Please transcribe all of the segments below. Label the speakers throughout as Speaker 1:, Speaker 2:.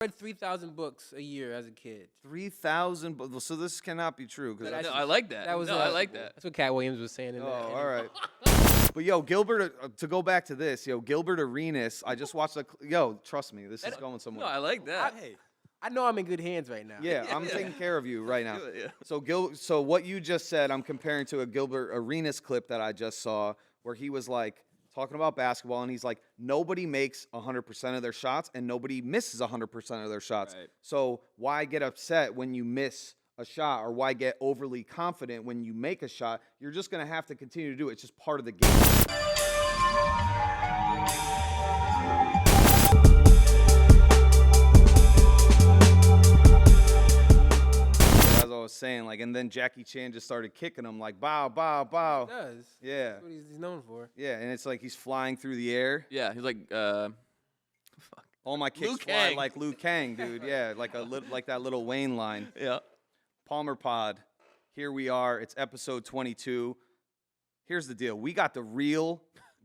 Speaker 1: read 3,000 books a year as a kid.
Speaker 2: 3,000. So this cannot be true.
Speaker 3: No, I like that. I like that.
Speaker 1: That's what Cat Williams was saying. In
Speaker 2: All right. But yo, Gilbert, to go back to this, Gilbert Arenas, I just watched trust me, this is going somewhere.
Speaker 3: No, I like that.
Speaker 1: I know I'm in good hands right now.
Speaker 2: Yeah, I'm taking care of you right now.
Speaker 3: Yeah.
Speaker 2: So what you just said, I'm comparing to a Gilbert Arenas clip that I just saw where he was like talking about basketball and he's like, nobody makes 100% of their shots and nobody misses 100% of their shots.
Speaker 3: Right.
Speaker 2: So why get upset when you miss a shot or why get overly confident when you make a shot? You're just going to have to continue to do it. It's just part of the game. As I was saying, like, and then Jackie Chan just started kicking him like, bow, bow, bow.
Speaker 1: He does.
Speaker 2: Yeah.
Speaker 1: That's what he's known for.
Speaker 2: Yeah, and it's like he's flying through the air.
Speaker 3: Yeah, he's like,
Speaker 2: All my kicks
Speaker 3: Liu
Speaker 2: fly
Speaker 3: Kang.
Speaker 2: like Liu Kang, dude. Yeah, like that little Wayne line.
Speaker 3: yeah.
Speaker 2: Palmer Pod, here we are. It's episode 22. Here's the deal. We got the real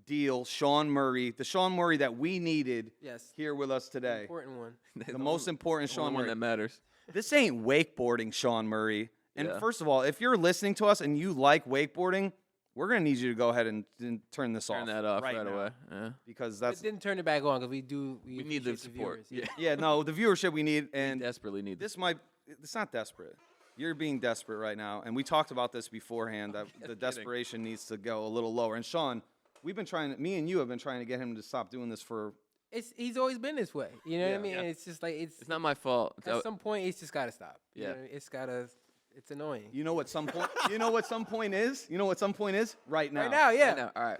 Speaker 2: deal Shawn Murray, the Shawn Murray that we needed here with us today.
Speaker 1: Important one.
Speaker 2: The most important Shawn
Speaker 3: one
Speaker 2: Murray.
Speaker 3: that matters.
Speaker 2: This ain't wakeboarding Shawn Murray. And
Speaker 3: Yeah.
Speaker 2: first of all, if you're listening to us and you like wakeboarding, we're going to need you to go ahead and turn this off.
Speaker 3: Turn that off right
Speaker 2: now.
Speaker 3: away. Yeah.
Speaker 2: Because
Speaker 1: But
Speaker 2: that's...
Speaker 1: didn't turn it back on because we
Speaker 3: need the
Speaker 1: appreciate
Speaker 3: support.
Speaker 1: viewers.
Speaker 2: Yeah, no, the viewership we need. And
Speaker 3: Desperately need
Speaker 2: this might... It's not desperate. You're being desperate right now. And we talked about this beforehand, that the desperation needs to go a little lower. And Shawn, me and you have been trying to get him to stop doing this for...
Speaker 1: He's always been this way. You know what I mean?
Speaker 3: Yeah.
Speaker 1: And it's just like
Speaker 3: It's not my fault.
Speaker 1: at some point it's just gotta stop. You
Speaker 3: Yeah.
Speaker 1: know, it's annoying.
Speaker 2: You know what some point... You know what some point is? You know what some point is? Right now.
Speaker 1: Right now, yeah.
Speaker 3: No, all right.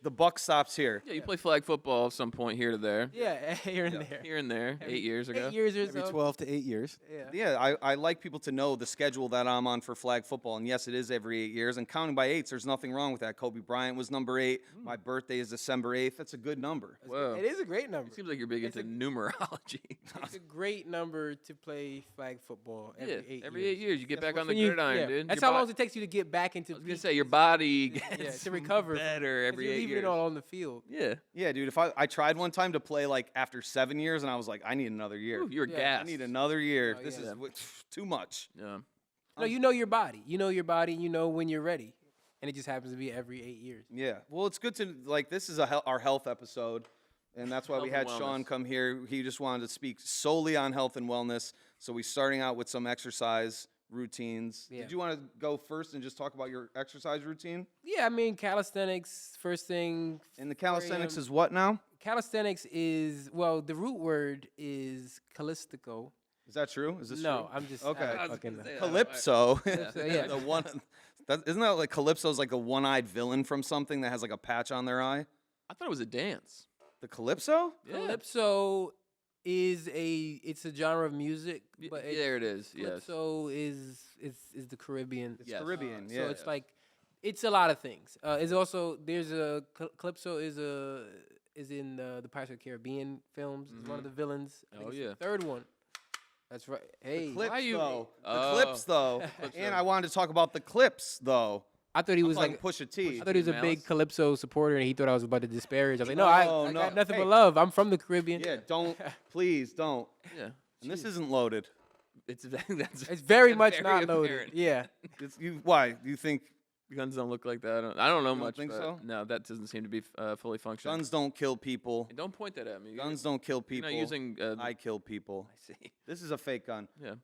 Speaker 2: The buck stops here.
Speaker 3: Yeah, you play flag football at some point here to there.
Speaker 1: Yeah, here and there.
Speaker 3: Here and there, 8 years ago.
Speaker 1: 8 years or
Speaker 4: Every
Speaker 1: so.
Speaker 4: 12 to 8 years.
Speaker 1: Yeah.
Speaker 2: Yeah, I like people to know the schedule that I'm on for flag football. And yes, it is every 8 years. And counting by eights, there's nothing wrong with that. Kobe Bryant was number 8. My birthday is December 8th. That's a good number.
Speaker 3: Whoa.
Speaker 1: It is a great number.
Speaker 3: It seems like you're big into numerology.
Speaker 1: It's a great number to play flag football every 8 years.
Speaker 3: Every 8 years, you get
Speaker 1: That's
Speaker 3: back
Speaker 1: what-
Speaker 3: on the
Speaker 1: when you-
Speaker 3: gridiron,
Speaker 1: yeah.
Speaker 3: dude.
Speaker 1: That's
Speaker 3: Your
Speaker 1: how long
Speaker 3: bo-
Speaker 1: it takes you to get back into
Speaker 3: I was gonna say your body gets
Speaker 1: to recover
Speaker 3: better every
Speaker 1: you're
Speaker 3: 8
Speaker 1: leaving
Speaker 3: years.
Speaker 1: it all on the field.
Speaker 3: Yeah.
Speaker 2: Yeah, dude, if I tried one time to play like after 7 years, and I was like, I need another year.
Speaker 3: Ooh, you were
Speaker 1: Yeah.
Speaker 3: gassed.
Speaker 2: I need another year.
Speaker 1: Oh,
Speaker 2: This
Speaker 1: yeah.
Speaker 2: is too much.
Speaker 3: Yeah.
Speaker 1: No, you know your body. You know your body. You know when you're ready, and it just happens to be every 8 years.
Speaker 2: Yeah. Well, it's good to, like, this is our health episode, and that's why we
Speaker 3: Health
Speaker 2: had
Speaker 3: and
Speaker 2: Shawn
Speaker 3: wellness.
Speaker 2: come here. He just wanted to speak solely on health and wellness. So we're starting out with some exercise routines.
Speaker 1: Yeah.
Speaker 2: Did you want to go first and just talk about your exercise routine?
Speaker 1: Yeah, I mean calisthenics. First thing,
Speaker 2: And the calisthenics
Speaker 1: 4 a.m.
Speaker 2: is what now?
Speaker 1: Calisthenics is the root word is calistico.
Speaker 2: Is that true? Is this
Speaker 1: No,
Speaker 2: true?
Speaker 1: I'm just
Speaker 2: Okay.
Speaker 1: I
Speaker 3: I was
Speaker 1: fucking
Speaker 3: gonna say that.
Speaker 2: Calypso.
Speaker 1: yeah.
Speaker 2: The one. Isn't that like Calypso's like a one-eyed villain from something that has like a patch on their eye?
Speaker 3: I thought it was a dance.
Speaker 2: The Calypso?
Speaker 3: Yeah.
Speaker 1: Calypso is it's a genre of music, but
Speaker 3: There it is. Yes.
Speaker 1: Calypso is the Caribbean.
Speaker 2: It's
Speaker 3: Yes.
Speaker 2: Caribbean.
Speaker 1: So
Speaker 2: Yeah.
Speaker 1: it's like it's a lot of things. It's also Calypso is in the Pirates of the Caribbean films. It's one of the villains. I think
Speaker 3: Oh,
Speaker 1: it's
Speaker 3: yeah.
Speaker 1: the third one. That's right. Hey,
Speaker 2: Clips,
Speaker 3: Why you-
Speaker 2: though. The
Speaker 3: Oh.
Speaker 2: clips, though. And I wanted to talk about the clips, though.
Speaker 1: I thought he was
Speaker 2: like
Speaker 1: like
Speaker 2: Pusha T.
Speaker 1: I thought he was a big
Speaker 3: Malice?
Speaker 1: Calypso supporter, and he thought I was about to disparage. I was like, no, I
Speaker 2: No,
Speaker 1: got
Speaker 2: no.
Speaker 1: nothing
Speaker 2: Hey.
Speaker 1: but love. I'm from the Caribbean.
Speaker 2: Yeah, don't. Please don't.
Speaker 3: Yeah.
Speaker 2: And this isn't loaded.
Speaker 3: It's that's.
Speaker 1: It's very much
Speaker 3: very
Speaker 1: not loaded.
Speaker 3: apparent.
Speaker 1: Yeah.
Speaker 2: Why? Do you think
Speaker 3: Guns don't look like that. I don't know
Speaker 2: don't
Speaker 3: much.
Speaker 2: think
Speaker 3: but
Speaker 2: so?
Speaker 3: No, that doesn't seem to be fully functional.
Speaker 2: guns don't kill people?
Speaker 3: Hey, don't point that at me.
Speaker 2: Guns don't kill
Speaker 3: You're
Speaker 2: people.
Speaker 3: not using.
Speaker 2: I kill people.
Speaker 3: I see.
Speaker 2: This is a fake gun.
Speaker 3: Yeah.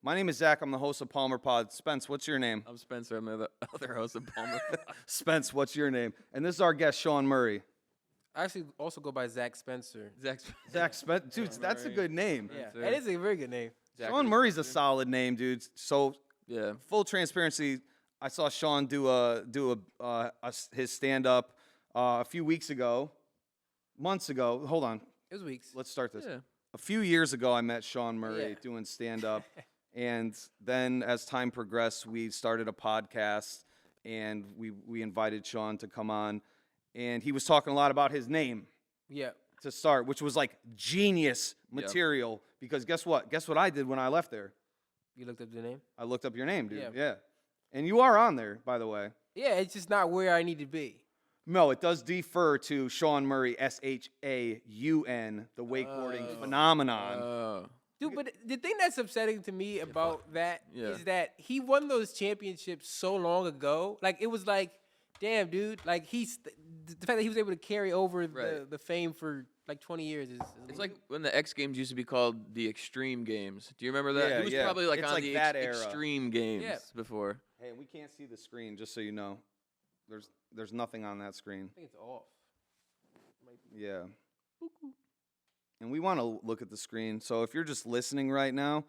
Speaker 2: My name is Zach. I'm the host of Palmer Pod. Spence, what's your name?
Speaker 3: I'm Spencer. I'm the other host of Palmer.
Speaker 2: Spence, what's your name? And this is our guest, Shawn Murray.
Speaker 1: I actually also go by Zach Spencer.
Speaker 2: Zach Spence. Dude, that's a good name.
Speaker 1: Yeah,
Speaker 3: Spencer.
Speaker 1: that is a very good name.
Speaker 2: Shawn Murray's a solid name, dude. So
Speaker 3: Yeah.
Speaker 2: full transparency, I saw Shawn do his stand up a few weeks ago, months ago. Hold on,
Speaker 1: It was weeks.
Speaker 2: let's start this.
Speaker 3: Yeah.
Speaker 2: A few years ago, I met Shawn Murray
Speaker 1: Yeah.
Speaker 2: doing stand up, and then as time progressed, we started a podcast, and we invited Shawn to come on, and he was talking a lot about his name
Speaker 1: Yeah.
Speaker 2: to start, which was like genius material. Because guess what? Guess what I did when I left there?
Speaker 1: You looked up the name?
Speaker 2: I looked up your name, dude.
Speaker 1: Yeah.
Speaker 2: Yeah. And you are on there, by the way.
Speaker 1: Yeah, it's just not where I need to be.
Speaker 2: No, it does defer to Shawn Murray, SHAUN, the wakeboarding phenomenon.
Speaker 3: Oh.
Speaker 1: Dude, but the thing that's upsetting to me about that is
Speaker 3: Yeah.
Speaker 1: that he won those championships so long ago. Like, it was like, damn, dude. Like, the fact that he was able to carry over
Speaker 3: Right.
Speaker 1: the fame for like 20 years is
Speaker 3: It's like when the X Games used to be called the Extreme Games. Do you remember that?
Speaker 2: Yeah,
Speaker 3: It was
Speaker 2: yeah.
Speaker 3: probably like
Speaker 2: It's
Speaker 3: on
Speaker 2: like
Speaker 3: the
Speaker 2: that era.
Speaker 3: Extreme Games before.
Speaker 2: Hey, we can't see the screen, just so you know. There's nothing on that screen.
Speaker 1: I think it's off.
Speaker 2: Yeah. And we want to look at the screen. So if you're just listening right now,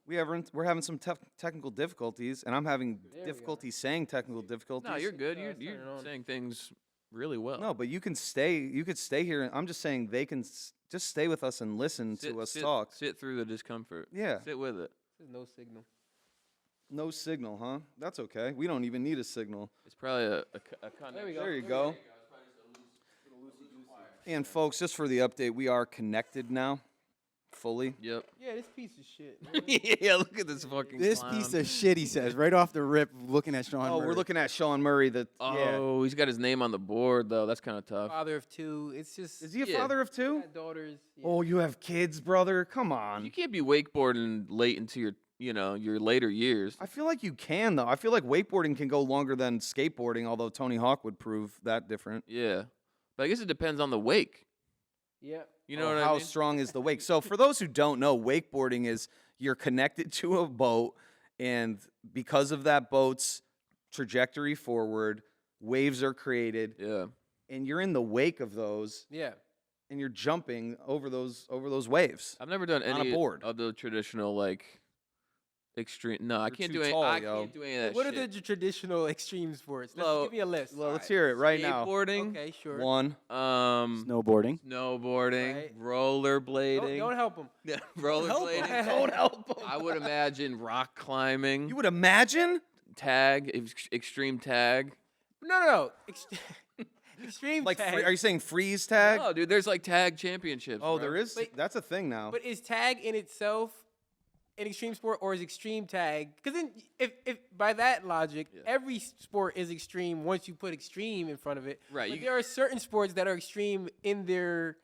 Speaker 2: we're having some technical difficulties, and I'm having
Speaker 1: we go.
Speaker 2: difficulty saying technical difficulties.
Speaker 3: No, you're good. You're,
Speaker 1: turn it on.
Speaker 3: saying things really well.
Speaker 2: No, but you can stay. You could stay here. I'm just saying they can just stay with us and listen to us talk.
Speaker 3: Sit through the discomfort.
Speaker 2: Yeah.
Speaker 3: Sit with it.
Speaker 1: There's no signal.
Speaker 2: No signal, huh? That's okay. We don't even need a signal.
Speaker 3: It's probably a connection.
Speaker 1: There we go.
Speaker 2: There you go. And folks, just for the update, we are connected now, fully.
Speaker 3: Yep.
Speaker 1: Yeah, this piece of shit.
Speaker 3: Yeah, look at this fucking
Speaker 4: This
Speaker 3: clown.
Speaker 4: piece of shit, he says, right off the rip, looking at Shawn
Speaker 2: Oh,
Speaker 4: Murray.
Speaker 2: we're looking at Shawn Murray. Yeah.
Speaker 3: Oh, he's got his name on the board though. That's kind of tough.
Speaker 1: Father of two. It's just.
Speaker 2: Is he a
Speaker 3: Yeah.
Speaker 2: father of two?
Speaker 1: got daughters. Yeah.
Speaker 2: Oh, you have kids, brother. Come on.
Speaker 3: You can't be wakeboarding late into your later years.
Speaker 2: I feel like you can though. I feel like wakeboarding can go longer than skateboarding, although Tony Hawk would prove that different.
Speaker 3: Yeah, but I guess it depends on the wake.
Speaker 1: Yeah.
Speaker 3: You know what
Speaker 2: how
Speaker 3: I mean?
Speaker 2: strong is the wake? So for those who don't know, wakeboarding is you're connected to a boat, and because of that boat's trajectory forward, waves are created,
Speaker 3: Yeah.
Speaker 2: and you're in the wake of those,
Speaker 1: Yeah.
Speaker 2: and you're jumping over those waves.
Speaker 3: I've never done
Speaker 2: On a
Speaker 3: any
Speaker 2: board.
Speaker 3: of the traditional like extreme. No, I
Speaker 2: You're
Speaker 3: can't
Speaker 2: too
Speaker 3: do any.
Speaker 2: tall,
Speaker 3: I
Speaker 2: yo.
Speaker 3: can't do any of that
Speaker 1: What
Speaker 3: shit.
Speaker 1: are the traditional extreme sports?
Speaker 3: Well,
Speaker 1: Give me a list.
Speaker 2: Well, let's hear it right now.
Speaker 3: Skateboarding.
Speaker 1: Okay, sure.
Speaker 2: One.
Speaker 4: Snowboarding.
Speaker 3: Snowboarding,
Speaker 1: Right.
Speaker 3: rollerblading.
Speaker 1: Don't help him.
Speaker 3: Yeah,
Speaker 1: Don't help
Speaker 3: rollerblading.
Speaker 1: him.
Speaker 2: Don't help him.
Speaker 3: I would imagine rock climbing,
Speaker 2: You would imagine?
Speaker 3: tag, extreme tag.
Speaker 1: No. Extreme
Speaker 2: Like,
Speaker 1: tag.
Speaker 2: are you saying freeze tag?
Speaker 3: Oh, dude, there's like tag championships.
Speaker 2: Oh,
Speaker 3: bro.
Speaker 2: there is.
Speaker 1: Wait.
Speaker 2: That's a thing now.
Speaker 1: But is tag in itself an extreme sport, or is extreme tag? Because then, if by that logic,
Speaker 3: Yeah.
Speaker 1: every sport is extreme once you put extreme in front of it.
Speaker 3: Right,
Speaker 1: But
Speaker 3: you-
Speaker 1: there are certain sports that are extreme in their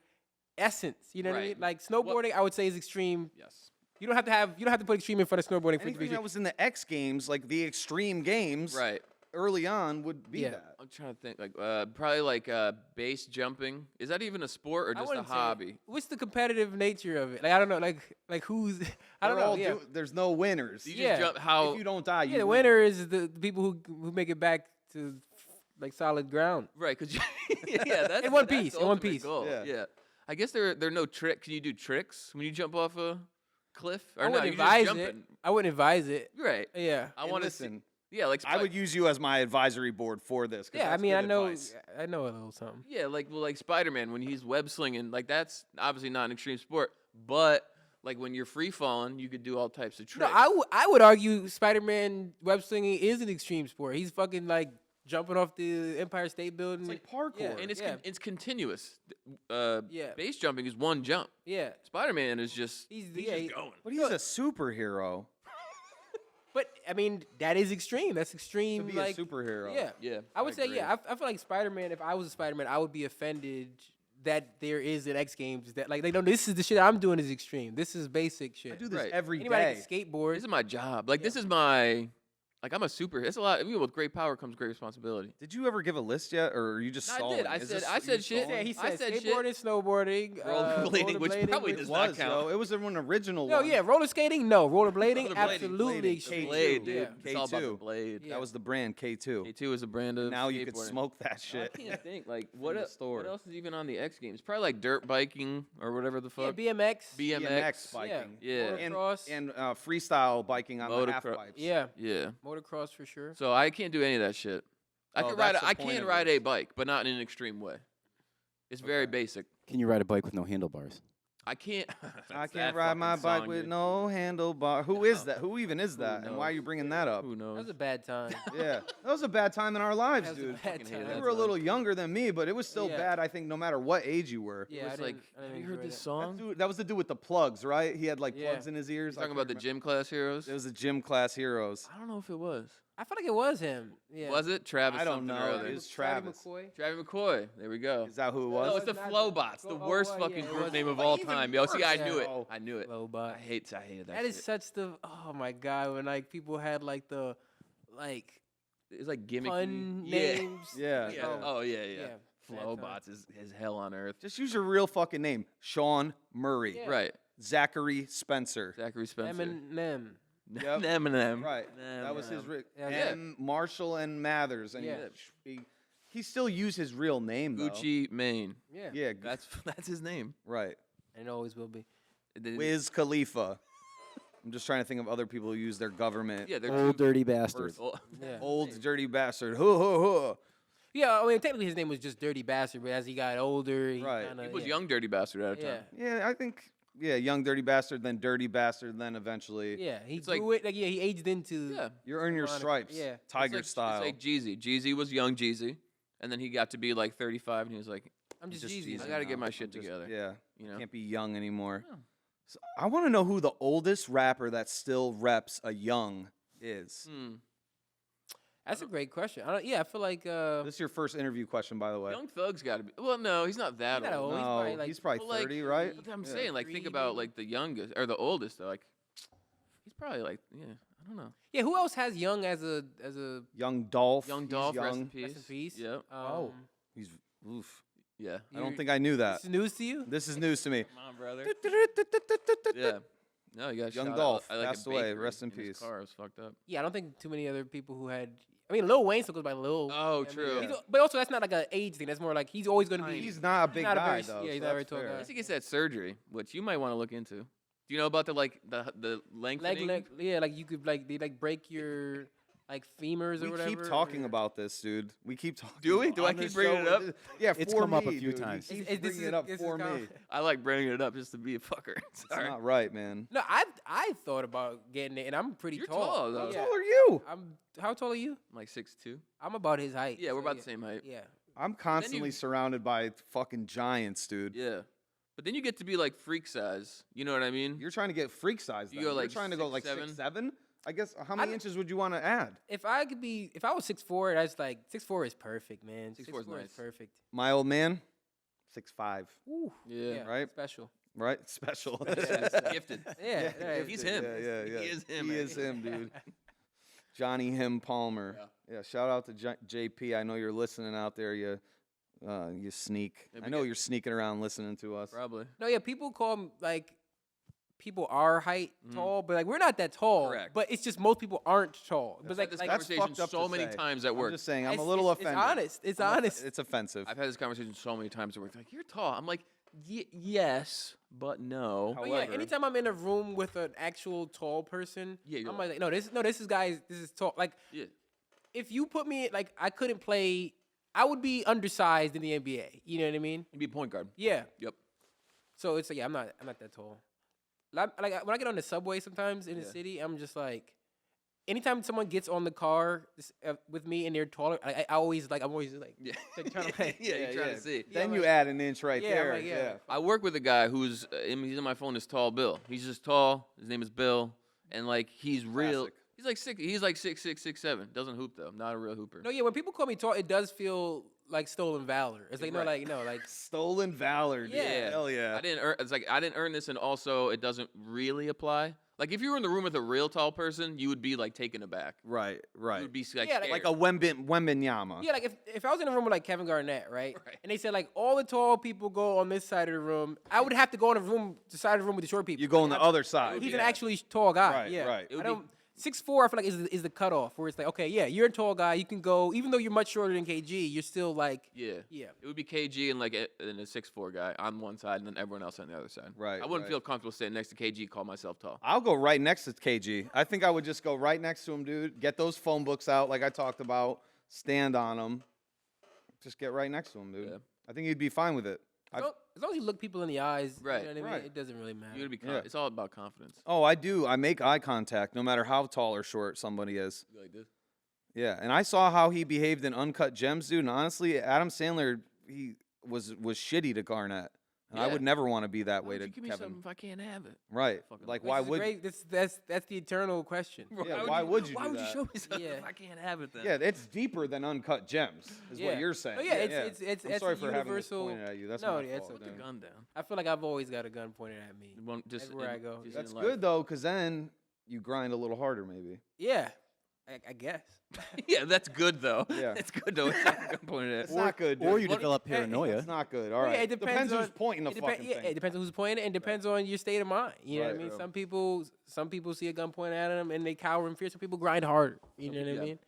Speaker 1: essence. You know what I
Speaker 3: Right.
Speaker 1: mean? Like snowboarding, I would say is extreme.
Speaker 3: Yes.
Speaker 1: You don't have to put extreme in front of snowboarding for it to be
Speaker 2: Anything that
Speaker 1: extreme.
Speaker 2: was in the X Games, like the extreme games,
Speaker 3: Right.
Speaker 2: early on, would be
Speaker 1: Yeah.
Speaker 2: that.
Speaker 3: I'm trying to think. Like, probably like base jumping. Is that even a sport or
Speaker 1: I
Speaker 3: just a
Speaker 1: wouldn't say-
Speaker 3: hobby?
Speaker 1: What's the competitive nature of it? Like I don't know. Like who's? I don't
Speaker 2: They're
Speaker 1: know.
Speaker 2: all
Speaker 1: Yeah.
Speaker 2: there's no winners.
Speaker 3: You
Speaker 1: Yeah.
Speaker 3: just jump. How?
Speaker 2: If you don't die, you
Speaker 1: Yeah, the
Speaker 2: win.
Speaker 1: winner is the people who make it back to like solid ground.
Speaker 3: Right, because yeah, that's
Speaker 1: In one
Speaker 3: that's
Speaker 1: piece,
Speaker 3: the
Speaker 1: in one
Speaker 3: ultimate
Speaker 1: piece.
Speaker 3: goal.
Speaker 2: Yeah.
Speaker 3: Yeah. I guess there are no tricks. Can you do tricks when you jump off a cliff? Or
Speaker 1: I
Speaker 3: no,
Speaker 1: wouldn't
Speaker 3: you just
Speaker 1: advise
Speaker 3: jump
Speaker 1: it.
Speaker 3: in.
Speaker 1: I wouldn't advise it.
Speaker 3: Right.
Speaker 1: Yeah.
Speaker 3: I
Speaker 2: And
Speaker 3: want to
Speaker 2: listen,
Speaker 3: Yeah, like
Speaker 2: I would use you as my advisory board for this. 'cause
Speaker 1: Yeah, I
Speaker 2: that's
Speaker 1: mean,
Speaker 2: good
Speaker 1: I know
Speaker 2: advice.
Speaker 1: a little something.
Speaker 3: Yeah, like Spider-Man when he's web slinging, like that's obviously not an extreme sport, but like when you're free falling, you could do all types of tricks.
Speaker 1: No, I would argue Spider-Man web slinging is an extreme sport. He's fucking like jumping off the Empire State Building.
Speaker 2: It's like parkour.
Speaker 1: Yeah.
Speaker 3: and it's
Speaker 1: yeah.
Speaker 3: it's continuous.
Speaker 1: Yeah.
Speaker 3: Base jumping is one jump.
Speaker 1: Yeah.
Speaker 3: Spider-Man is just
Speaker 1: He's
Speaker 3: just going.
Speaker 2: But he's a superhero.
Speaker 1: But I mean, that is extreme. That's
Speaker 2: To
Speaker 1: extreme.
Speaker 2: be
Speaker 1: like
Speaker 2: a superhero.
Speaker 1: yeah.
Speaker 3: Yeah,
Speaker 1: I would say
Speaker 2: agree.
Speaker 1: yeah. I feel like Spider-Man. If I was a Spider-Man, I would be offended that there is an X Games that like they know this is the shit I'm doing is extreme. This is basic shit.
Speaker 2: I do this
Speaker 3: Right.
Speaker 2: every
Speaker 1: Anybody
Speaker 2: day.
Speaker 1: can skateboard.
Speaker 3: This is my job. Like this is my like I'm a super. It's a lot. With great power comes great responsibility.
Speaker 2: Did you ever give a list yet, or are you just
Speaker 3: No, I
Speaker 2: stalling?
Speaker 3: did. I
Speaker 2: Is
Speaker 3: said-
Speaker 2: this-
Speaker 3: I
Speaker 2: you
Speaker 3: said shit.
Speaker 2: stalling?
Speaker 1: Yeah, he
Speaker 3: I
Speaker 1: said
Speaker 3: said shit.
Speaker 1: skateboarding, snowboarding,
Speaker 3: Rollerblading, which
Speaker 1: rollerblading,
Speaker 3: probably
Speaker 1: which-
Speaker 3: does
Speaker 2: It
Speaker 3: not
Speaker 2: was,
Speaker 3: count.
Speaker 2: yo. It was an original
Speaker 1: No,
Speaker 2: one.
Speaker 1: yeah, roller skating, no, rollerblading,
Speaker 3: Rollerblading,
Speaker 1: absolutely
Speaker 2: blading,
Speaker 1: extreme.
Speaker 3: Blade,
Speaker 2: K2,
Speaker 3: dude.
Speaker 1: Yeah.
Speaker 3: It's all about the
Speaker 2: K2.
Speaker 3: blade.
Speaker 1: Yeah.
Speaker 2: That was the brand K2.
Speaker 3: K2 is a brand of
Speaker 2: Now you could
Speaker 3: skateboarding.
Speaker 2: smoke that shit.
Speaker 3: I can't think like
Speaker 2: From
Speaker 3: what
Speaker 2: the
Speaker 3: else,
Speaker 2: store.
Speaker 3: what else is even on the X Games? Probably like dirt biking or whatever the
Speaker 1: Yeah,
Speaker 3: fuck.
Speaker 1: BMX.
Speaker 3: BMX.
Speaker 2: biking.
Speaker 3: Yeah.
Speaker 2: And,
Speaker 1: Motocross.
Speaker 2: and freestyle biking on the half
Speaker 3: Motocross.
Speaker 2: pipes.
Speaker 1: Yeah,
Speaker 3: Yeah.
Speaker 1: motocross for sure.
Speaker 3: So I can't do any of that shit. I
Speaker 2: Oh,
Speaker 3: can ride.
Speaker 2: that's the
Speaker 3: I
Speaker 2: point
Speaker 3: can
Speaker 2: of
Speaker 3: ride
Speaker 2: this.
Speaker 3: a bike, but not in an extreme way. It's very
Speaker 2: Okay.
Speaker 3: basic.
Speaker 4: Can you ride a bike with no handlebars?
Speaker 3: I can't.
Speaker 2: I
Speaker 3: That's
Speaker 2: can't
Speaker 3: that
Speaker 2: ride my
Speaker 3: fucking
Speaker 2: bike
Speaker 3: song,
Speaker 2: with
Speaker 3: dude.
Speaker 2: no handlebar. Who is that? Who even is that? And why are
Speaker 3: knows?
Speaker 2: you bringing that up?
Speaker 3: Who
Speaker 1: That
Speaker 3: knows?
Speaker 1: was a bad time.
Speaker 2: Yeah, that was a bad time in our lives,
Speaker 1: That was a
Speaker 2: dude.
Speaker 1: bad
Speaker 3: Fucking hate
Speaker 1: time.
Speaker 3: that
Speaker 2: You were a
Speaker 3: song.
Speaker 2: little younger than me, but it was still
Speaker 1: Yeah.
Speaker 2: bad. I think no matter what age you were.
Speaker 1: Yeah,
Speaker 3: It
Speaker 1: I
Speaker 3: was
Speaker 1: didn't-
Speaker 3: like,
Speaker 1: I didn't
Speaker 3: have you heard
Speaker 1: enjoy
Speaker 3: this
Speaker 1: that.
Speaker 3: song?
Speaker 2: That was the dude with the plugs, right? He had like
Speaker 1: Yeah.
Speaker 2: plugs in his ears.
Speaker 3: Talking about the gym class heroes.
Speaker 2: It was the gym class heroes.
Speaker 3: I don't know if it was.
Speaker 1: I feel like it was him. Yeah.
Speaker 3: Was it Travis?
Speaker 2: I don't
Speaker 3: something
Speaker 2: know.
Speaker 3: Or other?
Speaker 2: It's
Speaker 1: Travis
Speaker 2: Travis.
Speaker 1: McCoy.
Speaker 3: Travis McCoy. There we go.
Speaker 2: Is that who it
Speaker 3: No,
Speaker 2: was?
Speaker 3: it's the
Speaker 1: Not
Speaker 3: Flowbots, the
Speaker 1: Oh,
Speaker 3: worst
Speaker 1: yeah,
Speaker 3: fucking
Speaker 1: it
Speaker 3: group
Speaker 1: was.
Speaker 3: name of
Speaker 1: But
Speaker 3: all
Speaker 1: even
Speaker 3: time. Yo, see, I
Speaker 1: worse.
Speaker 3: knew it.
Speaker 1: Yeah.
Speaker 3: I knew it.
Speaker 1: Lobot.
Speaker 3: I hated that.
Speaker 1: That is
Speaker 3: shit.
Speaker 1: such the. Oh my god, when like people had like the, like
Speaker 3: It's like gimmicky.
Speaker 1: pun
Speaker 3: Yeah.
Speaker 1: names.
Speaker 2: Yeah.
Speaker 3: Yeah. Oh yeah.
Speaker 1: Yeah.
Speaker 3: Flowbots is hell on earth.
Speaker 2: Just use your real fucking name. Shawn Murray.
Speaker 1: Yeah.
Speaker 3: Right.
Speaker 2: Zachary Spencer.
Speaker 3: Zachary Spencer.
Speaker 1: Eminem.
Speaker 2: Yep.
Speaker 3: Eminem.
Speaker 2: Right.
Speaker 3: Eminem.
Speaker 2: That was his
Speaker 1: Yeah.
Speaker 2: and Marshall and Mathers. And
Speaker 1: Yeah.
Speaker 2: he still used his real name, though.
Speaker 3: Gucci Mane.
Speaker 1: Yeah.
Speaker 2: Yeah.
Speaker 3: That's his name.
Speaker 2: Right.
Speaker 1: And it always will be.
Speaker 2: Wiz Khalifa. I'm just trying to think of other people who use their government.
Speaker 3: Yeah, they're
Speaker 4: Old dirty bastard.
Speaker 1: Yeah.
Speaker 2: Old dirty bastard. Hoo hoo hoo.
Speaker 1: Yeah, I mean, technically his name was just Dirty Bastard, but as he got older, he
Speaker 2: Right.
Speaker 1: kinda,
Speaker 3: He was
Speaker 1: yeah.
Speaker 3: young dirty bastard at a
Speaker 1: Yeah.
Speaker 3: time.
Speaker 2: Yeah, I think. Yeah, young dirty bastard, then dirty bastard, then eventually.
Speaker 1: Yeah, he
Speaker 3: It's like-
Speaker 1: grew it. Like, yeah, he aged into.
Speaker 3: Yeah.
Speaker 2: You earn your
Speaker 1: Ironic,
Speaker 2: stripes.
Speaker 1: yeah.
Speaker 2: Tiger
Speaker 3: It's
Speaker 2: style.
Speaker 3: like Jeezy. Jeezy was young Jeezy, and then he got to be like 35, and he was like,
Speaker 1: I'm just
Speaker 2: Just
Speaker 1: Jeezy.
Speaker 2: Jeezy
Speaker 3: I gotta get
Speaker 2: now.
Speaker 3: my shit
Speaker 2: I'm just-
Speaker 3: together.
Speaker 2: Yeah.
Speaker 3: You know?
Speaker 2: Can't be young anymore.
Speaker 3: Yeah.
Speaker 2: So I want to know who the oldest rapper that still reps a young is.
Speaker 1: That's a great question. I feel like.
Speaker 2: This is your first interview question, by the way.
Speaker 3: Young Thug's got to be. Well, no, he's not that
Speaker 1: He's not
Speaker 3: old.
Speaker 1: old.
Speaker 2: No,
Speaker 1: He's probably, like,
Speaker 3: Well, like,
Speaker 2: 30, right?
Speaker 3: That's what I'm
Speaker 2: Yeah.
Speaker 3: saying. Like, think
Speaker 1: Three,
Speaker 3: about
Speaker 1: maybe?
Speaker 3: like the youngest or the oldest. Though. Like, he's probably like, yeah, I don't know.
Speaker 1: Yeah, who else has Young as a
Speaker 2: Young Dolph.
Speaker 3: Young
Speaker 2: he's
Speaker 3: Dolph, rest in
Speaker 2: young.
Speaker 3: peace.
Speaker 1: rest in peace?
Speaker 3: Yep.
Speaker 2: Oh. He's oof.
Speaker 3: Yeah.
Speaker 2: I don't
Speaker 1: You-
Speaker 2: think I knew that.
Speaker 1: This is news to you?
Speaker 2: This is news to me.
Speaker 3: Come on, brother. Yeah. No, you got
Speaker 2: Young
Speaker 3: shot at,
Speaker 2: Dolph
Speaker 3: like, a
Speaker 2: passed away.
Speaker 3: bakery
Speaker 2: Rest in
Speaker 3: his
Speaker 2: peace.
Speaker 3: Car was fucked up.
Speaker 1: Yeah, I don't think too many other people who had. I mean, Lil Wayne still goes by Lil.
Speaker 3: Oh,
Speaker 1: I mean,
Speaker 3: true.
Speaker 1: he's- But also, that's not like an age thing. That's more like he's always going to be.
Speaker 2: He's not a big
Speaker 1: not a
Speaker 2: guy,
Speaker 1: very-
Speaker 2: though.
Speaker 1: yeah, he's
Speaker 2: so
Speaker 1: not a very
Speaker 2: that's
Speaker 1: tall
Speaker 2: fair.
Speaker 1: guy.
Speaker 3: I guess he gets that surgery, which you might want to look into. Do you know about the lengthening?
Speaker 1: Yeah, like you could they break your like femurs or
Speaker 2: We
Speaker 1: whatever.
Speaker 2: keep talking
Speaker 1: or-
Speaker 2: about this, dude. We keep talking.
Speaker 3: Do we? Do I
Speaker 2: on
Speaker 3: keep
Speaker 2: this
Speaker 3: bringing
Speaker 2: show.
Speaker 3: it up?
Speaker 2: Yeah,
Speaker 4: It's
Speaker 2: for
Speaker 4: come up a
Speaker 2: me,
Speaker 4: few
Speaker 2: dude.
Speaker 4: times.
Speaker 2: He keeps
Speaker 1: This
Speaker 2: bringing
Speaker 1: is-
Speaker 2: it up
Speaker 1: this is
Speaker 2: for
Speaker 1: kind
Speaker 2: me.
Speaker 3: I like bringing it up just to be a fucker.
Speaker 2: It's
Speaker 3: Sorry.
Speaker 2: not right, man.
Speaker 1: No, I thought about getting it, and I'm pretty
Speaker 3: You're
Speaker 1: tall.
Speaker 3: tall, though.
Speaker 2: How
Speaker 1: Yeah.
Speaker 2: tall are you?
Speaker 1: How tall are you?
Speaker 3: I'm like 6'2".
Speaker 1: I'm about his height.
Speaker 3: Yeah, we're
Speaker 1: so
Speaker 3: about the same height.
Speaker 1: Yeah.
Speaker 2: I'm constantly
Speaker 3: you-
Speaker 2: surrounded by fucking giants, dude.
Speaker 3: Yeah. But then you get to be like freak size. You know what I mean?
Speaker 2: You're trying to get freak size.
Speaker 3: You
Speaker 2: Then.
Speaker 3: go,
Speaker 2: You're
Speaker 3: like,
Speaker 2: trying to go like
Speaker 3: 6'7"?
Speaker 2: 6'7". I guess how many
Speaker 1: I-
Speaker 2: inches would you want to add?
Speaker 1: If I was 6'4", that's like 6'4" is perfect, man.
Speaker 3: 6'4" is nice.
Speaker 1: perfect.
Speaker 2: My old man, 6'5".
Speaker 1: Ooh.
Speaker 3: Yeah.
Speaker 2: Right?
Speaker 1: Special.
Speaker 2: Right? Special.
Speaker 3: Gifted.
Speaker 1: Yeah. yeah,
Speaker 3: He's him.
Speaker 2: Yeah.
Speaker 3: He is him,
Speaker 2: He
Speaker 3: man.
Speaker 2: is him, dude. Johnny Him Palmer. Yeah. Shout out to JP. I know you're listening out there. You sneak.
Speaker 3: Yeah,
Speaker 2: I
Speaker 3: we
Speaker 2: know
Speaker 3: get-
Speaker 2: you're sneaking around listening to us.
Speaker 3: Probably.
Speaker 1: No, yeah. People call 'em, like people our height
Speaker 2: Mm-hmm.
Speaker 1: tall, but like we're not that tall.
Speaker 3: Correct.
Speaker 1: But it's just most people aren't tall. But
Speaker 3: I've
Speaker 1: like
Speaker 3: had this
Speaker 1: like,
Speaker 2: that's
Speaker 3: conversation
Speaker 2: fucked up
Speaker 3: so
Speaker 2: to
Speaker 3: many
Speaker 2: say.
Speaker 3: times at
Speaker 2: I'm
Speaker 3: work.
Speaker 2: just saying, I'm a
Speaker 1: it's-
Speaker 2: little
Speaker 1: it's
Speaker 2: offended.
Speaker 1: honest. It's honest.
Speaker 2: It's offensive.
Speaker 3: I've had this conversation so many times at work. Like, you're tall. I'm like, yes, but no.
Speaker 2: How-
Speaker 1: But yeah,
Speaker 2: However-
Speaker 1: anytime I'm in a room with an actual tall person,
Speaker 3: Yeah, you're
Speaker 1: I'm like, no, this is guys, this is tall. Like,
Speaker 3: Yeah.
Speaker 1: if you put me like I couldn't play, I would be undersized in the NBA. You know what I mean?
Speaker 3: You'd be a point guard.
Speaker 1: Yeah.
Speaker 3: Yep.
Speaker 1: So it's like, yeah, I'm not that tall. Like when I get on the subway sometimes in the
Speaker 3: Yeah.
Speaker 1: city, I'm just like, anytime someone gets on the car with me and they're taller, I'm always like
Speaker 3: Yeah.
Speaker 1: like, trying to like,
Speaker 3: yeah, you're trying to see.
Speaker 2: Then
Speaker 1: Yeah,
Speaker 2: you
Speaker 1: like-
Speaker 2: add an inch right
Speaker 1: Yeah,
Speaker 2: there.
Speaker 1: like, yeah.
Speaker 3: I work with a guy who's he's on my phone is Tall Bill. He's just tall. His name is Bill, and like he's real.
Speaker 2: Classic.
Speaker 3: He's like 6. He's like 6'6", 6'7". Doesn't hoop though. Not a real hooper.
Speaker 1: No, yeah, when people call me tall, it does feel like stolen valor. It's like
Speaker 3: Right.
Speaker 1: like
Speaker 2: Stolen valor, dude.
Speaker 1: Yeah.
Speaker 2: Hell yeah.
Speaker 3: I didn't earn. It's like I didn't earn this, and also it doesn't really apply. Like if you were in the room with a real tall person, you would be like taken aback.
Speaker 2: Right,
Speaker 3: You
Speaker 2: right.
Speaker 3: would be like,
Speaker 1: Yeah,
Speaker 2: Like
Speaker 3: scared.
Speaker 2: a Wembenyama.
Speaker 1: yeah, like if I was in a room with like Kevin Garnett, right?
Speaker 3: Right.
Speaker 1: And they said like all the tall people go on this side of the room, I would have to go in the side of the room with the short people.
Speaker 2: You go on the
Speaker 1: Like,
Speaker 2: other side.
Speaker 1: He's
Speaker 3: Yeah.
Speaker 1: an actually tall guy.
Speaker 2: Right,
Speaker 1: yeah.
Speaker 2: right.
Speaker 3: It
Speaker 1: I
Speaker 3: would
Speaker 1: don't.
Speaker 3: be-
Speaker 1: 6'4", I feel like is the cutoff where it's like, okay, yeah, you're a tall guy, you can go, even though you're much shorter than KG, you're still like,
Speaker 3: Yeah.
Speaker 1: yeah.
Speaker 3: It would be KG and like a 6'4" guy on one side, and then everyone else on the other side.
Speaker 2: Right,
Speaker 3: I wouldn't
Speaker 2: right.
Speaker 3: feel comfortable sitting next to KG. Call myself tall.
Speaker 2: I'll go right next to KG. I think I would just go right next to him, dude. Get those phone books out like I talked about. Stand on them. Just get right next to him, dude.
Speaker 3: Yeah.
Speaker 2: I think he'd be fine with it.
Speaker 1: As long as you look people in the eyes,
Speaker 3: Right,
Speaker 1: you know what I mean?
Speaker 2: right.
Speaker 1: It doesn't really matter.
Speaker 3: You gotta be.
Speaker 2: Yeah.
Speaker 3: It's all about confidence.
Speaker 2: Oh, I do. I make eye contact no matter how tall or short somebody is.
Speaker 3: You like this?
Speaker 2: Yeah, and I saw how he behaved in Uncut Gems, dude. And honestly, Adam Sandler, he was shitty to Garnett. And I
Speaker 3: Yeah.
Speaker 2: would never want to be that
Speaker 3: Why
Speaker 2: way
Speaker 3: would
Speaker 2: to
Speaker 3: you give me
Speaker 2: Kevin.
Speaker 3: something if I can't have it?
Speaker 2: Right.
Speaker 3: Fucking
Speaker 2: Like,
Speaker 1: Which
Speaker 2: why
Speaker 1: is
Speaker 2: would?
Speaker 1: great. That's the eternal question.
Speaker 2: Yeah, why would you
Speaker 3: Why
Speaker 2: do
Speaker 3: would you
Speaker 2: that?
Speaker 3: show me something
Speaker 1: Yeah.
Speaker 3: if I can't have it then?
Speaker 2: Yeah, it's deeper than uncut gems, is what you're saying.
Speaker 1: Oh, yeah, it's
Speaker 2: I'm
Speaker 1: it's
Speaker 2: sorry
Speaker 1: a
Speaker 2: for having this
Speaker 1: universal.
Speaker 2: pointed at you. That's
Speaker 1: no,
Speaker 2: my
Speaker 1: yeah, it's
Speaker 2: fault.
Speaker 1: okay.
Speaker 3: Put the gun down.
Speaker 1: I feel like I've always got a gun pointed at me.
Speaker 3: Just
Speaker 1: Everywhere I go.
Speaker 3: just
Speaker 2: That's
Speaker 3: in life.
Speaker 2: good though, because then you grind a little harder, maybe.
Speaker 1: Yeah, I guess.
Speaker 3: Yeah, that's good though.
Speaker 2: Yeah.
Speaker 3: That's good though. It's not a gun pointed at.
Speaker 2: It's not good.
Speaker 4: Or
Speaker 2: dude.
Speaker 4: you develop paranoia.
Speaker 2: It's not good. All
Speaker 1: Well,
Speaker 2: right.
Speaker 1: yeah, it depends
Speaker 2: who's
Speaker 1: on-
Speaker 2: pointing the
Speaker 1: It
Speaker 2: fucking
Speaker 1: yeah,
Speaker 2: thing.
Speaker 1: it depends on who's pointing it, and depends on your state of mind. You know what I
Speaker 2: Right,
Speaker 1: mean?
Speaker 2: bro.
Speaker 1: Some people see a gun pointed at them and they cower in fear. Some people grind harder. You know what I
Speaker 3: yeah.
Speaker 1: mean?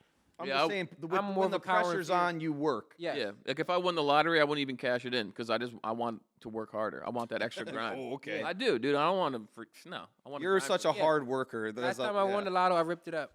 Speaker 2: I'm
Speaker 3: Yeah,
Speaker 2: just
Speaker 3: I'll-
Speaker 2: saying,
Speaker 1: I'm more
Speaker 2: when
Speaker 1: of
Speaker 2: the
Speaker 1: a coward
Speaker 2: pressure's
Speaker 1: fear.
Speaker 2: on, you work.
Speaker 1: Yeah.
Speaker 3: Yeah, like if I won the lottery, I wouldn't even cash it in because I want to work harder. I want that extra grind.
Speaker 2: Oh, okay.
Speaker 3: I do, dude. I don't want to. No, I want.
Speaker 2: You're such a
Speaker 1: Yeah.
Speaker 2: hard worker.
Speaker 1: Last
Speaker 2: That's
Speaker 1: time I won the lotto, I ripped it up.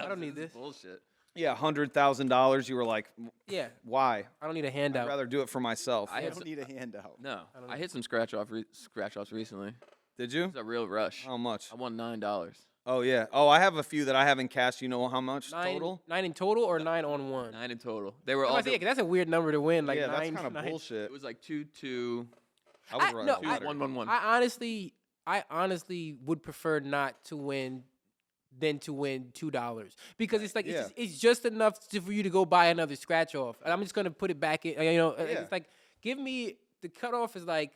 Speaker 1: I don't need this.
Speaker 3: Bullshit.
Speaker 2: Yeah, $100,000. You were like,
Speaker 1: Yeah,
Speaker 2: why?
Speaker 1: I don't need a
Speaker 2: I'd
Speaker 1: handout.
Speaker 2: rather do it for myself.
Speaker 3: I
Speaker 4: I
Speaker 3: had
Speaker 4: don't need a handout.
Speaker 3: No,
Speaker 1: don't
Speaker 3: I hit some scratch offs recently.
Speaker 2: Did
Speaker 3: It
Speaker 2: you?
Speaker 3: was a real rush.
Speaker 2: How much?
Speaker 3: I won $9.
Speaker 2: Oh yeah. Oh, I have a few that I haven't cashed. You know how much total?
Speaker 1: 9 in total or 9 on one?
Speaker 3: 9 in total. They were
Speaker 1: I
Speaker 3: all.
Speaker 1: was saying, 'cause that's a weird number to win. Like
Speaker 2: yeah,
Speaker 1: nine,
Speaker 2: that's kind of
Speaker 1: nine.
Speaker 2: bullshit.
Speaker 3: It was like 2-2.
Speaker 2: I would
Speaker 1: I-
Speaker 2: rather
Speaker 1: no,
Speaker 2: do
Speaker 1: I-
Speaker 2: better.
Speaker 3: 1-1-1.
Speaker 1: I honestly would prefer not to win than to win $2 because it's like
Speaker 2: Yeah.
Speaker 1: it's just enough for you to go buy another scratch off, and I'm just gonna put it back in. You know,
Speaker 2: Yeah.
Speaker 1: it's like give me the cutoff is like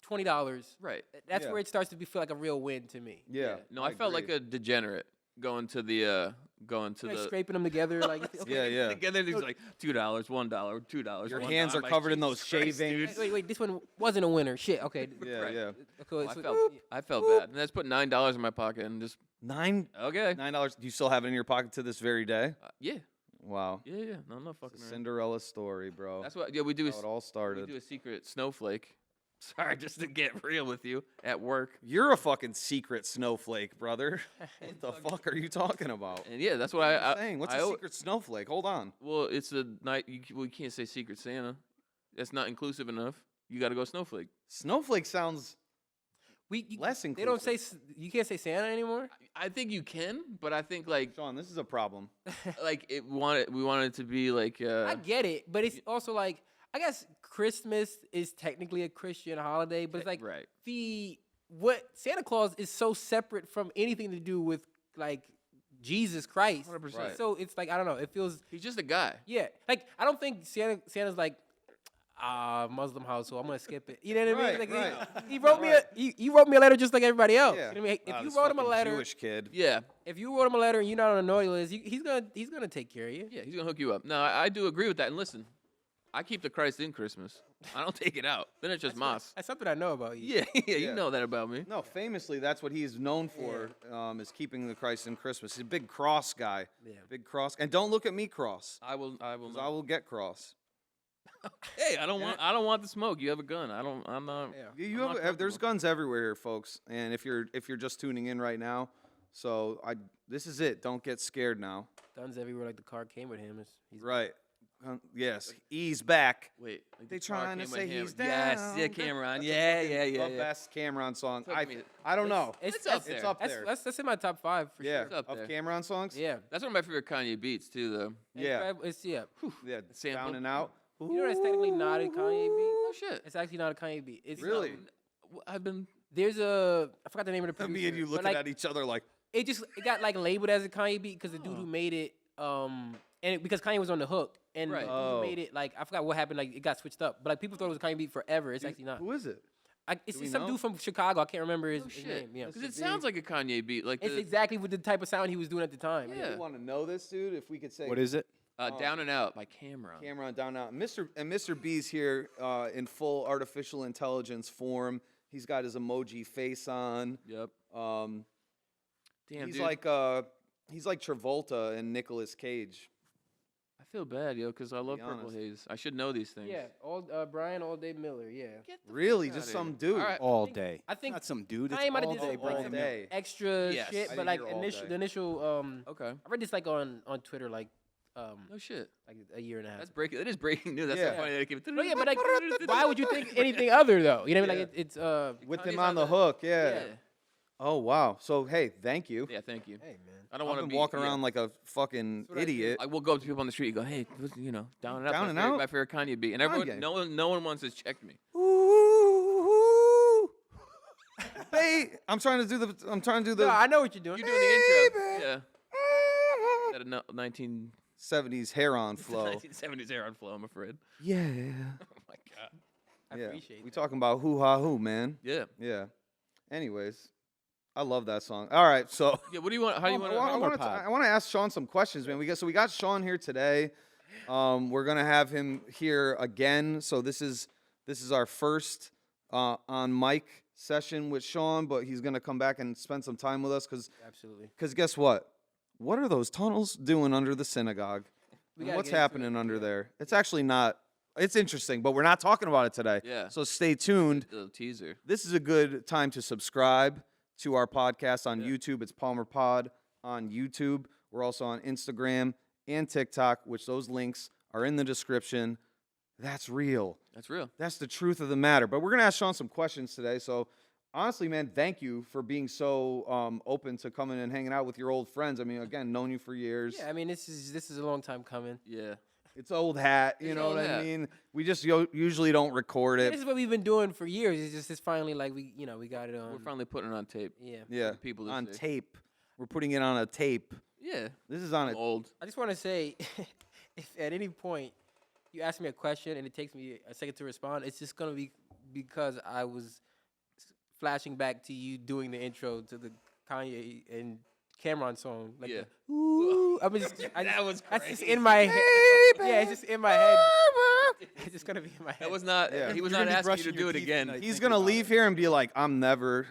Speaker 1: $20.
Speaker 3: Right.
Speaker 1: That's
Speaker 2: Yeah.
Speaker 1: where it starts to feel like a real win to me.
Speaker 2: Yeah.
Speaker 3: No, I felt like
Speaker 2: agree.
Speaker 3: a degenerate going to the
Speaker 1: Like scraping them together, like okay.
Speaker 2: Yeah, yeah.
Speaker 3: Together, there's like $2, $1, $2.
Speaker 2: Your
Speaker 3: $1.
Speaker 2: hands are
Speaker 3: I'm like,
Speaker 2: covered in
Speaker 3: Jesus
Speaker 2: those
Speaker 3: Christ, dude.
Speaker 2: shavings.
Speaker 1: Wait, this one wasn't a winner. Shit. Okay.
Speaker 2: Yeah,
Speaker 3: Right.
Speaker 2: yeah.
Speaker 1: Okay,
Speaker 3: I
Speaker 1: so-
Speaker 3: felt bad. And I just put $9 in my pocket and just okay.
Speaker 2: $9. Do you still have it in your pocket to this very day?
Speaker 3: Yeah,
Speaker 2: Wow.
Speaker 3: yeah. No, I'm not
Speaker 2: It's
Speaker 3: fucking
Speaker 2: a
Speaker 3: around.
Speaker 2: Cinderella story, bro.
Speaker 3: That's what. Yeah, we do.
Speaker 2: how it all
Speaker 3: We
Speaker 2: started.
Speaker 3: do a secret snowflake. Sorry, just to get real with you at work.
Speaker 2: You're a fucking secret snowflake, brother. What the fuck are you talking about?
Speaker 3: And yeah, that's what
Speaker 2: What are
Speaker 3: I.
Speaker 2: you saying? What's
Speaker 3: I
Speaker 2: a
Speaker 3: owe-
Speaker 2: secret snowflake? Hold on.
Speaker 3: Well, it's a night. We can't say Secret Santa. That's not inclusive enough. You got to go snowflake.
Speaker 2: Snowflake sounds less
Speaker 1: They don't say
Speaker 2: inclusive.
Speaker 1: you can't say Santa anymore.
Speaker 3: I think you can, but I think like
Speaker 2: Shawn, this is a problem.
Speaker 3: we wanted it to be like
Speaker 1: I get it, but it's also like I guess Christmas is technically a Christian holiday, but it's like
Speaker 3: right.
Speaker 1: what Santa Claus is so separate from anything to do with like Jesus Christ.
Speaker 3: 100%.
Speaker 2: Right.
Speaker 1: So it's like I don't know. It feels
Speaker 3: He's just a guy.
Speaker 1: yeah. Like I don't think Santa's like Muslim household. I'm gonna skip it. You know what I mean?
Speaker 2: Right,
Speaker 1: Like
Speaker 2: right.
Speaker 1: he wrote me
Speaker 2: Right.
Speaker 1: he wrote me a letter just like everybody else.
Speaker 2: Yeah.
Speaker 1: You know what I mean? If
Speaker 2: Wow,
Speaker 1: you
Speaker 2: this
Speaker 1: wrote him a
Speaker 2: fucking
Speaker 1: letter,
Speaker 2: Jewish kid.
Speaker 3: Yeah,
Speaker 1: if you wrote him a letter and you're not on a naughty list, he's gonna take care of you.
Speaker 3: yeah. He's gonna hook you up. No, I do agree with that. And listen, I keep the Christ in Christmas. I don't take it out. Then it's just Moss.
Speaker 1: That's something I know about you.
Speaker 3: Yeah, yeah.
Speaker 2: Yeah.
Speaker 3: You know that about me.
Speaker 2: No, famously, that's what he's known for, is keeping the Christ in Christmas. He's a big cross guy.
Speaker 1: Yeah.
Speaker 2: Big cross. And don't look at me cross,
Speaker 3: I will.
Speaker 2: 'cause I will get cross.
Speaker 3: Hey, I don't want the smoke. You have a gun. I'm not.
Speaker 1: Yeah.
Speaker 2: You
Speaker 3: I'm not
Speaker 2: have, there's
Speaker 3: comfortable.
Speaker 2: guns everywhere here, folks. And if you're just tuning in right now, so this is it. Don't get scared now.
Speaker 1: Guns everywhere, like the car came with him. He's
Speaker 2: Right. Yes. Ease back.
Speaker 3: Wait, like
Speaker 2: They
Speaker 3: the car
Speaker 2: trying to
Speaker 3: came with
Speaker 2: say
Speaker 3: him.
Speaker 2: he's down.
Speaker 3: Yes, yeah, Cameron. Yeah,
Speaker 2: The
Speaker 3: yeah.
Speaker 2: best Cameron song.
Speaker 3: Took me-
Speaker 2: I don't know.
Speaker 3: It's up
Speaker 2: It's
Speaker 3: there.
Speaker 2: up there.
Speaker 1: That's in my top 5 for
Speaker 2: Yeah.
Speaker 3: It's up
Speaker 2: Of
Speaker 3: there.
Speaker 2: Cameron songs.
Speaker 1: sure. Yeah.
Speaker 3: That's one of my favorite Kanye beats too, though.
Speaker 2: Yeah.
Speaker 1: It's yeah.
Speaker 2: Yeah.
Speaker 3: sample.
Speaker 2: Down and out.
Speaker 1: You know that's technically not a Kanye beat.
Speaker 3: Oh shit.
Speaker 1: It's actually not a Kanye beat. It's
Speaker 2: Really?
Speaker 3: I've been.
Speaker 1: There's a I forgot the name of the producer.
Speaker 2: Me and you
Speaker 1: but,
Speaker 2: looking
Speaker 1: like,
Speaker 2: at each other like,
Speaker 1: it got like labeled as a Kanye beat because the dude who made it because Kanye was on the hook and
Speaker 3: Right.
Speaker 1: the dude
Speaker 2: Oh.
Speaker 1: who made it like I forgot what happened, like it got switched up, but like people thought it was a Kanye beat forever. It's actually not.
Speaker 2: who is it?
Speaker 1: It's
Speaker 2: do we
Speaker 1: some
Speaker 2: know?
Speaker 1: dude from Chicago. I can't remember his,
Speaker 3: Oh
Speaker 1: his
Speaker 3: shit.
Speaker 1: name. Yeah.
Speaker 3: Because it sounds like a Kanye beat. Like
Speaker 1: It's
Speaker 3: the
Speaker 1: exactly with the type of sound he was doing at the time.
Speaker 3: Yeah.
Speaker 2: You want to know this, dude? If we could say
Speaker 4: What is it?
Speaker 3: Down and Out by Cameron.
Speaker 2: Cameron down out. Mr. B's here in full artificial intelligence form. He's got his emoji face on.
Speaker 3: Yep.
Speaker 2: Um,
Speaker 3: Damn,
Speaker 2: he's
Speaker 3: dude.
Speaker 2: like Travolta and Nicolas Cage.
Speaker 3: I feel bad, yo, because I love
Speaker 2: be
Speaker 3: Purple
Speaker 2: honest.
Speaker 3: Haze. I should know these things.
Speaker 1: Yeah. Brian All Day Miller. Yeah.
Speaker 3: Get the
Speaker 2: Really,
Speaker 3: fuck
Speaker 2: just
Speaker 3: outta
Speaker 2: some
Speaker 3: here.
Speaker 2: dude.
Speaker 3: All right.
Speaker 4: All day.
Speaker 1: I think
Speaker 4: Not some dude. It's
Speaker 1: Kanye might have
Speaker 4: all
Speaker 1: did
Speaker 4: day.
Speaker 1: some,
Speaker 2: all
Speaker 1: like, some
Speaker 2: day.
Speaker 1: extra
Speaker 3: Yes.
Speaker 1: shit,
Speaker 2: I
Speaker 1: but
Speaker 2: didn't
Speaker 1: like
Speaker 2: hear all day.
Speaker 1: the initial
Speaker 3: Okay.
Speaker 1: I read this like on Twitter like
Speaker 3: No shit.
Speaker 1: like a year and a half.
Speaker 3: That's breaking. It is breaking news. That's
Speaker 2: Yeah.
Speaker 3: so funny that it came.
Speaker 1: Oh yeah, but like, why would you think anything other though? You know what I mean? Like
Speaker 2: Yeah.
Speaker 1: it's
Speaker 2: With
Speaker 3: Kanye's
Speaker 2: him on
Speaker 3: on
Speaker 2: the
Speaker 3: the-
Speaker 2: hook, yeah.
Speaker 3: Yeah.
Speaker 2: Oh wow. So hey, thank you.
Speaker 3: Yeah. Thank you.
Speaker 1: hey man.
Speaker 3: I don't
Speaker 2: I've
Speaker 3: want to
Speaker 2: been
Speaker 3: be
Speaker 2: walking around like a fucking
Speaker 1: what I do.
Speaker 2: idiot.
Speaker 3: I will go up to people on the street and go, hey, down and out.
Speaker 2: Down
Speaker 3: my
Speaker 2: and
Speaker 3: favorite-
Speaker 2: out?
Speaker 3: My favorite Kanye beat, and everyone,
Speaker 2: Kanye.
Speaker 3: no one once has checked me.
Speaker 2: Ooh, I'm trying to do the.
Speaker 1: No, I know what you're doing.
Speaker 3: You're doing the intro. Yeah. That a
Speaker 2: 70s hair on flow.
Speaker 3: 1970s hair on flow, I'm afraid.
Speaker 2: Yeah.
Speaker 3: Oh my god.
Speaker 1: I appreciate
Speaker 2: We
Speaker 1: that.
Speaker 2: talking about who ha who, man.
Speaker 3: Yeah.
Speaker 2: Yeah. Anyways, I love that song. All right, so
Speaker 3: Yeah. What do you want? How do you want?
Speaker 2: I want to ask Shawn some questions, man. We got Shawn here today. We're gonna have him here again. So this is our first on mic session with Shawn, but he's gonna come back and spend some time with us
Speaker 1: Absolutely.
Speaker 2: because guess what? What are those tunnels doing under the synagogue? And
Speaker 1: gotta
Speaker 2: what's
Speaker 1: get into
Speaker 2: happening
Speaker 1: it,
Speaker 2: under
Speaker 1: yeah.
Speaker 2: there? It's actually not. It's interesting, but we're not talking about it today.
Speaker 3: Yeah.
Speaker 2: So stay tuned.
Speaker 3: The teaser.
Speaker 2: This is a good time to subscribe to our podcast on YouTube. It's Palmer Pod on YouTube. We're also on Instagram and TikTok, which those links are in the description. That's real.
Speaker 3: That's real.
Speaker 2: That's the truth of the matter. But we're going to ask Shawn some questions today. So honestly, man, thank you for being so open to coming and hanging out with your old friends. I mean, again, known you for years.
Speaker 1: Yeah, I mean, this is a long time coming.
Speaker 3: Yeah.
Speaker 2: It's old hat, you
Speaker 3: It's
Speaker 2: know
Speaker 3: old
Speaker 2: what I
Speaker 3: hat.
Speaker 2: mean? We just usually don't record
Speaker 1: This
Speaker 2: it.
Speaker 1: is what we've been doing for years. It's finally like we got it on.
Speaker 3: We're finally putting it on tape.
Speaker 1: Yeah.
Speaker 2: Yeah,
Speaker 3: the people to
Speaker 2: on
Speaker 3: see.
Speaker 2: tape. We're putting it on a tape.
Speaker 3: Yeah.
Speaker 2: This is on
Speaker 3: I'm
Speaker 2: a
Speaker 3: old.
Speaker 1: I just want to say, if at any point you ask me a question and it takes me a second to respond, it's just gonna be because I was flashing back to you doing the intro to the Kanye and Cameron song. Like
Speaker 3: Yeah.
Speaker 1: the, ooh, I mean,
Speaker 3: That was
Speaker 1: that's just
Speaker 3: crazy.
Speaker 1: in my head. Yeah, it's just in my head. It's just gonna be in my head.
Speaker 3: That was not.
Speaker 2: Yeah.
Speaker 3: He was
Speaker 4: You're
Speaker 3: not
Speaker 4: gonna be
Speaker 3: asking you
Speaker 4: brushing
Speaker 3: to
Speaker 4: your
Speaker 3: do it
Speaker 4: teeth
Speaker 3: again.
Speaker 4: tonight.
Speaker 2: He's
Speaker 4: Think
Speaker 2: gonna
Speaker 4: about
Speaker 2: leave here and be like, I'm never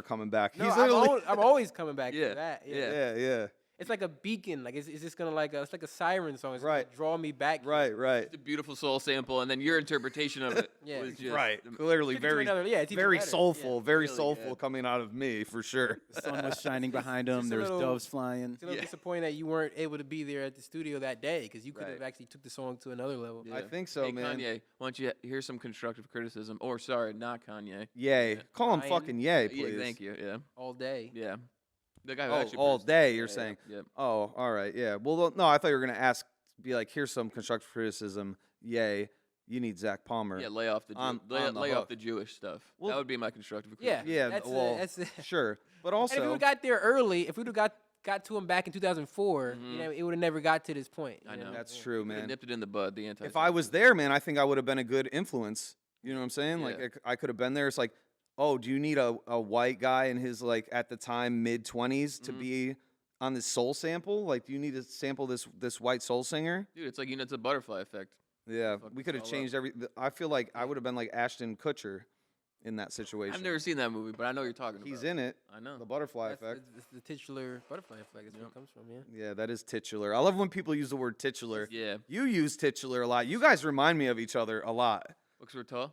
Speaker 2: coming back.
Speaker 1: No,
Speaker 2: He's literally,
Speaker 1: I'm always coming back
Speaker 3: Yeah.
Speaker 1: to that.
Speaker 3: Yeah.
Speaker 2: yeah.
Speaker 1: It's like a beacon. Like it's just gonna it's like a siren song. It's
Speaker 2: Right.
Speaker 1: gonna draw me back.
Speaker 2: Right.
Speaker 3: It's a beautiful soul sample, and then your interpretation of it
Speaker 1: Yeah.
Speaker 3: was just
Speaker 2: Clearly
Speaker 1: Take it to
Speaker 2: very,
Speaker 1: another- yeah, it's even
Speaker 2: very
Speaker 1: better.
Speaker 2: soulful,
Speaker 1: Yeah.
Speaker 2: very
Speaker 3: Really
Speaker 2: soulful
Speaker 3: good.
Speaker 2: coming out of me for sure.
Speaker 4: The sun was shining behind him.
Speaker 1: Just a
Speaker 4: There was
Speaker 1: little-
Speaker 4: doves flying.
Speaker 1: It's a little
Speaker 3: Yeah.
Speaker 1: disappointed that you weren't able to be there at the studio that day because you could have
Speaker 3: Right.
Speaker 1: actually took the song to another level.
Speaker 3: Yeah.
Speaker 2: I think so,
Speaker 3: Hey,
Speaker 2: man.
Speaker 3: Kanye, why don't you hear some constructive criticism? Or sorry, not Kanye.
Speaker 2: Yay.
Speaker 3: Yeah.
Speaker 2: Call him
Speaker 1: Fine.
Speaker 2: fucking yay, please.
Speaker 3: Yeah, thank you. Yeah,
Speaker 1: All day.
Speaker 3: yeah. The guy who
Speaker 2: Oh,
Speaker 3: actually
Speaker 2: all
Speaker 3: produced it.
Speaker 2: day, you're
Speaker 3: Yeah,
Speaker 2: saying.
Speaker 3: Yeah.
Speaker 2: Oh, all right. Yeah. Well, no, I thought you were going to be like, here's some constructive criticism. Yay. You need Zach Palmer.
Speaker 3: Yeah, lay off the
Speaker 2: On the
Speaker 3: lay
Speaker 2: hook.
Speaker 3: off the Jewish stuff.
Speaker 2: Well,
Speaker 3: that would be my constructive
Speaker 1: Yeah.
Speaker 3: criticism.
Speaker 2: Yeah,
Speaker 1: That's
Speaker 2: well,
Speaker 1: that's
Speaker 2: Sure. But
Speaker 1: And if we
Speaker 2: also,
Speaker 1: would got there early, if we would have got to him back in 2004, you know, it would have never got to this point.
Speaker 3: I
Speaker 1: you
Speaker 3: know.
Speaker 2: that's
Speaker 1: Yeah.
Speaker 2: true,
Speaker 3: Could've
Speaker 2: man.
Speaker 3: nipped it in the bud. The anti.
Speaker 2: If I was there, man, I think I would have been a good influence. You know what I'm saying?
Speaker 3: Yeah.
Speaker 2: Like I could have been there. It's like, oh, do you need a white guy in his like at the time mid-20s to be on this soul sample? Like, do you need to sample this white soul singer?
Speaker 3: dude, it's like it's a butterfly effect.
Speaker 2: Yeah,
Speaker 3: Fuck
Speaker 2: we could have
Speaker 3: this all up.
Speaker 2: changed I feel like I would have been like Ashton Kutcher in that situation.
Speaker 3: I've never seen that movie, but I know what you're talking
Speaker 2: He's
Speaker 3: about.
Speaker 2: in it.
Speaker 3: I know.
Speaker 2: The butterfly
Speaker 1: That's
Speaker 2: effect.
Speaker 1: the titular butterfly effect. That's where it comes from. Yeah.
Speaker 2: Yeah, that is titular. I love when people use the word titular.
Speaker 3: Yeah.
Speaker 2: You use titular a lot. You guys remind me of each other a lot.
Speaker 3: Looks we're tall.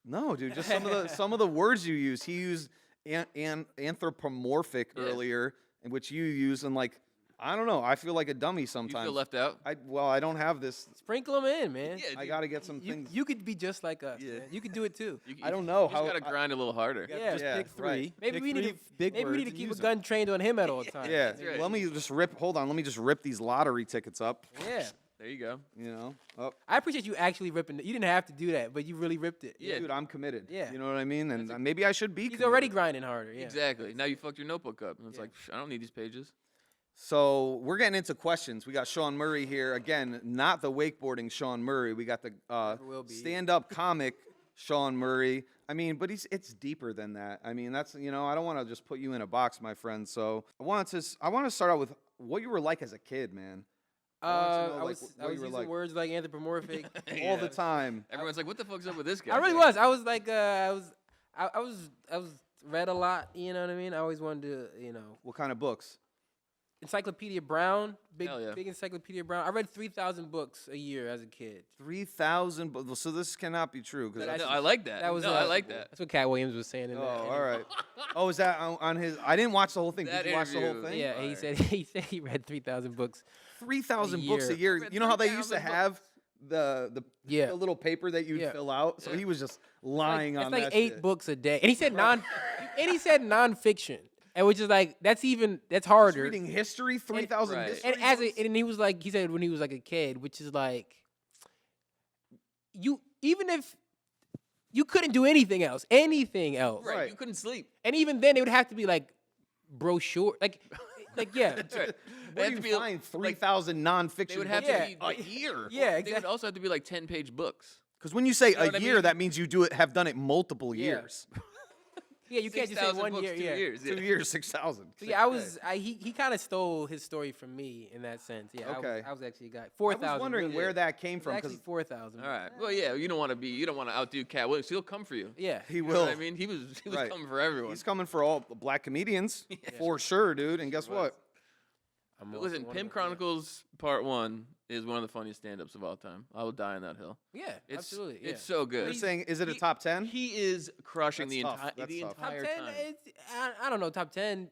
Speaker 2: No, dude, just some of the words you use. He used anthropomorphic
Speaker 3: Yeah.
Speaker 2: earlier, in which you use, and like I don't know. I feel like a dummy
Speaker 3: You
Speaker 2: sometimes.
Speaker 3: feel left out.
Speaker 2: I don't have this.
Speaker 1: Sprinkle them in, man.
Speaker 3: Yeah,
Speaker 2: I
Speaker 3: dude,
Speaker 2: got to get some
Speaker 1: You,
Speaker 2: things.
Speaker 1: you could be just like us.
Speaker 3: Yeah.
Speaker 1: Man. You could do it too.
Speaker 3: you-
Speaker 2: I don't know
Speaker 3: You
Speaker 2: how.
Speaker 3: just gotta grind a little harder.
Speaker 1: Yeah.
Speaker 4: Just
Speaker 2: Yeah,
Speaker 4: pick three.
Speaker 2: right.
Speaker 1: Maybe
Speaker 4: Pick
Speaker 1: we need
Speaker 4: three
Speaker 1: to
Speaker 4: big
Speaker 1: maybe we
Speaker 4: words
Speaker 1: need to
Speaker 4: and
Speaker 1: keep a
Speaker 4: use 'em.
Speaker 1: gun trained on him at all times.
Speaker 2: Yeah,
Speaker 3: That's right.
Speaker 2: let me just rip. Hold on, let me just rip these lottery tickets up.
Speaker 1: Yeah.
Speaker 3: There you go.
Speaker 2: You know, oh,
Speaker 1: I appreciate you actually ripping it. You didn't have to do that, but you really ripped it.
Speaker 3: Yeah.
Speaker 2: dude, I'm committed.
Speaker 1: Yeah.
Speaker 2: You know what I mean? And maybe I should be.
Speaker 1: He's
Speaker 2: committed.
Speaker 1: already grinding harder. Yeah.
Speaker 3: Exactly. Now you fucked your notebook up, and it's
Speaker 1: Yeah.
Speaker 3: like I don't need these pages.
Speaker 2: So we're getting into questions. We got Shawn Murray here again, not the wakeboarding Shawn Murray. We got the
Speaker 1: will be.
Speaker 2: stand-up comic Shawn Murray. I mean, but it's deeper than that. I mean, that's I don't want to just put you in a box, my friend. So I want to start out with what you were like as a kid, man. I want to know,
Speaker 1: I
Speaker 2: like,
Speaker 1: was
Speaker 2: what
Speaker 1: I was
Speaker 2: you were
Speaker 1: using
Speaker 2: like.
Speaker 1: words like anthropomorphic.
Speaker 2: All the time.
Speaker 3: Everyone's like, "What the fuck's up with this guy?"
Speaker 1: I really was. I was like I was read a lot. You know what I mean? I always wanted to
Speaker 2: What kind of books?
Speaker 1: Encyclopedia Brown,
Speaker 3: Hell yeah.
Speaker 1: big Encyclopedia Brown. I read 3,000 books a year as a kid.
Speaker 2: 3,000. So this cannot be true.
Speaker 3: No,
Speaker 2: Because
Speaker 3: I like that.
Speaker 1: That was
Speaker 3: no, I like that.
Speaker 1: That's what Cat Williams was saying in
Speaker 2: oh,
Speaker 1: that.
Speaker 2: all right. Oh, is that on his? I didn't watch the whole thing.
Speaker 3: That
Speaker 2: Did you watch the whole
Speaker 3: interview.
Speaker 2: thing?
Speaker 1: Yeah, he said he read 3,000 books.
Speaker 2: 3,000 books a
Speaker 1: year.
Speaker 2: year. You know how they used to
Speaker 3: 3,000
Speaker 2: have the
Speaker 1: Yeah.
Speaker 2: little paper that you'd
Speaker 1: Yeah.
Speaker 2: fill out. So he was just lying
Speaker 1: It's
Speaker 2: on
Speaker 1: like
Speaker 2: that
Speaker 1: 8
Speaker 2: shit.
Speaker 1: books a day, and he said nonfiction, and which is like that's harder.
Speaker 2: Reading history, 3,000
Speaker 3: Right.
Speaker 2: history.
Speaker 1: And
Speaker 2: books?
Speaker 1: and he was like, he said when he was like a kid, which is like, even if you couldn't do anything else. Anything else.
Speaker 3: Right.
Speaker 2: Right.
Speaker 3: You couldn't sleep.
Speaker 1: And even then, it would have to be like brochure. Like yeah.
Speaker 3: That's right.
Speaker 2: Where do you find 3,000 nonfiction
Speaker 3: They would have
Speaker 1: Yeah.
Speaker 3: to be
Speaker 2: a year?
Speaker 1: Yeah,
Speaker 3: They would
Speaker 1: exactly.
Speaker 3: also have to be like 10-page books.
Speaker 2: Because when you say
Speaker 3: know
Speaker 2: a
Speaker 3: what I
Speaker 2: year,
Speaker 3: mean?
Speaker 2: that means you have done it multiple
Speaker 1: Yeah.
Speaker 2: years.
Speaker 1: Yeah, you can't just say
Speaker 3: 6,000
Speaker 1: one
Speaker 3: books,
Speaker 1: year.
Speaker 3: 2
Speaker 1: Yeah.
Speaker 3: years.
Speaker 2: 2 years, 6,000.
Speaker 1: So yeah, he kind of stole his story from me in that sense. Yeah,
Speaker 2: Okay.
Speaker 1: I was actually a guy.
Speaker 2: I
Speaker 1: 4,000.
Speaker 2: was wondering
Speaker 1: really.
Speaker 2: where that came
Speaker 1: It's
Speaker 2: from
Speaker 1: actually
Speaker 2: because
Speaker 1: 4,000.
Speaker 3: All right. Well, yeah, you don't want to outdo Cat Williams. He'll come for you.
Speaker 1: Yeah.
Speaker 2: he
Speaker 3: You know
Speaker 2: will.
Speaker 3: what I mean, he was
Speaker 2: Right.
Speaker 3: coming for everyone.
Speaker 2: He's coming for all black comedians for sure, dude. And guess what?
Speaker 1: I'm also
Speaker 3: Listen,
Speaker 1: one of
Speaker 3: Pimp
Speaker 1: them, yeah.
Speaker 3: Chronicles Part 1 is one of the funniest stand-ups of all time. I will die on that hill.
Speaker 1: Yeah,
Speaker 3: It's,
Speaker 1: absolutely. Yeah.
Speaker 3: It's so good.
Speaker 2: You're saying, is it a top 10?
Speaker 3: He is crushing
Speaker 2: That's tough. That's
Speaker 3: the
Speaker 2: tough.
Speaker 1: top
Speaker 3: entire
Speaker 1: 10.
Speaker 3: time.
Speaker 1: I don't know. Top 10.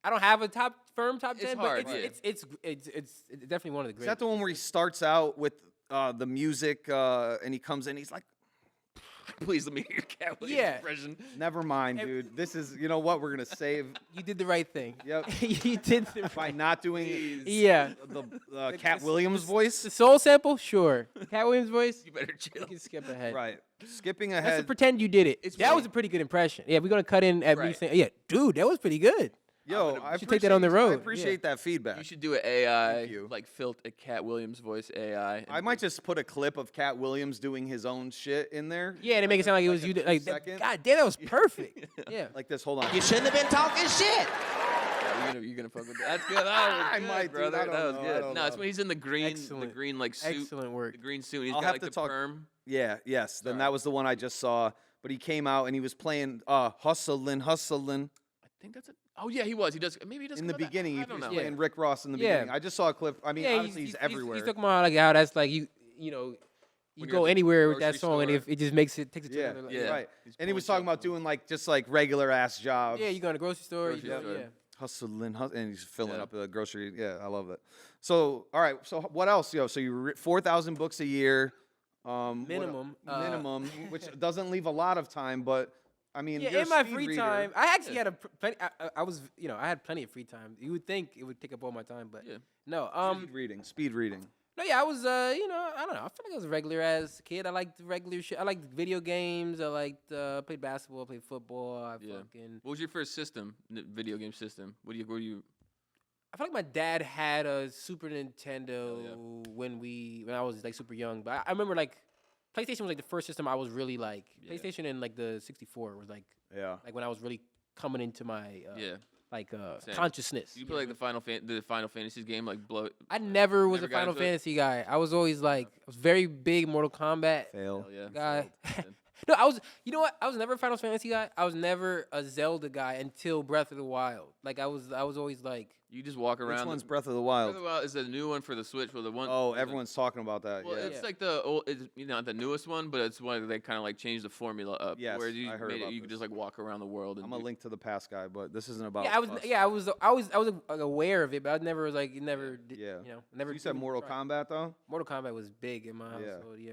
Speaker 1: I don't have a firm top 10,
Speaker 3: hard,
Speaker 1: but
Speaker 3: yeah.
Speaker 1: it's definitely one of the
Speaker 2: Is
Speaker 1: greatest.
Speaker 2: that the one where he starts out with the music and he comes in, he's like,
Speaker 3: Please let me hear Cat Williams'
Speaker 1: Yeah.
Speaker 3: impression.
Speaker 2: never mind, dude. This is, you know what? We're going to save
Speaker 1: You did the right thing.
Speaker 2: Yep.
Speaker 1: You did the
Speaker 2: by
Speaker 1: right.
Speaker 2: not doing
Speaker 1: Yeah.
Speaker 2: the Cat Williams voice.
Speaker 1: The soul sample, sure. Cat Williams voice,
Speaker 3: You better chill.
Speaker 1: you can skip ahead.
Speaker 2: Right. Skipping
Speaker 1: Let's
Speaker 2: ahead.
Speaker 1: pretend you did it.
Speaker 3: It's
Speaker 1: That was
Speaker 3: funny.
Speaker 1: a pretty good impression. Yeah, we're gonna cut in at me
Speaker 3: Right.
Speaker 1: saying, "Yeah, dude, that was pretty good."
Speaker 2: Yo,
Speaker 3: gonna-
Speaker 2: I
Speaker 1: should take that on the
Speaker 2: appreciate-
Speaker 1: road,
Speaker 2: I
Speaker 1: yeah.
Speaker 2: appreciate that feedback.
Speaker 3: You should do an AI,
Speaker 2: Thank you.
Speaker 3: like a Cat Williams voice AI.
Speaker 2: I might just put a clip of Cat Williams doing his own shit in there.
Speaker 1: Yeah, to make it sound like it was
Speaker 2: Like
Speaker 1: you.
Speaker 2: a
Speaker 1: Like,
Speaker 2: 2-second.
Speaker 1: God damn, that was perfect. Yeah.
Speaker 2: Like this. Hold on.
Speaker 5: You shouldn't have been talking shit.
Speaker 3: You're gonna fuck with that. That's good. That
Speaker 2: I
Speaker 3: was good,
Speaker 2: might, dude.
Speaker 3: brother.
Speaker 2: I don't
Speaker 3: That was
Speaker 2: know. I
Speaker 3: good.
Speaker 2: don't
Speaker 3: No, it's
Speaker 2: know.
Speaker 3: when he's in the
Speaker 1: Excellent.
Speaker 3: green like suit,
Speaker 1: Excellent work.
Speaker 3: the green suit. And he's
Speaker 2: I'll
Speaker 3: got
Speaker 2: have
Speaker 3: like
Speaker 2: to
Speaker 3: the
Speaker 2: talk-
Speaker 3: perm.
Speaker 2: Yeah. Yes. Then
Speaker 3: Sorry.
Speaker 2: that was the one I just saw. But he came out and he was playing hustling
Speaker 3: I think that's it. Oh yeah, he was. He does. Maybe he does.
Speaker 2: in the
Speaker 3: come back.
Speaker 2: beginning.
Speaker 3: I
Speaker 2: He
Speaker 3: don't
Speaker 2: was
Speaker 3: know.
Speaker 2: playing Rick Ross in the
Speaker 1: Yeah.
Speaker 2: beginning. I just saw a clip. I mean,
Speaker 1: Yeah,
Speaker 2: obviously he's everywhere.
Speaker 1: He's talking about like how that's like you know, you
Speaker 3: When you're
Speaker 1: go
Speaker 3: at the
Speaker 1: anywhere with that
Speaker 3: grocery
Speaker 1: song and
Speaker 3: store.
Speaker 1: if it just makes it takes it to
Speaker 2: Yeah.
Speaker 1: another.
Speaker 3: Yeah.
Speaker 2: Right.
Speaker 3: He's
Speaker 2: And he was
Speaker 3: pulling
Speaker 2: talking about
Speaker 3: stuff from-
Speaker 2: doing like just like regular ass jobs.
Speaker 1: Yeah, you go to the grocery store.
Speaker 3: Grocery
Speaker 1: you go,
Speaker 3: store.
Speaker 1: yeah.
Speaker 2: Hustling, and he's filling
Speaker 3: Yeah.
Speaker 2: up the grocery. Yeah, I love it. So, all right. So, what else? Yo, so you 4,000 books a year, what-
Speaker 1: Minimum,
Speaker 2: minimum, which doesn't leave a lot of time, but I mean,
Speaker 1: Yeah,
Speaker 2: you're a
Speaker 1: in my
Speaker 2: speed
Speaker 1: free
Speaker 2: reader.
Speaker 1: time, I actually had plenty. I was, I had plenty of free time. You would think it would take up all my time, but
Speaker 3: Yeah.
Speaker 1: no.
Speaker 2: Speed reading.
Speaker 1: No, yeah, I was, I don't know. I feel like I was a regular ass kid. I liked regular shit. I liked video games. I liked played basketball, played football.
Speaker 3: Yeah.
Speaker 1: Fucking.
Speaker 3: What was your first system? Video game system? What were you?
Speaker 1: I feel like my dad had a Super Nintendo
Speaker 3: Oh,
Speaker 1: when I was like super young. But I remember like PlayStation was like the first system I was really like.
Speaker 3: Yeah.
Speaker 1: PlayStation and like the 64 was like
Speaker 2: Yeah.
Speaker 1: when I was really coming into my
Speaker 3: Yeah.
Speaker 1: like
Speaker 3: Same.
Speaker 1: consciousness.
Speaker 3: You play like the Final Fantasy game, like blow.
Speaker 1: I never was
Speaker 3: Never
Speaker 1: a
Speaker 3: got
Speaker 1: Final
Speaker 3: into it?
Speaker 1: Fantasy guy. I was always like I was very big Mortal Kombat
Speaker 2: Fail.
Speaker 3: Hell yeah.
Speaker 1: guy.
Speaker 3: Failed.
Speaker 1: No, I was. You know what? I was never a Final Fantasy guy. I was never a Zelda guy until Breath of the Wild. Like I was always like.
Speaker 3: You just walk around.
Speaker 2: Which one's
Speaker 3: the,
Speaker 2: Breath of the
Speaker 3: Breath
Speaker 2: Wild?
Speaker 3: of the Wild is the new one for the Switch. Well, the one.
Speaker 2: Oh,
Speaker 3: the-
Speaker 2: everyone's talking about that.
Speaker 3: Well,
Speaker 2: yeah.
Speaker 3: it's like the old, it's, not the newest one, but it's one that they kind of like changed the formula up.
Speaker 2: Yes,
Speaker 3: where you
Speaker 2: I heard
Speaker 3: made it,
Speaker 2: about
Speaker 3: you could
Speaker 2: this.
Speaker 3: just like walk around the world. And
Speaker 2: I'm a
Speaker 3: do-
Speaker 2: Link to the Past guy, but this isn't about.
Speaker 1: Yeah, I was.
Speaker 2: us.
Speaker 1: Yeah, I was. Like, aware of it, but I never was like. Never. Did,
Speaker 2: Yeah.
Speaker 1: You know. Never.
Speaker 2: You said
Speaker 1: even
Speaker 2: Mortal
Speaker 1: tried.
Speaker 2: Kombat though.
Speaker 1: Mortal Kombat was big in my
Speaker 2: Yeah.
Speaker 1: household. Yeah.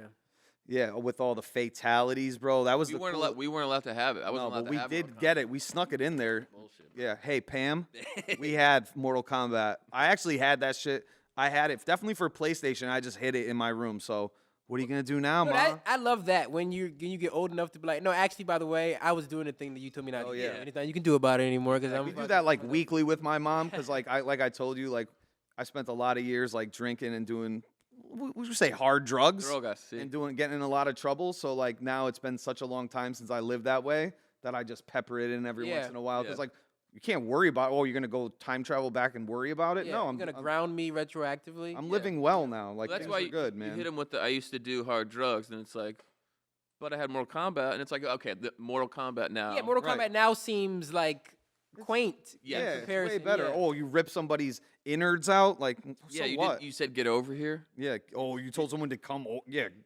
Speaker 2: Yeah, with all the fatalities, bro. That was
Speaker 3: we
Speaker 2: the
Speaker 3: weren't
Speaker 2: cool-
Speaker 3: allowed. We weren't allowed to have it. I wasn't
Speaker 2: No,
Speaker 3: allowed
Speaker 2: but
Speaker 3: to
Speaker 2: we
Speaker 3: have
Speaker 2: did
Speaker 3: Mortal
Speaker 2: get it. We snuck it in there.
Speaker 3: Kombat. Bullshit.
Speaker 2: Yeah. Hey, Pam, we had Mortal Kombat. I actually had that shit. I had it definitely for PlayStation. I just hid it in my room. So what are you gonna do now,
Speaker 1: But
Speaker 2: ma?
Speaker 1: I love that when you get old enough to be like, no, actually, by the way, I was doing the thing that you told me not
Speaker 2: Oh,
Speaker 1: to
Speaker 2: yeah.
Speaker 1: do. Anything you can do about it anymore because I'm.
Speaker 2: We do
Speaker 1: fucking-
Speaker 2: that like weekly with my mom because like I told you like I spent a lot of years like drinking and doing would you say hard drugs
Speaker 3: They're all got sick.
Speaker 2: and getting in a lot of trouble. So like now it's been such a long time since I lived that way that I just pepper it in every once
Speaker 1: Yeah.
Speaker 2: in a while because
Speaker 3: Yeah.
Speaker 2: like you can't worry about you're gonna go time travel back and worry about it.
Speaker 1: Yeah,
Speaker 2: No,
Speaker 1: you're
Speaker 2: I'm
Speaker 1: gonna
Speaker 2: I'm,
Speaker 1: ground me retroactively.
Speaker 2: I'm living well now. Like
Speaker 3: Well, that's
Speaker 2: things
Speaker 3: why
Speaker 2: are good,
Speaker 3: you
Speaker 2: man.
Speaker 3: hit him with the. I used to do hard drugs, and it's like, but I had Mortal Kombat, and it's like, okay, the Mortal Kombat now.
Speaker 1: Yeah, Mortal
Speaker 2: Right.
Speaker 1: Kombat now seems like quaint.
Speaker 3: Yeah,
Speaker 1: in
Speaker 2: yeah, it's way
Speaker 1: comparison,
Speaker 2: better.
Speaker 1: yeah.
Speaker 2: Oh, you rip somebody's innards out, like
Speaker 3: Yeah,
Speaker 2: so
Speaker 3: you
Speaker 2: what?
Speaker 3: did. You said get over here.
Speaker 2: Yeah. Oh, you told someone to come.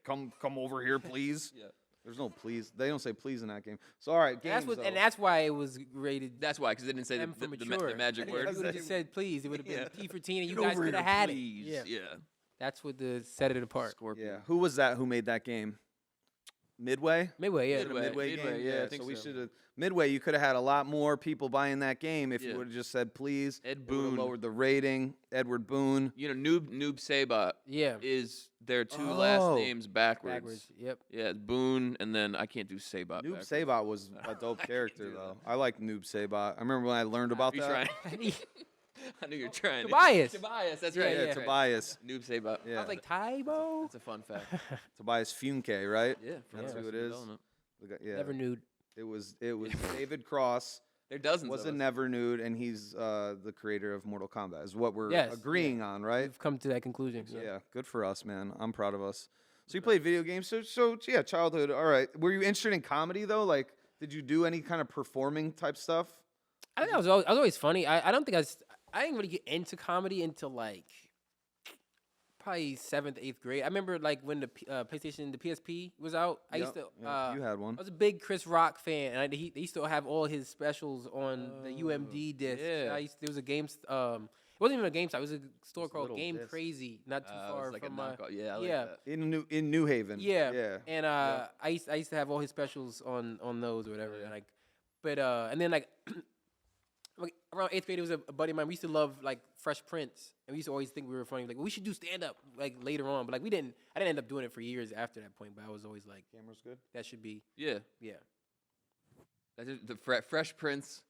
Speaker 2: Come over here, please.
Speaker 3: Yeah.
Speaker 2: There's no please. They don't say please in that game. So all right,
Speaker 1: And
Speaker 2: games.
Speaker 1: that's what,
Speaker 2: though.
Speaker 1: and that's why it was rated
Speaker 3: That's why, because they didn't say
Speaker 1: M for
Speaker 3: the
Speaker 1: mature.
Speaker 3: magic
Speaker 1: If
Speaker 3: word.
Speaker 1: you would have just said please, it would have been
Speaker 3: Yeah.
Speaker 1: T for teen, and you
Speaker 3: Get
Speaker 1: guys
Speaker 3: over
Speaker 1: could have
Speaker 3: here,
Speaker 1: had
Speaker 3: please.
Speaker 1: it. Yeah,
Speaker 3: Yeah.
Speaker 1: that's what set it apart.
Speaker 3: Scorpion.
Speaker 2: Yeah. Who was that? Who made that game? Midway.
Speaker 1: Midway, yeah.
Speaker 2: Is it a Midway game?
Speaker 3: Midway, yeah, I think
Speaker 2: so we
Speaker 3: so.
Speaker 2: should have Midway. You could have had a lot more people buying that game if you
Speaker 3: Yeah.
Speaker 2: would have just said please.
Speaker 3: Ed
Speaker 2: It would've
Speaker 3: Boon.
Speaker 2: lowered the rating. Edward Boone.
Speaker 3: You know, Noob Sabot
Speaker 1: Yeah.
Speaker 3: is their two last
Speaker 2: Oh.
Speaker 3: names backwards.
Speaker 1: Backwards. Yep.
Speaker 3: Yeah, it's Boone, and then I can't do Sabot.
Speaker 2: Noob
Speaker 3: backwards.
Speaker 2: Sabot was a dope character
Speaker 3: do
Speaker 2: though. I like Noob Sabot. I remember when I learned about
Speaker 3: You
Speaker 2: that.
Speaker 3: trying? I knew you were trying.
Speaker 1: Tobias.
Speaker 3: Tobias, that's
Speaker 1: Yeah,
Speaker 3: right.
Speaker 2: Yeah,
Speaker 1: yeah.
Speaker 2: Tobias.
Speaker 3: Noob Sabot.
Speaker 2: Yeah.
Speaker 1: I was like, Tybo?
Speaker 3: That's a fun fact.
Speaker 2: Tobias Funke, right?
Speaker 3: Yeah, for
Speaker 2: That's
Speaker 3: the
Speaker 2: who
Speaker 3: rest
Speaker 2: it
Speaker 3: of
Speaker 2: is.
Speaker 3: development.
Speaker 2: Yeah.
Speaker 1: Never nude.
Speaker 2: It was David Cross.
Speaker 3: There are dozens
Speaker 2: Was
Speaker 3: of
Speaker 2: a
Speaker 3: us.
Speaker 2: Never Nude, and he's the creator of Mortal Kombat. Is what we're
Speaker 1: Yes,
Speaker 2: agreeing on, right?
Speaker 1: We've come to that conclusion.
Speaker 2: Yeah. Good for us, man. I'm proud of us. So you played video games. So yeah, childhood. All right. Were you interested in comedy though? Like, did you do any kind of performing type stuff?
Speaker 1: I think I was always funny. I don't think I didn't really get into comedy until like probably 7th, 8th grade. I remember like when the PlayStation, the PSP was out. I used to.
Speaker 2: Yep, you had one.
Speaker 1: I was a big Chris Rock fan, and they used to have all his specials on the UMD disc.
Speaker 3: yeah.
Speaker 1: There was a game. It wasn't even a GameStop. It was a store
Speaker 2: Just a
Speaker 1: called
Speaker 2: little
Speaker 1: Game
Speaker 2: disc.
Speaker 1: Crazy, not too
Speaker 3: It
Speaker 1: far
Speaker 3: was like
Speaker 1: from
Speaker 3: a
Speaker 1: my.
Speaker 3: knockoff. Yeah, I like
Speaker 1: yeah.
Speaker 3: that.
Speaker 2: In New Haven.
Speaker 1: Yeah,
Speaker 2: Yeah.
Speaker 1: and I used to have all his specials on those or whatever.
Speaker 3: Yeah.
Speaker 1: Like, but and then like around 8th grade, it was a buddy of mine. We used to love like Fresh Prince, and we used to always think we were funny. Like, well, we should do stand up like later on, but like we didn't. I didn't end up doing it for years after that point. But I was always like,
Speaker 2: Camera's good.
Speaker 1: that should be
Speaker 3: Yeah.
Speaker 1: yeah.
Speaker 3: That's just the Fresh Prince,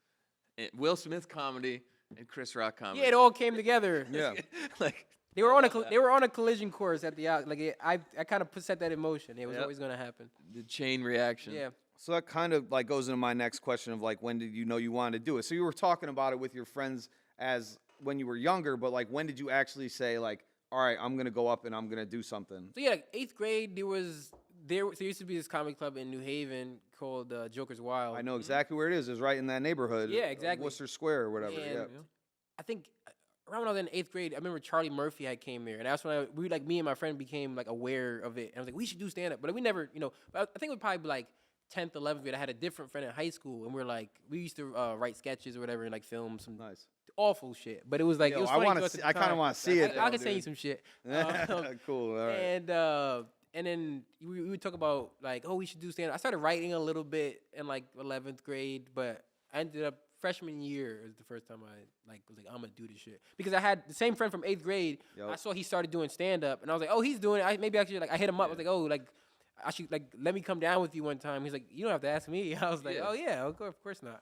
Speaker 3: and Will Smith comedy, and Chris Rock comedy.
Speaker 1: Yeah, it all came together.
Speaker 2: Yeah.
Speaker 3: like
Speaker 1: They were on a collision course at the out. Like I kind of set that in motion. It was
Speaker 3: Yep.
Speaker 1: always gonna happen.
Speaker 3: the chain reaction.
Speaker 1: Yeah.
Speaker 2: So that kind of like goes into my next question of like, when did you know you wanted to do it? So you were talking about it with your friends as when you were younger, but like, when did you actually say like, all right, I'm gonna go up and I'm gonna do something?
Speaker 1: So yeah, like 8th grade, there used to be this comedy club in New Haven called Joker's Wild.
Speaker 2: I know exactly where it is. It's right in that neighborhood.
Speaker 1: Yeah, exactly.
Speaker 2: Worcester Square or whatever.
Speaker 1: And
Speaker 2: Yeah.
Speaker 1: I think around when I was in 8th grade, I remember Charlie Murphy had came there, and that's when me and my friend became like aware of it. And I was like, we should do stand up, but we never, But I think it would probably be like 10th, 11th grade. I had a different friend in high school, and we used to write sketches or whatever and like film some
Speaker 2: Nice.
Speaker 1: awful shit. But it was like
Speaker 2: Yo,
Speaker 1: it was
Speaker 2: I
Speaker 1: funny
Speaker 2: wanna
Speaker 1: to us
Speaker 2: see-
Speaker 1: at the
Speaker 2: I kinda
Speaker 1: time.
Speaker 2: wanna see it
Speaker 1: I
Speaker 2: though,
Speaker 1: can send you
Speaker 2: dude.
Speaker 1: some shit.
Speaker 2: Cool. All right.
Speaker 1: And then we would talk about like, oh, we should do stand up. I started writing a little bit in like 11th grade, but I ended up freshman year was the first time I was like, I'm gonna do this shit, because I had the same friend from 8th grade.
Speaker 2: Yup.
Speaker 1: I saw he started doing stand up, and I was like, oh, he's doing it. Maybe I should I hit him up. I was like, oh, like I should let me come down with you one time. He's like, you don't have to ask me. I was like,
Speaker 3: Yeah.
Speaker 1: oh yeah, of course not.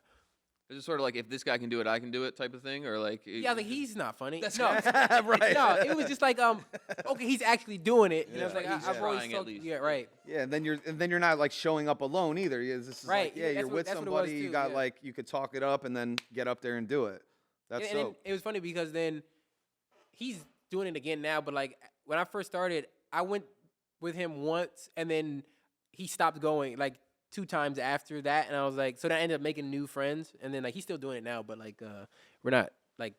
Speaker 3: Is it sort of like if this guy can do it, I can do it type of thing, or like?
Speaker 1: Yeah, I was like, he's not funny.
Speaker 3: That's
Speaker 1: No,
Speaker 2: right.
Speaker 1: no, it was just like okay, he's actually doing it. And I was
Speaker 2: Yeah.
Speaker 1: like,
Speaker 3: He's
Speaker 1: I've always
Speaker 3: trying at
Speaker 1: felt,
Speaker 3: least.
Speaker 1: yeah, right.
Speaker 2: Yeah, and then you're not like showing up alone either. This is
Speaker 1: Right,
Speaker 2: like,
Speaker 1: yeah,
Speaker 2: yeah,
Speaker 1: that's
Speaker 2: you're
Speaker 1: what-
Speaker 2: with
Speaker 1: that's what it was
Speaker 2: somebody. You
Speaker 1: too,
Speaker 2: got
Speaker 1: yeah.
Speaker 2: like, you could talk it up and then get up there and do it. That's
Speaker 1: And
Speaker 2: dope.
Speaker 1: it was funny because then he's doing it again now. But like when I first started, I went with him once, and then he stopped going like 2 times after that, and I was like, so then I ended up making new friends, and then like he's still doing it now, but like we're not like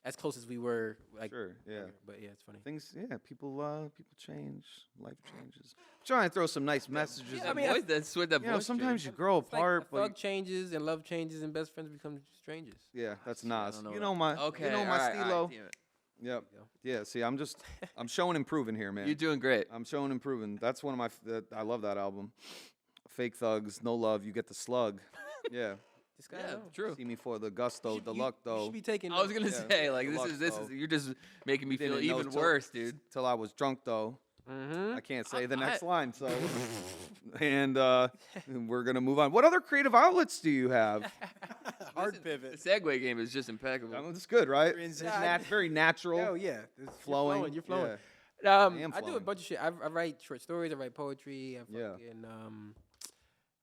Speaker 1: as close as we were. Like,
Speaker 2: Sure, yeah.
Speaker 1: But yeah, it's funny.
Speaker 2: Things, people change. Life changes. Trying to throw some nice messages.
Speaker 1: Yeah, I
Speaker 2: in
Speaker 1: mean,
Speaker 2: there.
Speaker 3: voice, that's what that
Speaker 2: you know,
Speaker 3: voice
Speaker 2: sometimes
Speaker 3: changed.
Speaker 2: you grow
Speaker 1: It's like
Speaker 2: apart,
Speaker 1: a
Speaker 2: but
Speaker 1: thug changes and love changes and best friends become strangers.
Speaker 2: yeah, that's
Speaker 3: I
Speaker 2: Nas.
Speaker 3: don't know
Speaker 2: You
Speaker 3: that.
Speaker 2: know my,
Speaker 3: Okay,
Speaker 2: you know my
Speaker 3: all right, all
Speaker 2: stilo.
Speaker 3: right, damn it.
Speaker 2: Yep.
Speaker 1: There you
Speaker 2: Yeah. See, I'm showing improving here, man.
Speaker 3: You're doing great.
Speaker 2: I'm showing improving. That's one of my. I love that album. Fake Thugs, No Love, You Get the Slug. Yeah.
Speaker 1: This guy,
Speaker 3: Yeah,
Speaker 1: know.
Speaker 3: true.
Speaker 2: See me for the gusto,
Speaker 1: You should-
Speaker 2: the
Speaker 1: you-
Speaker 2: luck
Speaker 1: You
Speaker 2: though.
Speaker 1: should be taking.
Speaker 3: I was gonna
Speaker 2: Yeah.
Speaker 3: say like
Speaker 2: Deluxe,
Speaker 3: this is
Speaker 2: though.
Speaker 3: you're just making me feel
Speaker 2: Didn't know
Speaker 3: even
Speaker 2: till-
Speaker 3: worse, dude.
Speaker 2: Till I was drunk though.
Speaker 1: Mm-hmm.
Speaker 2: I can't say the
Speaker 3: I-
Speaker 2: next line, so. And we're gonna move on. What other creative outlets do you have?
Speaker 4: Hard
Speaker 3: The
Speaker 4: pivot.
Speaker 3: segue game is just impeccable.
Speaker 2: I mean, it's good, right? It's
Speaker 4: Transition.
Speaker 2: very natural.
Speaker 1: Oh yeah, it's
Speaker 2: flowing.
Speaker 1: You're flowing.
Speaker 2: Yeah.
Speaker 1: I
Speaker 2: am
Speaker 1: do a
Speaker 2: flowing.
Speaker 1: bunch of shit. I write short stories. I write poetry. I
Speaker 2: Yeah.
Speaker 1: fucking,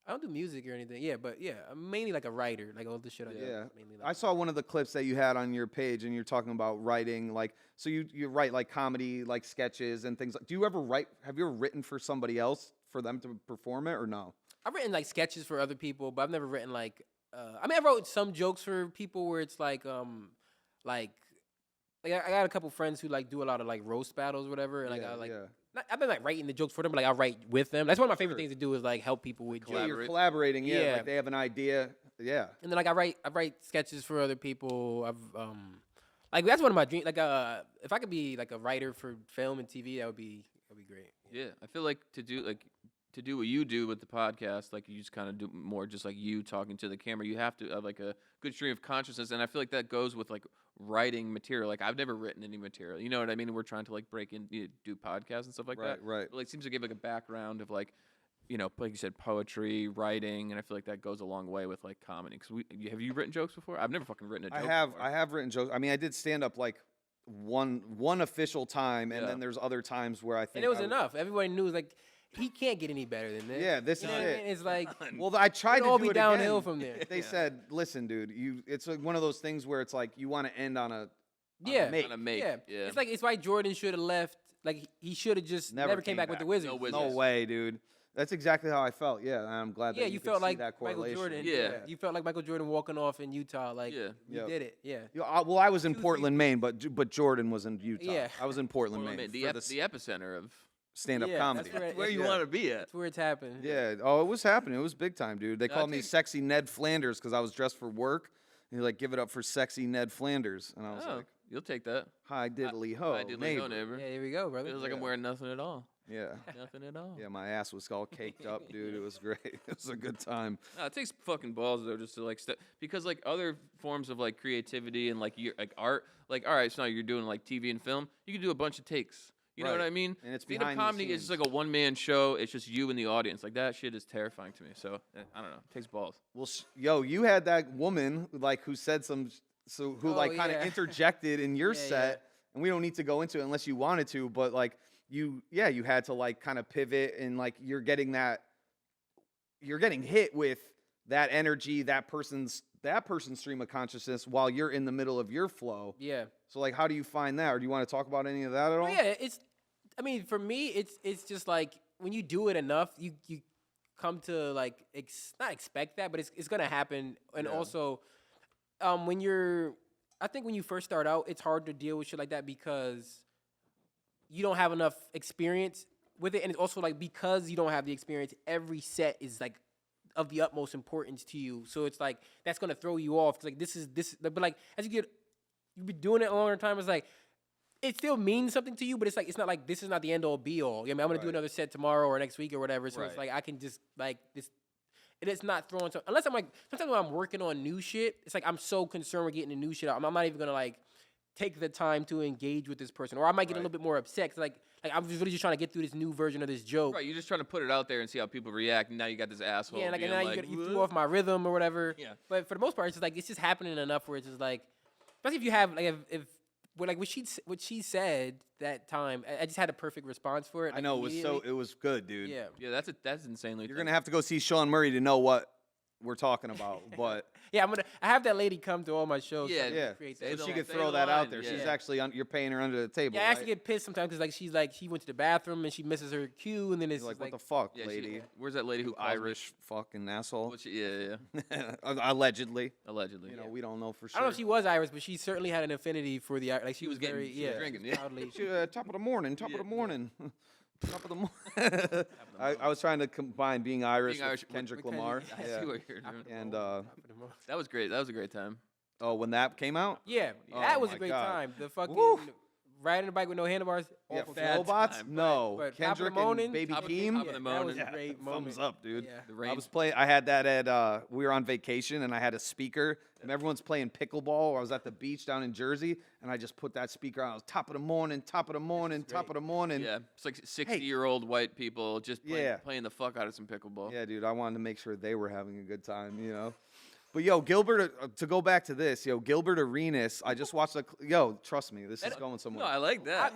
Speaker 1: I don't do music or anything. Yeah, but yeah, I'm mainly like a writer. Like all the shit I do.
Speaker 2: Yeah.
Speaker 1: Mainly
Speaker 2: I
Speaker 1: like
Speaker 2: saw one of the clips that you had on your page, and you're talking about writing, like, so you write like comedy, like sketches and things. Do you ever write? Have you ever written for somebody else for them to perform it, or no?
Speaker 1: I've written like sketches for other people, but I've never written like. I mean, I wrote some jokes for people where it's like I got a couple friends who like do a lot of like roast battles, or whatever, and like I like.
Speaker 2: yeah.
Speaker 1: I've been like writing the jokes for them, but like I write with them. That's one of my favorite
Speaker 2: Sure.
Speaker 1: things to do is like help people with
Speaker 2: Yeah,
Speaker 1: jokes.
Speaker 2: you're collaborating. Yeah,
Speaker 1: Yeah.
Speaker 2: like they have an idea. Yeah.
Speaker 1: And then like I write sketches for other people. I've like that's one of my dreams. Like if I could be like a writer for film and TV, that would be great.
Speaker 3: Yeah, I feel like to do like to do what you do with the podcast, like you just kind of do more just like you talking to the camera, you have to have like a good stream of consciousness. And I feel like that goes with like writing material. Like I've never written any material. You know what I mean? We're trying to like break in, do podcasts and stuff like that.
Speaker 2: Right.
Speaker 3: But, like seems to give like a background of like, like you said, poetry, writing, and I feel like that goes a long way with like comedy. Because have you written jokes before? I've never fucking written a joke.
Speaker 2: I have written jokes. I mean, I did stand up like one official time, and then there's other times where I think
Speaker 1: And it was enough. Everybody knew like he can't get any better than this.
Speaker 2: Yeah, this
Speaker 1: You
Speaker 2: is
Speaker 1: know what I
Speaker 2: it.
Speaker 1: mean? It's like
Speaker 2: Well, I tried
Speaker 1: it'll
Speaker 2: to
Speaker 1: all
Speaker 2: do
Speaker 1: be
Speaker 2: it
Speaker 1: downhill
Speaker 2: again.
Speaker 1: from there.
Speaker 2: They said, "Listen, dude, it's like one of those things where it's like you want to end on a
Speaker 1: Yeah,
Speaker 2: make.
Speaker 3: On a make.
Speaker 1: yeah.
Speaker 3: Yeah.
Speaker 1: It's like it's why Jordan should have left. Like he should have just
Speaker 2: Never
Speaker 1: never came
Speaker 2: came
Speaker 1: back with
Speaker 2: back.
Speaker 1: the Wizards.
Speaker 3: No Wizards.
Speaker 2: No way, dude. That's exactly how I felt. Yeah, and I'm glad that
Speaker 1: Yeah,
Speaker 2: you
Speaker 1: you
Speaker 2: could
Speaker 1: felt
Speaker 2: see
Speaker 1: like
Speaker 2: that
Speaker 1: Michael
Speaker 2: correlation.
Speaker 1: Jordan.
Speaker 3: Yeah.
Speaker 1: You felt like Michael Jordan walking off in Utah. Like
Speaker 3: Yeah.
Speaker 1: you
Speaker 2: Yep.
Speaker 1: did it. Yeah.
Speaker 2: Well, I was in
Speaker 1: 2
Speaker 2: Portland, Maine, but Jordan was in Utah.
Speaker 1: Yeah.
Speaker 2: I was in Portland,
Speaker 3: Well, I
Speaker 2: Maine
Speaker 3: mean,
Speaker 2: for
Speaker 3: the epicenter of
Speaker 2: stand-up
Speaker 1: Yeah,
Speaker 2: comedy.
Speaker 1: that's where-
Speaker 3: where you
Speaker 1: Yeah.
Speaker 3: want to be at.
Speaker 1: That's where it's happened.
Speaker 2: Yeah. Oh, it was happening. It was big time, dude. They
Speaker 3: No,
Speaker 2: called me
Speaker 3: dude.
Speaker 2: Sexy Ned Flanders because I was dressed for work. And you're like, give it up for Sexy Ned Flanders. And I was
Speaker 3: Oh,
Speaker 2: like,
Speaker 3: you'll take that.
Speaker 2: hi diddly ho,
Speaker 3: I did
Speaker 2: neighbor.
Speaker 3: go, neighbor.
Speaker 1: Yeah, here we go, brother.
Speaker 3: Feels like I'm
Speaker 2: Yeah.
Speaker 3: wearing nothing at all.
Speaker 2: Yeah.
Speaker 3: Nothing at all.
Speaker 2: Yeah, my ass was all caked up, dude. It was great. It was a good time.
Speaker 3: No, it takes fucking balls though, just to like because like other forms of like creativity and like like art, like all right, so now you're doing like TV and film, you can do a bunch of takes. You know what
Speaker 2: Right.
Speaker 3: I mean?
Speaker 2: And it's
Speaker 3: Stand-up
Speaker 2: behind the
Speaker 3: comedy is just
Speaker 2: scenes.
Speaker 3: like a one-man show. It's just you and the audience. Like that shit is terrifying to me. So I don't know. It takes balls.
Speaker 2: Well, yo, you had that woman like who said kind
Speaker 1: Oh,
Speaker 2: of
Speaker 1: yeah.
Speaker 2: interjected in your
Speaker 1: Yeah, yeah.
Speaker 2: set, and we don't need to go into it unless you wanted to, but like you had to like kind of pivot, and like you're getting hit with that energy, that person's stream of consciousness while you're in the middle of your flow.
Speaker 1: Yeah.
Speaker 2: So like, how do you find that, or do you want to talk about any of that at all?
Speaker 1: Well, yeah, I mean, for me, it's just like when you do it enough, you come to like not expect that, but it's gonna happen. And
Speaker 2: Yeah.
Speaker 1: also, I think when you first start out, it's hard to deal with shit like that because you don't have enough experience with it, and it's also like because you don't have the experience, every set is like of the utmost importance to you. So it's like that's gonna throw you off. 'Cause, like this, but like as you've been doing it a longer time, it's like it still means something to you, but it's not like this is not the end all be all. I mean, I'm gonna do
Speaker 2: Right.
Speaker 1: another set tomorrow or next week or whatever. So it's
Speaker 3: Right.
Speaker 1: like I can just like this. It is not throwing unless I'm like sometimes when I'm working on new shit, it's like I'm so concerned with getting the new shit out. I'm not even gonna like take the time to engage with this person, or I might get a
Speaker 2: Right.
Speaker 1: little bit more upset. 'Cause like I'm just really just trying to get through this new version of this joke.
Speaker 3: Right, you're just trying to put it out there and see how people react. And now you got this asshole.
Speaker 1: Yeah, like, and
Speaker 3: being
Speaker 1: now
Speaker 3: like,
Speaker 1: you threw off my rhythm or whatever.
Speaker 3: Yeah.
Speaker 1: But for the most part, it's just like it's just happening enough where it's just like, especially if you have like if well, like what she said that time, I just had a perfect response for it.
Speaker 2: I
Speaker 1: like,
Speaker 2: know it
Speaker 1: immediately.
Speaker 2: was good, dude.
Speaker 1: Yeah.
Speaker 3: Yeah, that's insanely.
Speaker 2: You're
Speaker 3: tough.
Speaker 2: gonna have to go see Shawn Murray to know what we're talking about, but.
Speaker 1: Yeah, I have that lady come to all my shows. so I
Speaker 3: Yeah,
Speaker 1: can
Speaker 2: Yeah,
Speaker 1: create
Speaker 3: Say
Speaker 1: that.
Speaker 2: so
Speaker 3: the-
Speaker 2: she could
Speaker 3: say
Speaker 2: throw
Speaker 3: the
Speaker 2: that out
Speaker 3: line,
Speaker 2: there.
Speaker 3: yeah.
Speaker 2: She's actually you're paying her under the table.
Speaker 1: Yeah, I
Speaker 2: right?
Speaker 1: actually get pissed sometimes because she went to the bathroom and she misses her cue, and then it's
Speaker 2: You're
Speaker 1: just
Speaker 2: like, what the fuck,
Speaker 3: Yeah,
Speaker 2: lady?
Speaker 3: where's that lady who
Speaker 2: You
Speaker 3: calls me?
Speaker 2: Irish fucking asshole.
Speaker 3: Well, yeah.
Speaker 2: Allegedly.
Speaker 3: Allegedly.
Speaker 2: You know, we don't know for
Speaker 1: I
Speaker 2: sure.
Speaker 1: don't know if she was Irish, but she certainly had an affinity for the like she was
Speaker 3: was getting-
Speaker 1: very
Speaker 3: she was
Speaker 1: yeah
Speaker 3: drinking, yeah.
Speaker 1: proudly.
Speaker 2: Top of the morning, top
Speaker 3: Yeah,
Speaker 2: of the
Speaker 3: yeah.
Speaker 2: morning. Top of the morning. I was trying to combine being Irish,
Speaker 3: Being Irish
Speaker 2: with
Speaker 3: with-
Speaker 2: Kendrick
Speaker 1: with
Speaker 2: Lamar.
Speaker 3: I
Speaker 2: Yeah.
Speaker 3: see what you're doing.
Speaker 2: And
Speaker 3: That was great. That was a great time.
Speaker 2: oh, when that came out,
Speaker 1: Yeah,
Speaker 2: Oh
Speaker 1: that was
Speaker 2: my
Speaker 1: a great
Speaker 2: God.
Speaker 1: time. The fucking
Speaker 2: Woo.
Speaker 1: riding a bike with no handlebars.
Speaker 2: yeah,
Speaker 1: awful
Speaker 3: bad
Speaker 2: Flowbots,
Speaker 3: time,
Speaker 2: no,
Speaker 1: but top of the
Speaker 2: Kendrick
Speaker 1: morning,
Speaker 2: and Baby
Speaker 3: top of-
Speaker 2: Keem.
Speaker 3: top of the
Speaker 1: that was
Speaker 3: morning.
Speaker 1: a great moment.
Speaker 2: Thumbs up, dude.
Speaker 1: Yeah.
Speaker 3: The
Speaker 2: I
Speaker 3: rain.
Speaker 2: was playing. I had that at. We were on vacation, and I had a speaker, and everyone's playing pickleball. I was at the beach down in Jersey, and I just put that speaker on. I was top of the morning, top of the morning, top of the morning.
Speaker 3: Yeah, it's like 60-year-old white people just
Speaker 2: Yeah.
Speaker 3: playing the fuck out of some pickleball.
Speaker 2: Yeah, dude, I wanted to make sure they were having a good time, you know. But yo, Gilbert, to go back to this, Gilbert Arenas, I just watched trust me, this is going
Speaker 3: No,
Speaker 2: somewhere.
Speaker 3: I like that.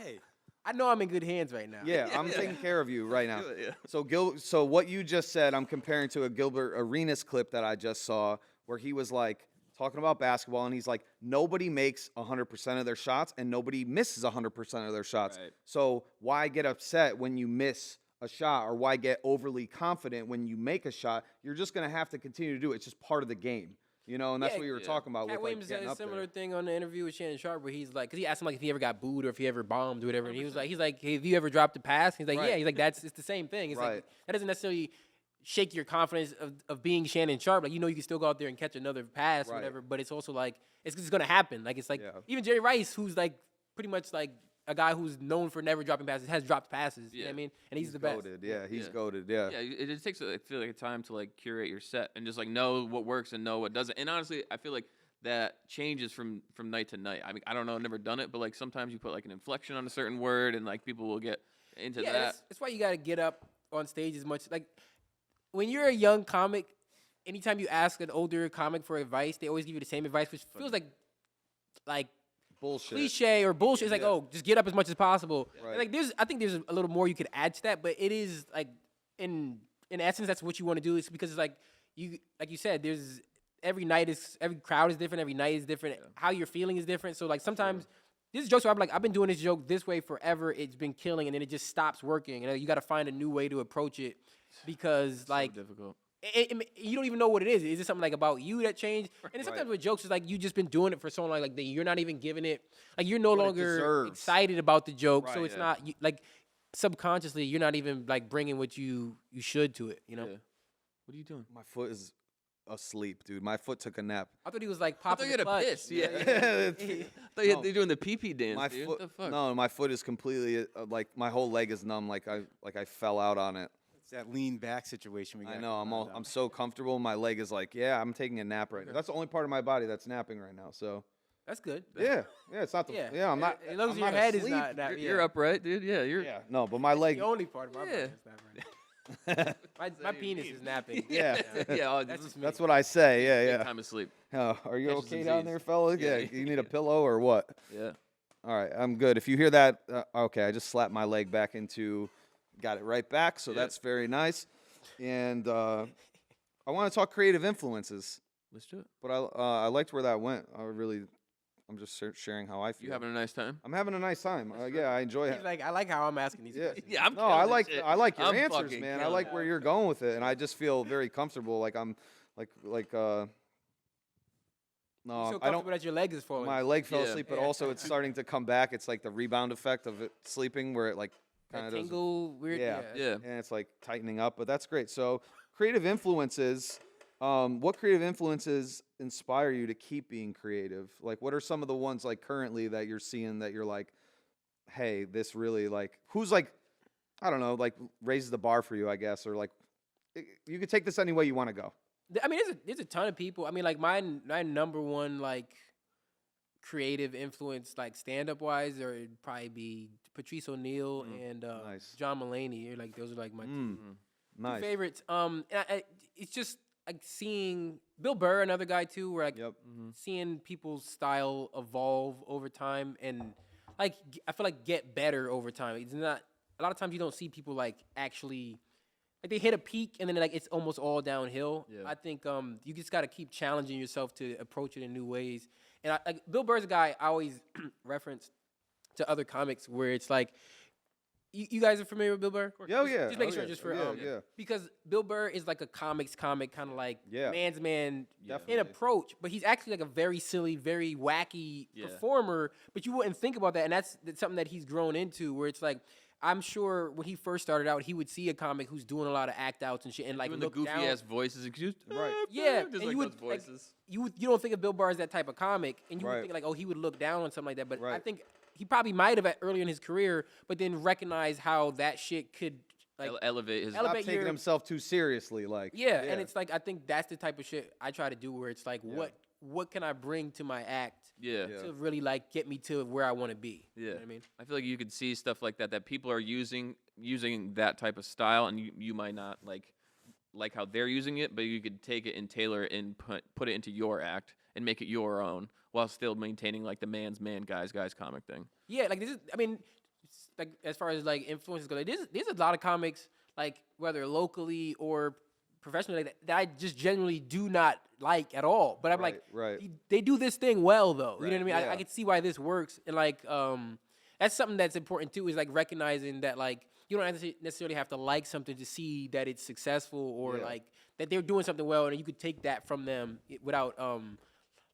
Speaker 1: I know I'm in good hands right now.
Speaker 2: Yeah, I'm taking care of you right now.
Speaker 3: Yeah.
Speaker 2: So what you just said, I'm comparing to a Gilbert Arenas clip that I just saw where he was like talking about basketball, and he's like, nobody makes 100% of their shots and nobody misses 100% of their shots.
Speaker 3: Right.
Speaker 2: So why get upset when you miss a shot, or why get overly confident when you make a shot? You're just gonna have to continue to do it. It's just part of the game, you know. And that's
Speaker 1: Yeah,
Speaker 2: what you were
Speaker 3: yeah.
Speaker 2: talking about
Speaker 1: Cat
Speaker 2: with like
Speaker 1: Williams
Speaker 2: getting
Speaker 1: had a
Speaker 2: up
Speaker 1: similar
Speaker 2: there.
Speaker 1: thing on the interview with Shannon Sharp where he's like, because he asked him like if he ever got booed or if he ever bombed or whatever, and he's like, hey, have you ever dropped a pass? He's like,
Speaker 2: Right.
Speaker 1: yeah. He's like, it's the same thing. It's
Speaker 2: Right.
Speaker 1: like that doesn't necessarily shake your confidence of being Shannon Sharp. Like you know you can still go out there and catch another pass or
Speaker 2: Right.
Speaker 1: whatever, but it's also like it's just gonna happen. Like it's like
Speaker 2: Yeah.
Speaker 1: even Jerry Rice, who's like pretty much like a guy who's known for never dropping passes has dropped passes. You know what I mean? And he's the best.
Speaker 2: Goated. Yeah, he's
Speaker 3: Yeah.
Speaker 2: goaded. Yeah.
Speaker 3: Yeah, it just takes I feel like a time to like curate your set and just like know what works and know what doesn't. And honestly, I feel like that changes from night to night. I mean, I don't know, I've never done it, but like sometimes you put like an inflection on a certain word and like people will get into
Speaker 1: Yeah,
Speaker 3: that.
Speaker 1: that's why you got to get up on stage as much. Like when you're a young comic, anytime you ask an older comic for advice, they always give you the same advice, which feels like
Speaker 2: Bullshit.
Speaker 1: cliche or bullshit. It's like,
Speaker 2: Yeah.
Speaker 1: oh, just get up as much as possible.
Speaker 2: Right.
Speaker 1: Like I think there's a little more you could add to that, but it is like in essence, that's what you want to do. It's because it's like you said, there's every crowd is different, every night is different, how you're feeling is different. So like sometimes this jokes where I'm like, I've been doing this joke this way forever, it's been killing, and then it just stops working. You know, you got to find a new way to approach it because like
Speaker 3: So difficult.
Speaker 1: you don't even know what it is. Is it something like about you that changed? And then sometimes with jokes, it's like you just been doing it for so long, like that you're not even giving it, like you're no
Speaker 2: What it
Speaker 1: longer
Speaker 2: deserves.
Speaker 1: excited about the joke. So
Speaker 2: Right,
Speaker 1: it's
Speaker 2: yeah.
Speaker 1: not like subconsciously you're not even like bringing what you should to it. You know?
Speaker 3: Yeah. What are you doing?
Speaker 2: My foot is asleep, dude. My foot took a nap.
Speaker 1: I thought he was like
Speaker 3: I thought
Speaker 1: popping
Speaker 3: you
Speaker 1: the
Speaker 3: had a
Speaker 1: clutch.
Speaker 3: piss. Yeah.
Speaker 2: It's-
Speaker 3: I thought
Speaker 2: No.
Speaker 3: you're doing the pee-pee dance,
Speaker 2: my
Speaker 3: dude.
Speaker 2: foot.
Speaker 3: What the fuck?
Speaker 2: No, my foot is completely like my whole leg is numb. Like I fell out on it.
Speaker 4: It's that lean back situation. We
Speaker 2: I
Speaker 4: got
Speaker 2: know.
Speaker 4: going on.
Speaker 2: I'm so comfortable. My leg is like, yeah, I'm taking a nap right now. That's the only part of my body that's napping right now. So
Speaker 1: That's good.
Speaker 2: yeah, it's not the
Speaker 1: Yeah.
Speaker 2: I'm not.
Speaker 1: As long as
Speaker 2: I'm
Speaker 1: your
Speaker 2: not
Speaker 1: head is
Speaker 2: asleep.
Speaker 1: not
Speaker 3: You're upright, dude. Yeah, you're.
Speaker 2: Yeah, no, but my leg.
Speaker 1: The only part of my body
Speaker 3: Yeah.
Speaker 1: that's not right. My penis is napping.
Speaker 2: Yeah.
Speaker 3: yeah. Oh,
Speaker 1: That's
Speaker 3: this is
Speaker 1: just me.
Speaker 2: That's what I say.
Speaker 3: big
Speaker 2: Yeah, yeah.
Speaker 3: time asleep.
Speaker 2: Are you
Speaker 3: Catches
Speaker 2: okay
Speaker 3: some
Speaker 2: down
Speaker 3: Z's.
Speaker 2: there, fella?
Speaker 3: Yeah.
Speaker 2: Yeah. You need a pillow or what?
Speaker 3: Yeah.
Speaker 2: All right, I'm good. If you hear that, okay, I just slapped my leg back into, got it right back, so
Speaker 3: Yeah.
Speaker 2: that's very nice. And I want to talk creative influences,
Speaker 3: Let's do it.
Speaker 2: but I liked where that went. I'm just sharing how I feel.
Speaker 3: You having a nice time?
Speaker 2: I'm having a nice time. Yeah, I enjoy
Speaker 1: He's
Speaker 2: it.
Speaker 1: like, I like how I'm asking these
Speaker 2: Yeah.
Speaker 1: questions.
Speaker 3: Yeah, I'm.
Speaker 2: No, I like
Speaker 3: your
Speaker 2: your answers,
Speaker 3: fucking
Speaker 2: man. I
Speaker 3: killing
Speaker 2: like
Speaker 3: it.
Speaker 2: where you're going with it, and I just feel very comfortable. Like I'm, like no,
Speaker 1: You're so
Speaker 2: I don't.
Speaker 1: comfortable that your leg is falling.
Speaker 2: My leg fell
Speaker 3: Yeah.
Speaker 2: asleep, but
Speaker 1: Yeah.
Speaker 2: also it's starting to come back. It's like the rebound effect of it sleeping, where it like kind
Speaker 1: that
Speaker 2: of does.
Speaker 1: tingle, weird.
Speaker 2: Yeah.
Speaker 3: Yeah.
Speaker 2: And it's like tightening up, but that's great. So creative influences, what creative influences inspire you to keep being creative? Like what are some of the ones like currently that you're seeing that you're like, hey, this really like, who's like, I don't know, like raises the bar for you, I guess, or like, you could take this any way you want to go.
Speaker 1: I mean, there's a ton of people. I mean, like my number one like creative influence, like stand up wise, or it'd probably be Patrice O'Neal and
Speaker 2: Nice.
Speaker 1: John Mulaney. Like those are like my two
Speaker 2: Nice.
Speaker 1: favorites. And it's just like seeing Bill Burr, another guy too, where like
Speaker 2: Yep.
Speaker 1: seeing people's style evolve over time and like I feel like get better over time. It's not a lot of times you don't see people like actually like they hit a peak and then like it's almost all downhill.
Speaker 3: Yeah.
Speaker 1: I think you just got to keep challenging yourself to approach it in new ways. And like Bill Burr's a guy I always reference to other comics where it's like you guys are familiar with Bill Burr?
Speaker 2: Yeah, yeah.
Speaker 1: Just making
Speaker 2: Oh,
Speaker 1: sure
Speaker 2: yeah.
Speaker 1: just for
Speaker 2: Yeah.
Speaker 1: because Bill Burr is like a comic kind of like
Speaker 2: Yeah.
Speaker 1: man's man in
Speaker 2: Definitely.
Speaker 1: approach, but he's actually like a very silly, very wacky
Speaker 3: Yeah.
Speaker 1: performer. But you wouldn't think about that, and that's something that he's grown into. Where it's like, I'm sure when he first started out, he would see a comic who's doing a lot of act outs and shit, and like
Speaker 3: Doing the
Speaker 1: look
Speaker 3: goofy
Speaker 1: down.
Speaker 3: ass voices. And just,
Speaker 2: Right.
Speaker 1: Yeah,
Speaker 3: just
Speaker 1: and
Speaker 3: like
Speaker 1: you would
Speaker 3: those voices.
Speaker 1: you don't think of Bill Burr as that type of comic, and you
Speaker 2: Right.
Speaker 1: would think like, oh, he would look down on something like that. But I
Speaker 2: Right.
Speaker 1: think he probably might have earlier in his career, but then recognize how that shit could like
Speaker 3: Elevate his.
Speaker 1: ele-
Speaker 2: Not
Speaker 1: elevate
Speaker 2: taking
Speaker 1: your-
Speaker 2: himself too seriously, like.
Speaker 1: Yeah, and it's like I think that's the type of shit I try to do where it's like what can I bring to my act
Speaker 3: yeah.
Speaker 2: Yeah.
Speaker 1: to really like get me to where I want to be.
Speaker 3: Yeah.
Speaker 1: You know what I mean?
Speaker 3: I feel like you could see stuff like that people are using that type of style, and you might not like how they're using it, but you could take it and tailor it and put it into your act and make it your own while still maintaining like the man's man, guys comic thing.
Speaker 1: Yeah, like this is I mean like as far as like influences go, like, there's a lot of comics like whether locally or professionally like that I just generally do not like at all. But I'm like
Speaker 2: right.
Speaker 1: they do this thing well though. You know what I mean?
Speaker 2: yeah.
Speaker 1: I can see why this works and like that's something that's important too is like recognizing that like you don't necessarily have to like something to see that it's successful or
Speaker 2: Yeah.
Speaker 1: like that they're doing something well and you could take that from them without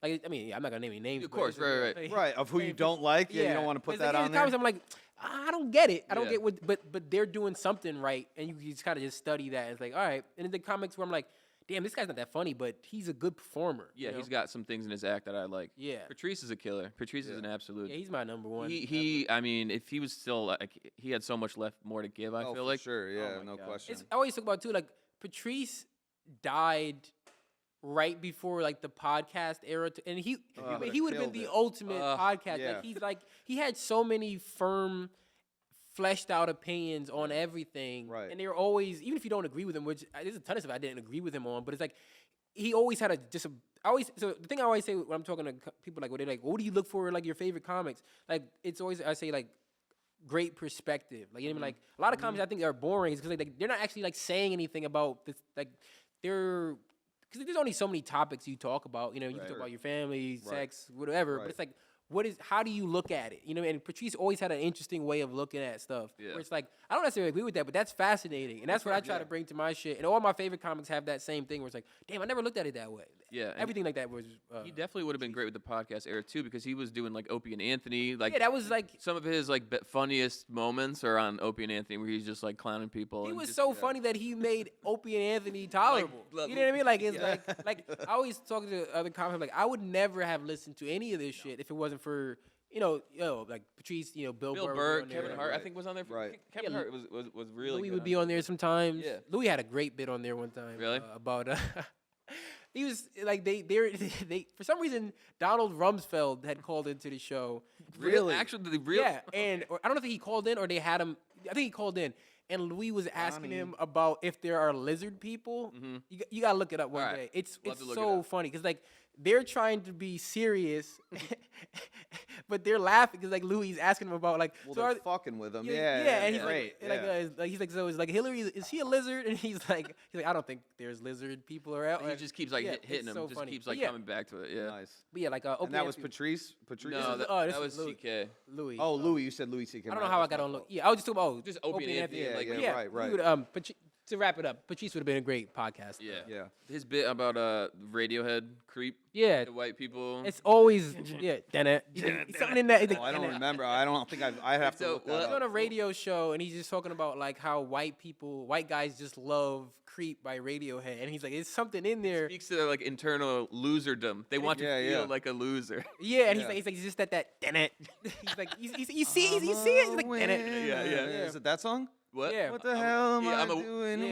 Speaker 1: like I mean I'm not gonna name any names.
Speaker 3: Of
Speaker 1: but
Speaker 3: course,
Speaker 1: it's-
Speaker 3: right.
Speaker 2: Right, of who you don't like. Yeah, you don't want to put
Speaker 1: It's
Speaker 2: that
Speaker 1: like, in
Speaker 2: on
Speaker 1: the comments,
Speaker 2: there.
Speaker 1: I'm like, I don't get it. I don't
Speaker 3: Yeah.
Speaker 1: get what, but they're doing something right, and you just kind of just study that. And it's like, all right. And in the comics where I'm like, damn, this guy's not that funny, but he's a good performer.
Speaker 3: Yeah,
Speaker 1: you know?
Speaker 3: he's got some things in his act that I like.
Speaker 1: Yeah.
Speaker 3: Patrice is a killer. Patrice is an absolute.
Speaker 1: Yeah, he's my number one.
Speaker 3: I mean, if he was still like, he had so much left more to give. I
Speaker 2: Oh,
Speaker 3: feel
Speaker 2: for
Speaker 3: like.
Speaker 2: sure, yeah,
Speaker 1: my
Speaker 2: no
Speaker 1: God.
Speaker 2: question.
Speaker 1: I always talk about too, like Patrice died right before like the podcast era, and he would have been
Speaker 2: killed
Speaker 1: the
Speaker 2: it.
Speaker 1: ultimate podcast.
Speaker 2: yeah.
Speaker 1: Like he had so many firm, fleshed out opinions on everything,
Speaker 2: Right.
Speaker 1: and they were always, even if you don't agree with him, which there's a ton of stuff I didn't agree with him on, but it's like he always had so the thing I always say when I'm talking to people, like, when they're like, what do you look for in like your favorite comics? Like, it's always, I say, like, great perspective. Like, you know what I mean? Like, a lot of comics I think are boring is because like they're not actually like saying anything about this. Like, they're, because there's only so many topics you talk about. You know, you can talk about your family, sex, whatever. But it's like, how do you look at it? You know, and Patrice always had an interesting way of looking at stuff.
Speaker 3: Yeah.
Speaker 1: Where it's like, I don't necessarily agree with that, but that's fascinating. And that's what I try to bring to my shit. And all my favorite comics have that same thing where it's like, damn, I never looked at it that way.
Speaker 3: Yeah, and
Speaker 1: Everything like that was.
Speaker 3: He definitely would have been great with the podcast era too, because he was doing like Opie and Anthony. Like,
Speaker 1: Yeah, that was like.
Speaker 3: some of his like funniest moments are on Opie and Anthony, where he's just like clowning people.
Speaker 1: He
Speaker 3: and
Speaker 1: was
Speaker 3: just,
Speaker 1: so funny that he made Opie and Anthony tolerable.
Speaker 3: Like,
Speaker 1: you know what I mean? Like, it's like I always talk to other comics, like, I would never have listened to any of this shit if it wasn't for, like Patrice, Bill
Speaker 3: Bill
Speaker 1: Burr,
Speaker 3: Burr,
Speaker 1: was on there.
Speaker 3: Kevin Hart, I
Speaker 2: Right.
Speaker 3: think was on there.
Speaker 2: Right.
Speaker 3: Kevin
Speaker 1: Yeah,
Speaker 3: Hart was really.
Speaker 1: Louis
Speaker 3: good
Speaker 1: would
Speaker 3: on
Speaker 1: be on there sometimes.
Speaker 3: Yeah.
Speaker 1: Louis had a great bit on there one time.
Speaker 3: Really?
Speaker 1: About he was like they for some reason Donald Rumsfeld had called into the show.
Speaker 3: Really? Actually, the real.
Speaker 1: Yeah, and I don't know if he called in or they had him. I think he called in, and Louis was asking him about if there are lizard people. You gotta look it up one
Speaker 3: All right.
Speaker 1: day. It's
Speaker 3: We'll have to look it
Speaker 1: so
Speaker 3: up.
Speaker 1: funny because like they're trying to be serious, but they're laughing because like Louis is asking him about like.
Speaker 2: Well,
Speaker 1: so
Speaker 2: they're
Speaker 1: are,
Speaker 2: fucking with him.
Speaker 1: and he's
Speaker 2: great.
Speaker 1: like, he's like, so is like Hillary, is she a lizard? And he's like, I don't think there's lizard people around.
Speaker 3: He just keeps like hitting
Speaker 1: it's
Speaker 3: him.
Speaker 1: so
Speaker 3: just
Speaker 1: funny.
Speaker 3: keeps
Speaker 1: But
Speaker 3: like
Speaker 1: yeah,
Speaker 3: coming back to it. Yeah.
Speaker 2: Nice.
Speaker 1: But yeah, like
Speaker 2: And that was
Speaker 1: Anthony-
Speaker 2: Patrice? Patrice?
Speaker 3: No,
Speaker 1: this
Speaker 3: that
Speaker 1: is
Speaker 3: was
Speaker 1: Louis.
Speaker 3: CK.
Speaker 1: Louis.
Speaker 2: Oh, Louis. You said Louis C.K.
Speaker 1: I don't know how I got on. Yeah, I was just talking about
Speaker 3: Just Opie and Anthony,
Speaker 2: Yeah,
Speaker 3: like,
Speaker 2: yeah,
Speaker 1: yeah,
Speaker 2: right.
Speaker 1: we would, to wrap it up, Patrice would have been a great podcast.
Speaker 3: Yeah.
Speaker 2: Yeah.
Speaker 3: His bit about Radiohead creep.
Speaker 1: Yeah.
Speaker 3: The white people.
Speaker 1: It's always then it. Something in that.
Speaker 2: Oh, I don't remember. I don't think I have to
Speaker 3: So,
Speaker 2: look
Speaker 3: what-
Speaker 2: that
Speaker 1: He's
Speaker 2: up.
Speaker 1: on a radio show and he's just talking about like how white guys just love "Creep" by Radiohead, and he's like, "There's something in there."
Speaker 3: Speaks to their like internal loserdom. They want to
Speaker 2: Yeah,
Speaker 3: feel
Speaker 2: yeah.
Speaker 3: like a loser.
Speaker 1: Yeah, and
Speaker 2: Yeah.
Speaker 1: he's like, just that. Damn it. He's like, you see it. He's like, damn it.
Speaker 3: Yeah, yeah.
Speaker 2: Is it that song?
Speaker 3: What?
Speaker 1: Yeah.
Speaker 2: What the hell am
Speaker 3: yeah,
Speaker 2: I
Speaker 3: I'm a-
Speaker 2: doing
Speaker 1: yeah,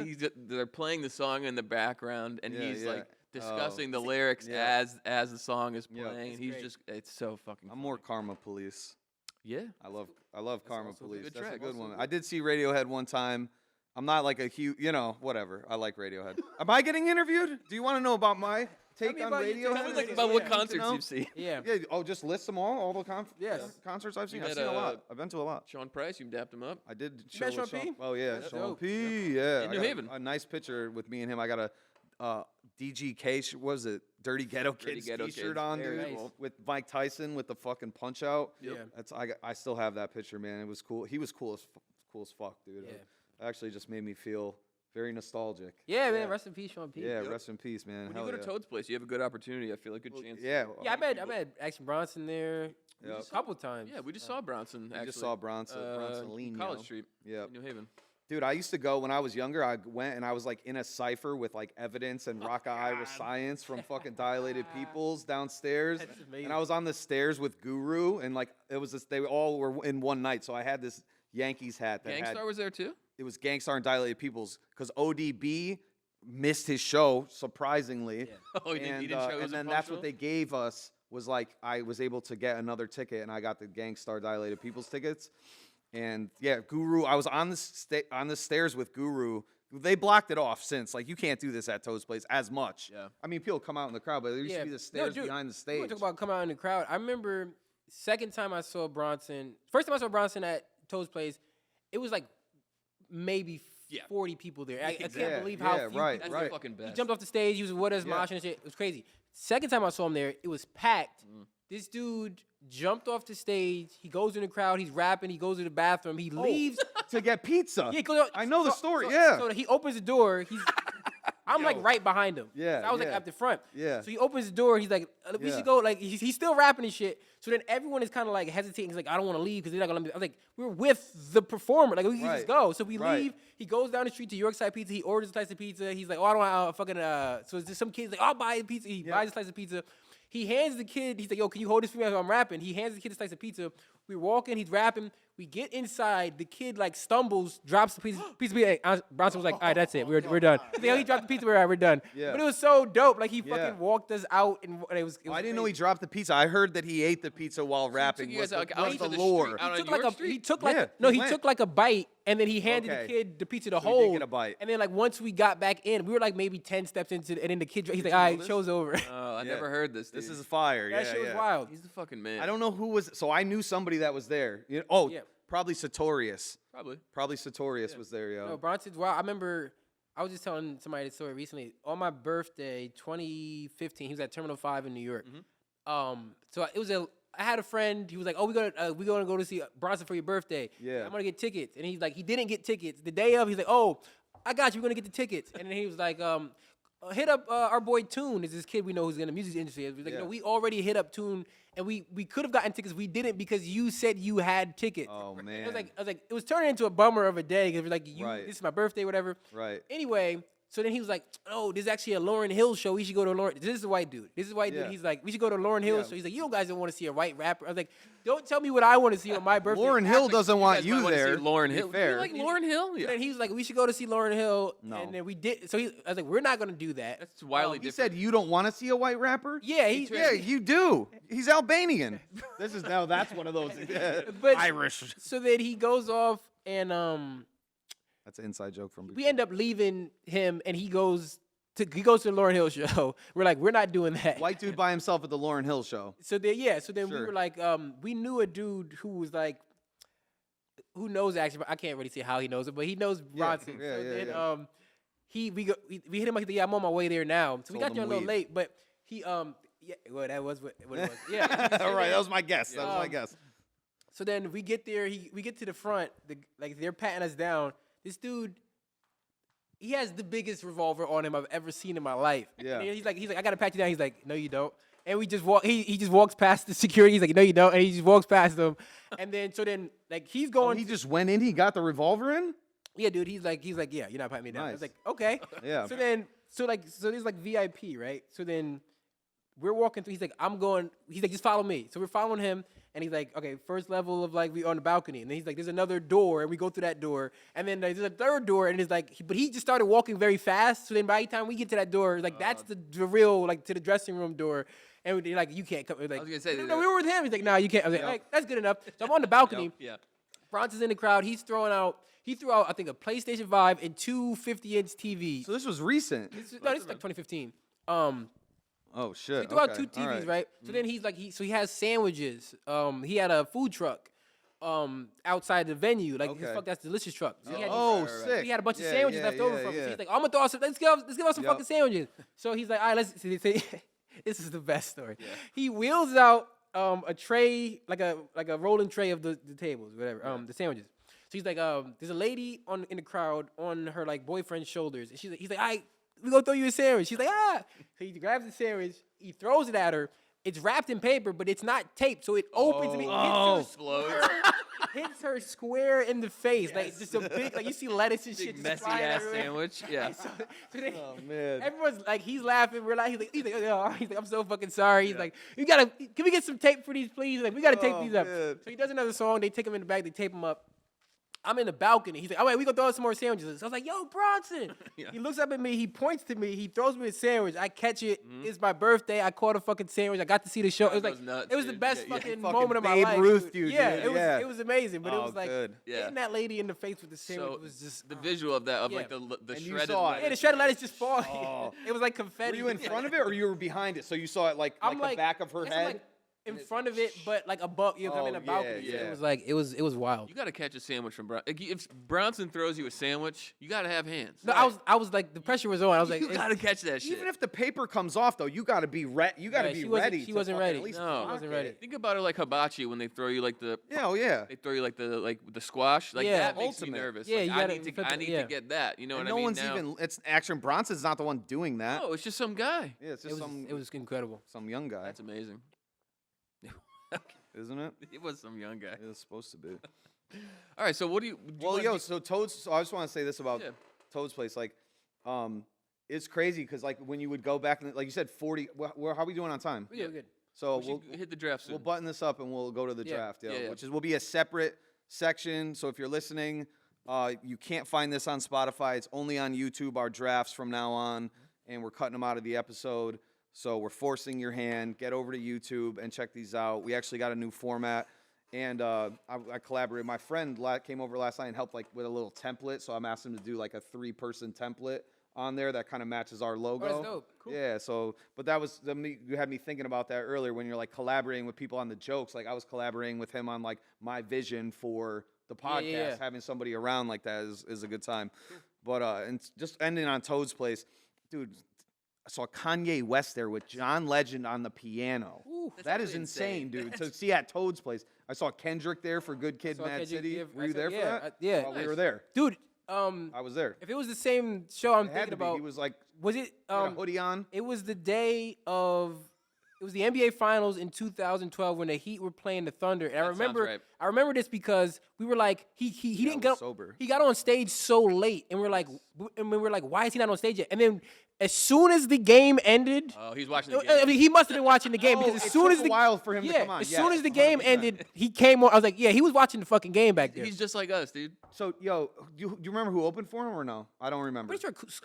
Speaker 2: here?
Speaker 3: They're playing the song in the background, and
Speaker 2: Yeah,
Speaker 3: he's
Speaker 2: yeah.
Speaker 3: like discussing the
Speaker 2: Oh.
Speaker 3: lyrics
Speaker 2: Yeah.
Speaker 3: as the song is
Speaker 2: Yeah.
Speaker 3: playing.
Speaker 1: It's
Speaker 3: He's
Speaker 1: great.
Speaker 3: just it's so fucking.
Speaker 2: I'm more Karma Police.
Speaker 3: Yeah.
Speaker 2: I love Karma
Speaker 1: also a
Speaker 2: Police.
Speaker 3: good
Speaker 2: That's
Speaker 3: track.
Speaker 2: a good
Speaker 3: Also
Speaker 2: one.
Speaker 3: good.
Speaker 2: I did see Radiohead one time. I'm not like a huge, whatever. I like Radiohead. Am I getting interviewed? Do you want to know about my take
Speaker 1: me
Speaker 2: on
Speaker 1: about your take on
Speaker 2: Radiohead?
Speaker 3: Tell me like
Speaker 1: Yeah.
Speaker 3: about what
Speaker 1: Yeah.
Speaker 3: concerts
Speaker 2: know?
Speaker 3: you've seen.
Speaker 1: Yeah.
Speaker 2: Yeah. Oh, just list them all the
Speaker 1: Yes.
Speaker 2: concerts I've seen.
Speaker 3: You
Speaker 2: I've
Speaker 3: met,
Speaker 2: seen a lot. I've been to a lot.
Speaker 3: Sean Price, you dapped him up.
Speaker 2: I did.
Speaker 1: met
Speaker 2: chill with
Speaker 1: Sean P?
Speaker 2: Oh yeah,
Speaker 1: That's
Speaker 2: Sean
Speaker 1: dope.
Speaker 2: P. Yeah.
Speaker 3: In
Speaker 2: I
Speaker 3: New
Speaker 2: got
Speaker 3: Haven.
Speaker 2: A nice picture with me and him. I got a DGK. What was it? Dirty Ghetto
Speaker 3: Dirty
Speaker 2: Kids
Speaker 3: Ghetto
Speaker 2: T-shirt
Speaker 3: Kids.
Speaker 2: on,
Speaker 1: Very
Speaker 2: dude.
Speaker 1: nice.
Speaker 2: With Mike Tyson with the fucking punch out.
Speaker 1: Yeah.
Speaker 2: That's I still have that picture, man. It was cool. He was cool as fuck, dude.
Speaker 1: Yeah.
Speaker 2: It actually just made me feel very nostalgic.
Speaker 1: Yeah, man. Rest in peace, Sean P.
Speaker 2: Yeah,
Speaker 3: Yep.
Speaker 2: rest in peace, man.
Speaker 3: When
Speaker 2: Hell
Speaker 3: you go
Speaker 2: yeah.
Speaker 3: to Toad's place, you have a good opportunity. I feel like good chance.
Speaker 2: Yeah,
Speaker 1: Yeah, I met Action Bronson there
Speaker 2: Yep.
Speaker 1: a couple times.
Speaker 3: Yeah, we just saw Bronson.
Speaker 2: We
Speaker 3: Actually.
Speaker 2: just saw Bronson. Bronson
Speaker 3: College Street.
Speaker 2: Yep.
Speaker 3: In New Haven.
Speaker 2: Dude, I used to go when I was younger. I went and I was like in a cipher with like evidence and Raka Ira Science from fucking Dilated Peoples downstairs.
Speaker 1: That's amazing.
Speaker 2: And I was on the stairs with Guru, and like it was this, they all were in one night. So I had this Yankees hat that had
Speaker 3: Gangstar was there too.
Speaker 2: it was Gangstar and Dilated Peoples because ODB missed his show surprisingly.
Speaker 3: Oh, he didn't show he
Speaker 2: and
Speaker 3: was
Speaker 2: then that's what
Speaker 3: impartial?
Speaker 2: they gave us was like I was able to get another ticket, and I got the Gangstar Dilated Peoples tickets. And yeah, Guru, I was on the stairs with Guru. They blocked it off since. Like you can't do this at Toad's Place as much.
Speaker 3: Yeah.
Speaker 2: I mean, people come out in the crowd, but there used to be the stairs
Speaker 1: dude,
Speaker 2: behind the
Speaker 1: You
Speaker 2: stage.
Speaker 1: want to talk about coming out in the crowd? I remember second time I saw Bronson. First time I saw Bronson at Toad's Place, it was like maybe 40 people there. I can't
Speaker 2: Yeah,
Speaker 1: believe how
Speaker 2: yeah,
Speaker 1: few
Speaker 2: right,
Speaker 3: That's
Speaker 1: people
Speaker 3: the
Speaker 2: right.
Speaker 3: fucking best.
Speaker 1: He jumped off the stage. He was with us, moshing and shit. It was crazy. Second time I saw him there, it was packed. This dude jumped off the stage. He goes in the crowd. He's rapping. He goes to the bathroom. He leaves.
Speaker 2: to get pizza.
Speaker 1: Yeah, he goes-
Speaker 2: I know the
Speaker 1: so-
Speaker 2: story.
Speaker 1: so-
Speaker 2: yeah.
Speaker 1: So he opens the door. I'm like right behind him.
Speaker 2: Yeah,
Speaker 1: So I was like
Speaker 2: yeah.
Speaker 1: at the front.
Speaker 2: Yeah.
Speaker 1: So he opens the door. He's like, we
Speaker 2: Yeah.
Speaker 1: should go. Like he's still rapping and shit. So then everyone is kind of like hesitating. He's like, I don't want to leave because they're not gonna let me. I was like, we're with the performer. Like we can
Speaker 2: Right.
Speaker 1: just go. So we
Speaker 2: Right.
Speaker 1: leave. He goes down the street to Yorkside Pizza. He orders a slice of pizza. He's like, oh, I don't want fucking. So it's just some kid's like, I'll buy a pizza. He buys a slice of pizza. He hands the kid. He's like, yo, can you hold this for me as I'm rapping? He hands the kid a slice of pizza. We're walking. He's rapping. We get inside. The kid like stumbles, drops the pizza. Bronson was like, all right, that's it. We're done. He's like, oh, he dropped the pizza. All right, we're done.
Speaker 2: Yeah.
Speaker 1: But it was so dope. Like he
Speaker 2: Yeah.
Speaker 1: fucking walked us out, and it was.
Speaker 2: I didn't know he dropped the pizza. I heard that he ate the pizza while rapping.
Speaker 3: you guys
Speaker 2: Was
Speaker 3: out
Speaker 2: the
Speaker 3: into the
Speaker 2: lore.
Speaker 3: street, out
Speaker 1: He
Speaker 3: on
Speaker 1: took like
Speaker 3: your
Speaker 1: a.
Speaker 3: street?
Speaker 1: He took like
Speaker 2: Yeah,
Speaker 1: no.
Speaker 2: he
Speaker 1: He
Speaker 2: went.
Speaker 1: took like a bite, and then he handed
Speaker 2: Okay.
Speaker 1: the kid the pizza to
Speaker 2: So he did
Speaker 1: hold.
Speaker 2: get a bite.
Speaker 1: And then like once we got back in, we were like maybe 10 steps into, and then the kid. He's like, all right, show's over.
Speaker 3: Oh, I
Speaker 2: Yeah.
Speaker 3: never heard this.
Speaker 2: This
Speaker 3: dude.
Speaker 2: is fire.
Speaker 1: That
Speaker 2: yeah,
Speaker 1: shit was
Speaker 2: yeah.
Speaker 1: wild.
Speaker 3: He's the fucking man.
Speaker 2: I don't know who was. So I knew somebody that was there. Oh,
Speaker 1: Yeah.
Speaker 2: probably Sartorius.
Speaker 3: Probably.
Speaker 2: Probably Sartorius was there, yo.
Speaker 1: No, Bronson's wild. I remember I was just telling somebody the story recently. On my birthday, 2015, he was at Terminal 5 in New York. So it was I had a friend. He was like, "Oh, we're gonna go to see Bronson for your birthday.
Speaker 2: Yeah.
Speaker 1: I'm gonna get tickets." And he's like, he didn't get tickets. The day of, he's like, "Oh, I got you. We're gonna get the tickets." And then he was like, "Hit up our boy Toon. Is this kid we know who's in the music industry?" He was like,
Speaker 2: Yeah.
Speaker 1: "No, we already hit up Toon, and we could have gotten tickets. We didn't because you said you had tickets."
Speaker 2: Oh man.
Speaker 1: I was like, it was turning into a bummer of a day because like,
Speaker 2: Right.
Speaker 1: this is my birthday, whatever.
Speaker 2: Right.
Speaker 1: Anyway, so then he was like, "Oh, this is actually a Lauryn Hill show. We should go to Lauryn." This is a white dude. This is a white
Speaker 2: Yeah.
Speaker 1: dude. He's like, "We should go to Lauryn Hill
Speaker 2: Yeah.
Speaker 1: show." He's like, "You guys don't want to see a white rapper." I was like, "Don't tell me what I want to see on my birthday."
Speaker 2: Lauryn Hill doesn't want
Speaker 3: guys
Speaker 2: you
Speaker 3: might wanna see
Speaker 2: there.
Speaker 3: Lauryn
Speaker 2: to be
Speaker 3: Hill.
Speaker 2: Fair.
Speaker 3: You like Lauryn Hill?
Speaker 1: And
Speaker 3: Yeah.
Speaker 1: then he was like, "We should go to see Lauryn Hill."
Speaker 2: No.
Speaker 1: And then we did. So I was like, "We're not gonna do that."
Speaker 3: That's wildly
Speaker 2: He
Speaker 3: different.
Speaker 2: said you don't want to see a white rapper.
Speaker 1: Yeah,
Speaker 2: Yeah, you do. He's Albanian. This is now. That's one of those
Speaker 1: But-
Speaker 2: Irish.
Speaker 1: So then he goes off, and
Speaker 2: That's an inside joke from.
Speaker 1: we end up leaving him, and he goes to the Lauryn Hill show. We're like, we're not doing that.
Speaker 2: White dude by himself at the Lauryn Hill show.
Speaker 1: So then, we
Speaker 2: Sure.
Speaker 1: were like, we knew a dude who was like, who knows actually, but I can't really say how he knows it, but he knows Bronson.
Speaker 2: yeah,
Speaker 1: So
Speaker 2: yeah,
Speaker 1: then,
Speaker 2: yeah.
Speaker 1: we hit him like, yeah, I'm on my way there now. So we
Speaker 2: Sold
Speaker 1: got there a
Speaker 2: him
Speaker 1: little
Speaker 2: weed.
Speaker 1: late, but he, yeah, well, that was what it was. Yeah.
Speaker 2: All right, that was my guess. That was my
Speaker 1: Um,
Speaker 2: guess.
Speaker 1: So then we get there, we get to the front, like they're patting us down. This dude, he has the biggest revolver on him I've ever seen in my life.
Speaker 2: Yeah.
Speaker 1: And he's like, I gotta pat you down. He's like, no, you don't. And we just walk. He just walks past the security. He's like, no, you don't. And he just walks past them. And then like he's
Speaker 2: Oh,
Speaker 1: going.
Speaker 2: he just went in. He got the revolver in.
Speaker 1: Yeah, dude. He's like, yeah, you're not patting me down. I was
Speaker 2: Nice.
Speaker 1: like, okay.
Speaker 2: Yeah.
Speaker 1: So there's like VIP, right? So then we're walking through. He's like, He's like, just follow me. So we're following him, and he's like, okay, first level of like we on the balcony, and then he's like, there's another door, and we go through that door, and then there's a third door, and it's like, but he just started walking very fast. So then by the time we get to that door, like that's the real like to the dressing room door. And we're like, you can't come. We're like,
Speaker 3: was gonna say,
Speaker 1: no, we were with him. He's like, nah, you can't. I was like, all right, that's good enough. So I'm on the balcony.
Speaker 3: Yeah.
Speaker 1: Bronson's in the crowd. He threw out, I think, a PlayStation 5 and two 50-inch TVs.
Speaker 2: So this was recent.
Speaker 1: This is like 2015.
Speaker 2: Oh shit.
Speaker 1: He threw out
Speaker 2: okay,
Speaker 1: two TVs,
Speaker 2: all
Speaker 1: right? So then he's like, he has sandwiches. He had a food truck outside the venue. Like,
Speaker 2: Okay.
Speaker 1: fuck, that's delicious truck. So he had
Speaker 2: Oh,
Speaker 1: these-
Speaker 2: sick.
Speaker 1: He had a bunch of
Speaker 2: Yeah,
Speaker 1: sandwiches
Speaker 2: yeah,
Speaker 1: left over
Speaker 2: yeah,
Speaker 1: from it. So
Speaker 2: yeah.
Speaker 1: he's like, I'm gonna throw some. Let's give us some
Speaker 2: Yep.
Speaker 1: fucking sandwiches. So he's like, all right, let's see. This is the best story. He wheels out a tray, like a rolling tray of the tables, whatever, the sandwiches. So he's like, there's a lady in the crowd on her like boyfriend's shoulders, and he's like, all right, we gonna throw you a sandwich. She's like, ah. So he grabs the sandwich, he throws it at her. It's wrapped in paper, but it's not taped, so it opens and hits her square in the face, like just a big, like you see lettuce and shit,
Speaker 3: Big
Speaker 1: just
Speaker 3: messy
Speaker 1: flying
Speaker 3: ass
Speaker 1: everywhere.
Speaker 3: sandwich. Yeah.
Speaker 1: So then
Speaker 2: Oh man.
Speaker 1: everyone's like, he's laughing. We're like, he's like, oh, I'm so fucking sorry. He's like, can we get some tape for these, please? Like, we gotta tape
Speaker 2: Oh,
Speaker 1: these up.
Speaker 2: man.
Speaker 1: So he does another song. They take him in the back. They tape him up. I'm in the balcony. He's like, all right, we gonna throw out some more sandwiches. So I was like, yo, Bronson.
Speaker 3: Yeah.
Speaker 1: He looks up at me. He points to me. He throws me a sandwich. I catch it. It's my birthday. I caught a fucking sandwich. I got to see the show. It was
Speaker 3: That
Speaker 1: like,
Speaker 3: was nuts,
Speaker 1: it was the
Speaker 3: dude.
Speaker 1: best
Speaker 3: Yeah, yeah.
Speaker 1: fucking
Speaker 2: Fucking
Speaker 1: moment of my
Speaker 2: Babe
Speaker 1: life.
Speaker 2: Ruth
Speaker 1: dude.
Speaker 2: you,
Speaker 1: Yeah,
Speaker 2: dude.
Speaker 1: it was
Speaker 2: Yeah.
Speaker 1: it was amazing. But it
Speaker 2: Oh,
Speaker 1: was like
Speaker 2: good.
Speaker 3: Yeah.
Speaker 1: hitting that lady in the face with the sandwich
Speaker 3: So
Speaker 1: was just
Speaker 3: the visual of that, of
Speaker 1: Yeah.
Speaker 3: like the
Speaker 2: And you
Speaker 3: shredded.
Speaker 2: saw it.
Speaker 1: yeah, the
Speaker 3: lettuce.
Speaker 1: shredded lettuce just falling.
Speaker 2: Oh.
Speaker 1: It was like
Speaker 2: Were
Speaker 1: confetti.
Speaker 2: you in front of it or you were behind it? So you saw it like
Speaker 1: I'm
Speaker 2: the back of her
Speaker 1: it's
Speaker 2: head?
Speaker 1: like- in front of it, but like above, you know, come in
Speaker 2: Oh,
Speaker 1: a balcony.
Speaker 2: yeah,
Speaker 1: So
Speaker 2: yeah.
Speaker 1: it was like it was wild.
Speaker 3: You got to catch a sandwich from Brown. Like, if Brownson throws you a sandwich, you got to have hands.
Speaker 1: No, I was like the pressure was on. I was like,
Speaker 3: you got to catch that shit.
Speaker 2: Even if the paper comes off, though, you got to be ready. You got to
Speaker 1: Right,
Speaker 2: be
Speaker 1: she wasn't-
Speaker 2: ready.
Speaker 1: she
Speaker 2: to
Speaker 1: wasn't
Speaker 2: fucking
Speaker 1: ready.
Speaker 2: At least
Speaker 3: No.
Speaker 2: block
Speaker 3: She
Speaker 1: wasn't
Speaker 2: it.
Speaker 1: ready.
Speaker 3: Think about it like hibachi when they throw you like the
Speaker 2: Yeah, oh yeah.
Speaker 3: they throw you like the squash. Like
Speaker 1: Yeah.
Speaker 3: that makes me
Speaker 2: Ultimate.
Speaker 3: nervous.
Speaker 1: Yeah,
Speaker 3: Like,
Speaker 1: you
Speaker 3: I
Speaker 1: gotta
Speaker 3: need to
Speaker 1: flip it,
Speaker 3: I need
Speaker 1: yeah.
Speaker 3: to get that. You know
Speaker 2: And
Speaker 3: what
Speaker 2: no
Speaker 3: I mean?
Speaker 2: one's
Speaker 3: Now,
Speaker 2: even. It's Action Bronson's not the one doing that.
Speaker 3: no, it's just some guy.
Speaker 2: Yeah, it's
Speaker 1: It
Speaker 2: just
Speaker 1: was
Speaker 2: some
Speaker 1: it was incredible.
Speaker 2: some young guy,
Speaker 3: That's amazing.
Speaker 2: isn't it?
Speaker 3: It was some young guy.
Speaker 2: It's supposed to be.
Speaker 3: All right, so what do you?
Speaker 2: Well, yo, so Toad's. So I just want to say this about
Speaker 3: Yeah.
Speaker 2: Toad's place. Like, it's crazy because like when you would go back and like you said 40. How are we doing on time?
Speaker 1: Yeah, good.
Speaker 2: So
Speaker 3: we should hit the draft soon.
Speaker 2: we'll button this up and we'll go to the
Speaker 1: Yeah.
Speaker 2: draft.
Speaker 3: Yeah, yeah.
Speaker 2: Which will be a separate section. So if you're listening, you can't find this on Spotify. It's only on YouTube. Our drafts from now on, and we're cutting them out of the episode. So we're forcing your hand. Get over to YouTube and check these out. We actually got a new format. And I collaborated. My friend came over last night and helped like with a little template. So I'm asking him to do like a 3-person template on there that kind of matches our logo.
Speaker 1: Oh, that's dope. Cool.
Speaker 2: Yeah. So, but that was you had me thinking about that earlier when you're like collaborating with people on the jokes. Like I was collaborating with him on like my vision for the
Speaker 1: Yeah,
Speaker 2: podcast.
Speaker 1: yeah, yeah.
Speaker 2: Having somebody around like that is a good time. But and just ending on Toad's place, dude. I saw Kanye West there with John Legend on the piano.
Speaker 3: That's
Speaker 2: That is
Speaker 3: actually
Speaker 2: insane,
Speaker 3: insane.
Speaker 2: dude. To see at Toad's place. I saw Kendrick there for Good Kid,
Speaker 1: saw
Speaker 2: Mad
Speaker 1: Kendrick
Speaker 2: City.
Speaker 1: there.
Speaker 2: Were
Speaker 1: I
Speaker 2: you
Speaker 1: saw-
Speaker 2: there for
Speaker 1: yeah,
Speaker 2: that?
Speaker 1: yeah.
Speaker 2: Oh, we
Speaker 3: Nice.
Speaker 2: were there.
Speaker 1: Dude,
Speaker 2: I was there.
Speaker 1: if it was the same show I'm
Speaker 2: It had
Speaker 1: thinking
Speaker 2: to be.
Speaker 1: about,
Speaker 2: He was like
Speaker 1: was it
Speaker 2: he had a hoodie on.
Speaker 1: It was the day of. It was the NBA Finals in 2012 when the Heat were playing the Thunder, and
Speaker 3: That sounds right.
Speaker 1: I remember this because we were like, he didn't
Speaker 2: was
Speaker 1: get
Speaker 2: sober.
Speaker 1: He got on stage so late, and we were like, why is he not on stage yet? And then as soon as the game ended,
Speaker 3: Oh, he's watching the
Speaker 1: I
Speaker 3: game.
Speaker 1: mean, he must have been watching the game because
Speaker 2: it
Speaker 1: as soon
Speaker 2: took
Speaker 1: as
Speaker 2: a
Speaker 1: the
Speaker 2: while for him to
Speaker 1: yeah,
Speaker 2: come on.
Speaker 1: as
Speaker 2: Yes,
Speaker 1: soon as the game
Speaker 2: 100%.
Speaker 1: ended, he came on. I was like, yeah, he was watching the fucking game back there.
Speaker 3: He's just like us, dude.
Speaker 2: So, yo, do you remember who opened for him or no? I don't remember.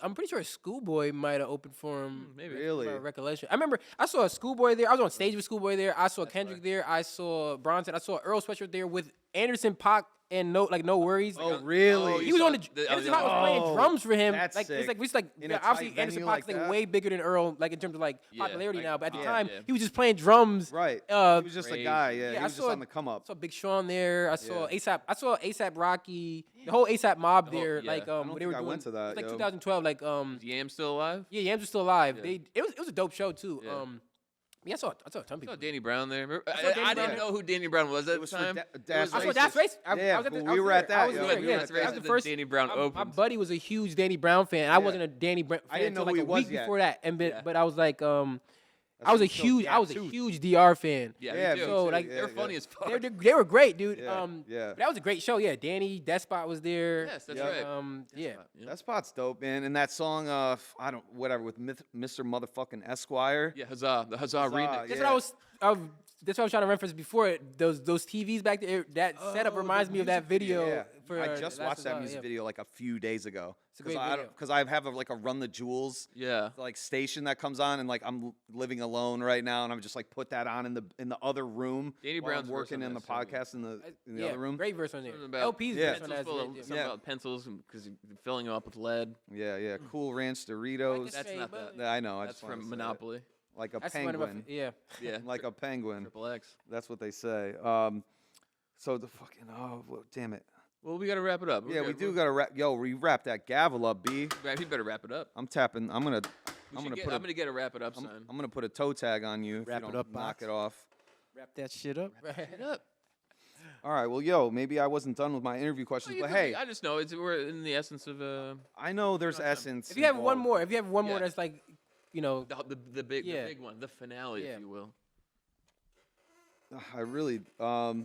Speaker 1: I'm pretty sure Schoolboy might have opened for him.
Speaker 3: Maybe.
Speaker 2: Really?
Speaker 1: My recollection. I remember I saw a Schoolboy there. I was on stage with Schoolboy there. I saw Kendrick there. I saw Bronson. I saw Earl Sweatshirt there with Anderson .Paak and no worries.
Speaker 2: Oh, really?
Speaker 3: Oh,
Speaker 1: He
Speaker 3: you
Speaker 1: was
Speaker 3: saw
Speaker 1: on the Anderson .Paak was
Speaker 2: Oh,
Speaker 1: playing drums for him.
Speaker 2: that's
Speaker 1: Like
Speaker 2: sick.
Speaker 1: it's like
Speaker 2: In a
Speaker 1: obviously
Speaker 2: tight
Speaker 1: Anderson
Speaker 2: venue
Speaker 1: .Paak's
Speaker 2: like
Speaker 1: like
Speaker 2: that?
Speaker 1: way bigger than Earl, like in terms of like
Speaker 3: Yeah,
Speaker 1: popularity
Speaker 3: like-
Speaker 1: now. But at the
Speaker 3: yeah,
Speaker 1: time,
Speaker 3: yeah.
Speaker 1: he was just playing drums.
Speaker 2: Right.
Speaker 1: Uh,
Speaker 2: he was just a
Speaker 3: crazy.
Speaker 2: guy. Yeah,
Speaker 1: yeah,
Speaker 2: he
Speaker 1: I
Speaker 2: was just
Speaker 1: saw-
Speaker 2: on the come up.
Speaker 1: I saw Big Sean there. I saw
Speaker 2: Yeah.
Speaker 1: ASAP. I saw ASAP Rocky. The whole ASAP mob
Speaker 3: whole-
Speaker 1: there.
Speaker 3: yeah.
Speaker 1: Like
Speaker 3: I
Speaker 2: don't
Speaker 1: when they
Speaker 2: think
Speaker 1: were
Speaker 2: I
Speaker 1: doing.
Speaker 2: went to that,
Speaker 1: It was like
Speaker 2: yo.
Speaker 1: 2012. Like
Speaker 3: Is Yam still alive?
Speaker 1: Yeah, Yams was still alive.
Speaker 3: Yeah.
Speaker 1: It was a dope show too.
Speaker 3: Yeah.
Speaker 1: Yeah, I saw a ton of
Speaker 3: I saw
Speaker 1: people.
Speaker 3: Danny Brown there. Remember-
Speaker 1: saw Danny
Speaker 3: I
Speaker 1: Brown
Speaker 3: didn't
Speaker 1: there.
Speaker 3: know who Danny Brown was at the
Speaker 2: was for
Speaker 3: time.
Speaker 2: Da-
Speaker 3: It
Speaker 2: Das
Speaker 3: was
Speaker 1: I saw
Speaker 2: Racist.
Speaker 1: Das Race.
Speaker 2: Yeah,
Speaker 1: I was at
Speaker 2: we
Speaker 1: I was
Speaker 2: were at
Speaker 1: there.
Speaker 2: that,
Speaker 1: I was
Speaker 2: yo.
Speaker 1: there.
Speaker 2: We were
Speaker 1: Yeah,
Speaker 2: at
Speaker 1: that
Speaker 2: Das
Speaker 1: was
Speaker 2: Racist.
Speaker 1: the
Speaker 3: The
Speaker 1: first.
Speaker 3: Danny Brown
Speaker 1: My
Speaker 3: opened.
Speaker 1: buddy was a huge Danny Brown fan. I wasn't a Danny Brown fan
Speaker 2: didn't know
Speaker 1: until
Speaker 2: who
Speaker 1: like
Speaker 2: he
Speaker 1: a week
Speaker 2: was yet.
Speaker 1: before that. And
Speaker 3: Yeah.
Speaker 1: but I was like
Speaker 2: That's
Speaker 1: I was a
Speaker 2: when he still
Speaker 1: huge
Speaker 2: got tooth.
Speaker 1: DR fan.
Speaker 3: Yeah,
Speaker 2: Yeah,
Speaker 3: me
Speaker 2: me
Speaker 3: too.
Speaker 1: So, like,
Speaker 3: they're
Speaker 2: yeah,
Speaker 3: funny
Speaker 2: yeah.
Speaker 3: as fuck.
Speaker 1: They were great, dude.
Speaker 2: Yeah, yeah.
Speaker 1: But that was a great show. Yeah, Danny Despot was there.
Speaker 3: Yes, that's
Speaker 2: Yeah.
Speaker 3: right.
Speaker 1: Yeah.
Speaker 2: That spot's dope, man. And that song, I don't, whatever, with Mr. Motherfucking Esquire.
Speaker 3: Yeah, Huzzah, the Huzzah
Speaker 2: Huzzah,
Speaker 3: remix.
Speaker 1: That's
Speaker 2: Yeah.
Speaker 1: what that's what I was trying to reference before. Those TVs back there. That setup reminds me of that video.
Speaker 2: Yeah.
Speaker 1: For
Speaker 2: I just
Speaker 1: Last
Speaker 2: watched that
Speaker 1: Huzzah,
Speaker 2: music
Speaker 1: yeah.
Speaker 2: video like a few days ago.
Speaker 1: It's a great video.
Speaker 2: Because I have like a Run the Jewels
Speaker 3: Yeah.
Speaker 2: like station that comes on, and like I'm living alone right now, and I'm just like put that on in the other room.
Speaker 3: Danny
Speaker 2: while
Speaker 3: Brown's
Speaker 2: I'm
Speaker 3: verse
Speaker 2: working
Speaker 3: on
Speaker 2: in the
Speaker 3: that's so good.
Speaker 2: podcast in the
Speaker 1: Yeah,
Speaker 2: other room.
Speaker 1: great verse on there.
Speaker 3: Something about
Speaker 1: LP's
Speaker 2: Yeah.
Speaker 1: verse on that.
Speaker 3: Pencils full
Speaker 1: is
Speaker 3: of,
Speaker 1: great,
Speaker 3: something
Speaker 2: Yeah.
Speaker 3: about pencils because filling them up with lead.
Speaker 2: Yeah, Cool Ranch Doritos.
Speaker 1: That's
Speaker 3: That's not that.
Speaker 2: Yeah, I know. I
Speaker 3: That's
Speaker 2: just wanted to
Speaker 3: from
Speaker 2: say it.
Speaker 3: Monopoly.
Speaker 2: Like a
Speaker 1: That's one of my
Speaker 2: penguin.
Speaker 1: yeah.
Speaker 3: Yeah.
Speaker 2: Like a penguin.
Speaker 3: Triple X.
Speaker 2: That's what they say. So the fucking damn it.
Speaker 3: Well, we gotta wrap it up.
Speaker 2: Yeah, we do gotta wrap. Yo, we wrap that gavel up, B.
Speaker 3: You better wrap it up.
Speaker 2: I'm tapping. I'm gonna
Speaker 3: I'm
Speaker 2: put
Speaker 3: gonna get a wrap it up
Speaker 2: I'm,
Speaker 3: sign.
Speaker 2: I'm gonna put a toe tag on you if
Speaker 4: Wrap
Speaker 2: you
Speaker 4: it
Speaker 2: don't
Speaker 4: up,
Speaker 2: knock
Speaker 4: box.
Speaker 2: it off.
Speaker 4: Wrap that shit up.
Speaker 3: Wrap it up.
Speaker 2: All right. Well, yo, maybe I wasn't done with my interview
Speaker 3: Well,
Speaker 2: questions,
Speaker 3: you
Speaker 2: but
Speaker 3: could
Speaker 2: hey,
Speaker 3: be- I just know we're in the essence of
Speaker 2: I know there's essence.
Speaker 1: If you have one
Speaker 2: involved.
Speaker 1: more,
Speaker 3: Yeah.
Speaker 1: that's like, you know,
Speaker 3: the big
Speaker 1: Yeah.
Speaker 3: one, the finale,
Speaker 1: Yeah.
Speaker 3: if you will.
Speaker 2: I really. All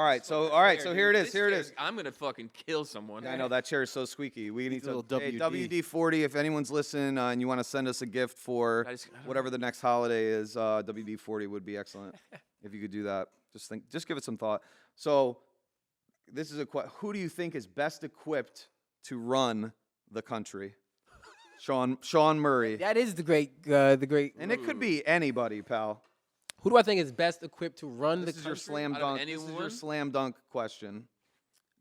Speaker 2: right. So here it is.
Speaker 3: This
Speaker 2: Here it
Speaker 3: chair-
Speaker 2: is.
Speaker 3: I'm gonna fucking kill someone.
Speaker 2: I know that chair is so squeaky. We need
Speaker 4: Needs a
Speaker 2: to
Speaker 4: little
Speaker 2: hey,
Speaker 4: WD.
Speaker 2: WD-40. If anyone's listening and you want to send us a gift for
Speaker 3: I don't
Speaker 2: whatever the next holiday is, WD-40 would be excellent if you could do that. Just give it some thought. So this is who do you think is best equipped to run the country? Shawn Murray.
Speaker 1: that is the great.
Speaker 2: And it could be anybody, pal.
Speaker 1: Who do I think is best equipped to run
Speaker 2: This
Speaker 1: the
Speaker 2: is your
Speaker 1: country?
Speaker 2: slam
Speaker 3: Out of
Speaker 2: dunk. This is your
Speaker 3: anyone?
Speaker 2: slam dunk question.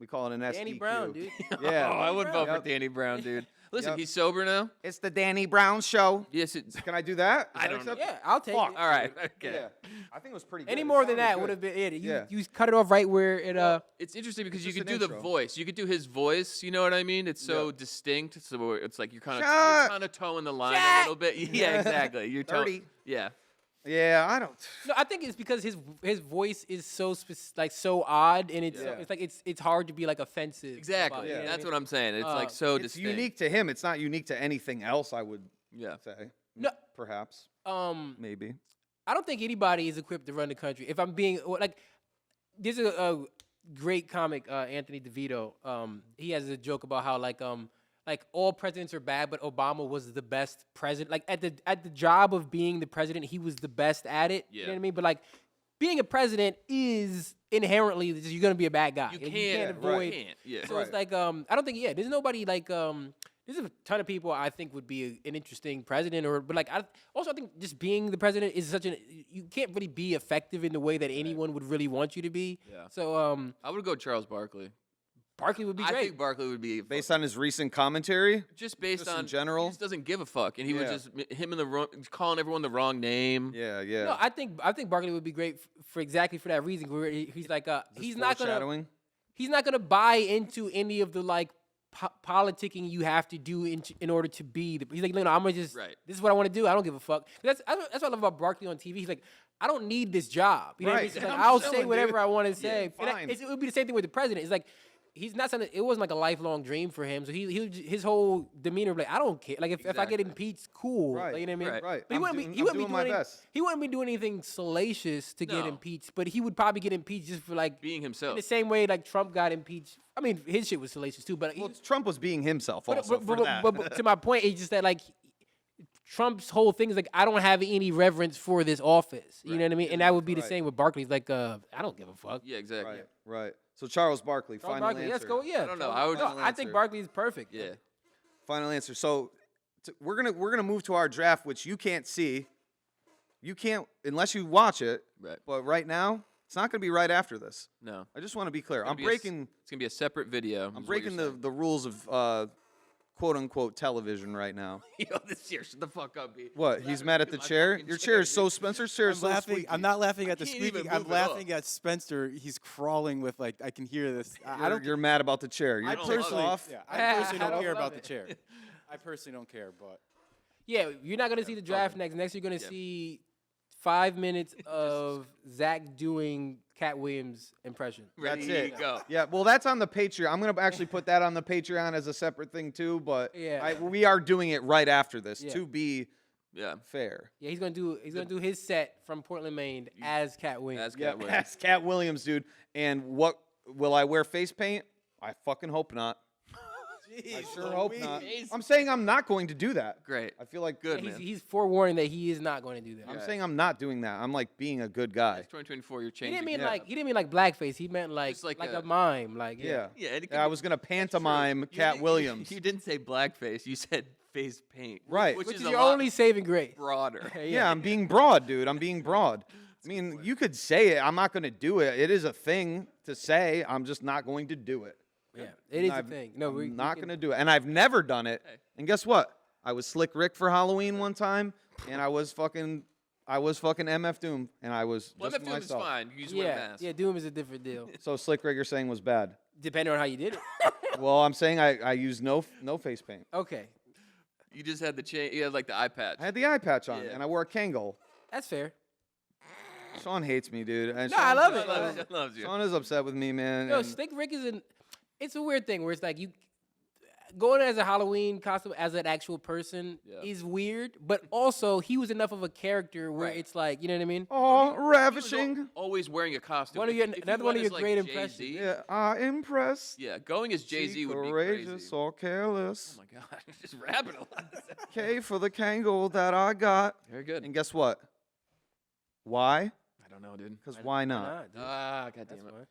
Speaker 2: We call it an SDQ.
Speaker 1: Danny Brown, dude.
Speaker 2: Yeah.
Speaker 3: Oh, I would vote
Speaker 2: Yep.
Speaker 3: for Danny Brown, dude. Listen,
Speaker 2: Yep.
Speaker 3: he's sober now.
Speaker 2: It's the Danny Brown show.
Speaker 3: Yes, it's.
Speaker 2: Can I do that? Is
Speaker 3: I
Speaker 2: that
Speaker 3: don't know.
Speaker 2: acceptable?
Speaker 1: Yeah, I'll take
Speaker 2: Fuck.
Speaker 1: it.
Speaker 3: All right. Okay.
Speaker 2: Yeah. I think it was pretty good.
Speaker 1: Any
Speaker 2: It
Speaker 1: more than
Speaker 2: sounded
Speaker 1: that
Speaker 2: good.
Speaker 1: would have been it. You,
Speaker 2: Yeah.
Speaker 1: you cut it off right where it
Speaker 3: It's interesting because
Speaker 2: It's
Speaker 3: you
Speaker 2: just
Speaker 3: could
Speaker 2: an
Speaker 3: do the
Speaker 2: intro.
Speaker 3: voice. You could do his voice. You know what I mean? It's so
Speaker 2: Yep.
Speaker 3: distinct. So it's like you're kind
Speaker 2: Shut.
Speaker 3: of towing the line a
Speaker 1: Shut.
Speaker 3: little bit. Yeah, exactly. You're towing.
Speaker 2: 30.
Speaker 3: Yeah.
Speaker 2: Yeah, I don't.
Speaker 1: No, I think it's because his voice is so like so odd, and
Speaker 2: Yeah.
Speaker 1: it's like it's hard to be like offensive.
Speaker 3: Exactly.
Speaker 1: about it, you know what I
Speaker 3: That's
Speaker 1: mean?
Speaker 3: what I'm saying. It's like so
Speaker 2: It's
Speaker 3: distinct.
Speaker 2: unique to him. It's not unique to anything else, I would
Speaker 3: Yeah.
Speaker 2: say.
Speaker 1: No.
Speaker 2: Perhaps. Maybe.
Speaker 1: I don't think anybody is equipped to run the country. If I'm being like, there's a great comic, Anthony DeVito. He has a joke about how like all presidents are bad, but Obama was the best president. Like at the job of being the president, he was the best at it. You know
Speaker 3: Yeah.
Speaker 1: what I mean? But like being a president is inherently you're gonna be a bad guy.
Speaker 3: You
Speaker 1: Like,
Speaker 3: can't
Speaker 1: avoid.
Speaker 3: Yeah.
Speaker 1: So it's like I don't think there's nobody like there's a ton of people I think would be an interesting president but like I think just being the president is you can't really be effective in the way that anyone would really want you to be.
Speaker 3: Yeah.
Speaker 1: So
Speaker 3: I would go Charles Barkley.
Speaker 1: Barkley would be
Speaker 3: I
Speaker 1: great.
Speaker 3: think Barkley would be
Speaker 2: Based on his recent commentary,
Speaker 3: just based
Speaker 2: just in
Speaker 3: on
Speaker 2: general?
Speaker 3: He just doesn't give a fuck, and he was
Speaker 2: Yeah.
Speaker 3: just him in the wrong, calling everyone the wrong name.
Speaker 2: yeah.
Speaker 1: No, I think Barkley would be great for exactly for that reason. Where he's like he's not gonna buy into any of the like politicking you have to do in order to be the. He's like, no, I'm gonna just.
Speaker 3: Right.
Speaker 1: This is what I want to do. I don't give a fuck. That's what I love about Barkley on TV. He's like, I don't need this job. You know what I mean?
Speaker 2: Right.
Speaker 1: He's like,
Speaker 2: I'm
Speaker 1: I'll
Speaker 2: chilling,
Speaker 1: say whatever
Speaker 2: dude.
Speaker 1: I want to say.
Speaker 2: Yeah,
Speaker 1: And
Speaker 2: fine.
Speaker 1: it would be the same thing with the president. It's like. He's not saying it wasn't like a lifelong dream for him. So his whole demeanor like I don't care. Like if I get
Speaker 3: Exactly.
Speaker 1: impeached, cool.
Speaker 2: Right.
Speaker 1: Like, you know what I mean?
Speaker 2: Right.
Speaker 1: But he
Speaker 2: I'm
Speaker 1: wouldn't
Speaker 2: doing-
Speaker 1: be
Speaker 2: I'm doing my
Speaker 1: doing
Speaker 2: best.
Speaker 1: he wouldn't be doing anything salacious to get
Speaker 3: No.
Speaker 1: impeached. But he would probably get impeached just for like
Speaker 3: Being
Speaker 1: in
Speaker 3: himself.
Speaker 1: the same way like Trump got impeached. I mean his shit was salacious too. But
Speaker 2: Well, Trump was being himself also for that.
Speaker 1: but to my point, it's just that like Trump's whole thing is like I don't have any reverence for this office. You know what I mean? And that would be the
Speaker 2: Right.
Speaker 1: same with Barkley. Like I don't give a fuck.
Speaker 3: Yeah, exactly.
Speaker 2: Right. So Charles Barkley,
Speaker 1: Charles
Speaker 2: final
Speaker 1: Barkley,
Speaker 2: answer.
Speaker 1: let's go. Yeah,
Speaker 3: I don't know.
Speaker 1: Charles-
Speaker 3: I would-
Speaker 1: no,
Speaker 2: Final
Speaker 1: I think
Speaker 2: answer.
Speaker 1: Barkley is perfect.
Speaker 3: Yeah.
Speaker 2: Final answer. So we're gonna move to our draft, which you can't see. You can't unless you watch it.
Speaker 3: Right.
Speaker 2: But right now, it's not gonna be right after this.
Speaker 3: No.
Speaker 2: I just want to be clear.
Speaker 3: It's
Speaker 2: I'm
Speaker 3: gonna be
Speaker 2: breaking.
Speaker 3: It's gonna be a separate video.
Speaker 2: I'm breaking the rules of quote unquote television right now.
Speaker 3: Yo, this chair, shut the fuck up, B.
Speaker 2: What? He's mad at the
Speaker 3: My
Speaker 2: chair.
Speaker 3: fucking
Speaker 2: Your chair is so Spencer's chair
Speaker 4: I'm
Speaker 2: is so
Speaker 4: laughing.
Speaker 2: squeaky.
Speaker 4: I'm not laughing at the
Speaker 3: can't even
Speaker 4: squeaking. I'm
Speaker 3: move at all.
Speaker 4: laughing at Spencer. He's crawling with like I can hear this. I don't.
Speaker 2: You're mad about the chair. You're
Speaker 4: I
Speaker 3: don't
Speaker 2: pissed
Speaker 4: personally,
Speaker 2: off.
Speaker 4: yeah,
Speaker 1: I
Speaker 4: I personally
Speaker 1: don't
Speaker 4: don't care
Speaker 1: love
Speaker 4: about
Speaker 1: it.
Speaker 4: the chair. I personally don't care, but
Speaker 1: Yeah, you're not gonna see the draft next. Next, you're gonna see 5 minutes of Zach doing Cat Williams impression.
Speaker 3: Ready
Speaker 2: That's it.
Speaker 3: to go.
Speaker 2: Yeah, well, that's on the Patreon. I'm gonna actually put that on the Patreon as a separate thing too. But
Speaker 1: Yeah.
Speaker 2: we are doing it right after this
Speaker 1: Yeah.
Speaker 2: to be
Speaker 3: Yeah.
Speaker 2: fair.
Speaker 1: Yeah, he's gonna do his set from Portland, Maine as Cat Williams.
Speaker 3: As
Speaker 2: Yeah,
Speaker 3: Cat Williams.
Speaker 2: that's Cat Williams, dude. And what will I wear face paint? I fucking hope not. I sure hope not. I'm saying I'm not going to do that.
Speaker 3: Great.
Speaker 2: I feel like
Speaker 3: Good,
Speaker 1: he's,
Speaker 3: man.
Speaker 1: he's forewarning that he is not going to do that.
Speaker 2: I'm saying I'm not doing that. I'm like being a good guy.
Speaker 3: It's 2024. You're
Speaker 1: He
Speaker 3: changing.
Speaker 1: didn't mean
Speaker 2: Yeah.
Speaker 1: like he didn't mean like blackface. He meant like
Speaker 3: Just like
Speaker 1: like
Speaker 3: a-
Speaker 1: a mime. Like
Speaker 2: Yeah.
Speaker 3: Yeah, and it could
Speaker 2: I
Speaker 3: be-
Speaker 2: was gonna
Speaker 3: True.
Speaker 2: pantomime
Speaker 3: You
Speaker 2: Cat
Speaker 3: didn't-
Speaker 2: Williams.
Speaker 3: You didn't say blackface. You said face paint.
Speaker 2: Right.
Speaker 3: Which,
Speaker 1: which
Speaker 3: is
Speaker 1: is
Speaker 3: a
Speaker 1: your
Speaker 3: lot
Speaker 1: only saving grace.
Speaker 3: broader.
Speaker 2: Yeah, I'm being broad, dude. I'm being broad. I mean, you could say it. I'm not going to do it. It is a thing to say. I'm just not going to do it.
Speaker 1: Yeah, it is a
Speaker 2: I've-
Speaker 1: thing. No,
Speaker 2: I'm not going to do it. And I've never done it. And guess what? I was Slick Rick for Halloween one time, and I was fucking MF Doom, and I was
Speaker 3: Well,
Speaker 2: just
Speaker 3: MF Doom is
Speaker 2: myself.
Speaker 3: fine. You just wear a
Speaker 1: Yeah,
Speaker 3: mask.
Speaker 1: yeah. Doom is a different deal.
Speaker 2: So Slick Rick, you're saying was bad.
Speaker 1: Depending on how you did it.
Speaker 2: Well, I'm saying I used no face paint.
Speaker 1: Okay,
Speaker 3: You just had the chain. You had like the eye patch.
Speaker 2: I had the eye patch on,
Speaker 3: Yeah.
Speaker 2: and I wore a Kangol.
Speaker 1: that's fair.
Speaker 2: Sean hates me, dude. And
Speaker 1: No, I love it.
Speaker 3: She loves you.
Speaker 2: Sean is upset with me, man.
Speaker 1: Yo,
Speaker 2: and-
Speaker 1: Slick Rick is it's a weird thing where it's like you going as a Halloween costume as an actual person
Speaker 3: Yeah.
Speaker 1: is weird, but also he was enough of a character where
Speaker 3: Right.
Speaker 1: it's like, you know what I mean?
Speaker 2: Oh,
Speaker 3: He was
Speaker 2: ravishing.
Speaker 3: always wearing a costume.
Speaker 1: One of your-
Speaker 3: If you
Speaker 1: another one
Speaker 3: went
Speaker 1: of
Speaker 3: as,
Speaker 1: your
Speaker 3: like,
Speaker 1: great
Speaker 3: Jay-Z,
Speaker 1: impressions.
Speaker 2: Yeah, I impress.
Speaker 3: Yeah, going as Jay Z
Speaker 2: She
Speaker 3: would be
Speaker 2: courageous
Speaker 3: crazy.
Speaker 2: or careless.
Speaker 3: Oh my god, just rapping a lot.
Speaker 2: K for the Kangol that I got.
Speaker 3: Very good.
Speaker 2: And guess what? Why?
Speaker 3: I don't know, dude.
Speaker 2: Because why not?
Speaker 1: Nah, dude,
Speaker 3: Ah, god
Speaker 1: that's
Speaker 3: damn it.
Speaker 1: fine.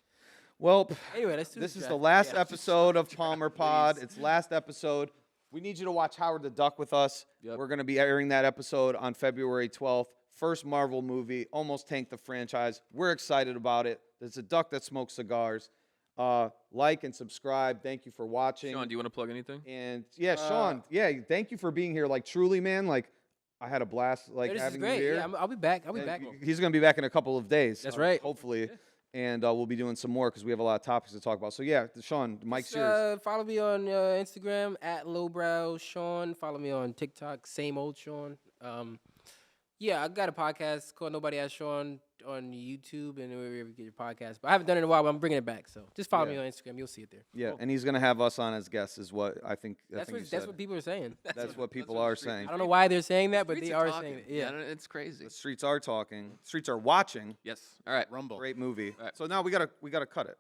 Speaker 2: Well,
Speaker 1: Anyway, let's do
Speaker 2: this is
Speaker 1: draft.
Speaker 2: the last
Speaker 1: Yeah.
Speaker 2: episode of Palmer Pod. It's last episode. We need you to watch Howard the Duck with us.
Speaker 3: Yep.
Speaker 2: We're going to be airing that episode on February 12th. First Marvel movie, almost tanked the franchise. We're excited about it. There's a duck that smokes cigars. Like and subscribe. Thank you for watching.
Speaker 3: Shawn, do you want to plug anything?
Speaker 2: And yeah, Shawn, yeah, thank you for being here. Like truly, man, like I had a blast like
Speaker 1: This is
Speaker 2: having you
Speaker 1: great.
Speaker 2: here.
Speaker 1: Yeah, I'll be back. I'll be
Speaker 2: And
Speaker 1: back.
Speaker 2: He's going to be back in a couple of days.
Speaker 1: That's right.
Speaker 2: Hopefully. And we'll be doing some more because we have a lot of topics to talk about. So yeah, Shawn, the mic's yours.
Speaker 1: Follow me on Instagram at Lowbrow Shawn. Follow me on TikTok, same old Shawn. Yeah, I got a podcast called Nobody Asked Shawn on YouTube and wherever you get your podcast. But I haven't done it in a while, but I'm bringing it back. So just follow me on Instagram. You'll see it there.
Speaker 2: Yeah, and he's going to have us on as guests is what I think.
Speaker 1: That's
Speaker 2: you
Speaker 1: what
Speaker 2: said.
Speaker 1: people are saying.
Speaker 2: That's what people
Speaker 3: what
Speaker 2: are
Speaker 3: street
Speaker 2: saying.
Speaker 1: I don't know why they're saying that, but
Speaker 3: Streets
Speaker 1: they
Speaker 3: are
Speaker 1: are
Speaker 3: talking.
Speaker 1: saying it. Yeah.
Speaker 3: It's crazy.
Speaker 2: The streets are talking. Streets are watching.
Speaker 3: Yes. All right.
Speaker 4: Rumble.
Speaker 2: Great movie.
Speaker 3: All right.
Speaker 2: So now we gotta cut it.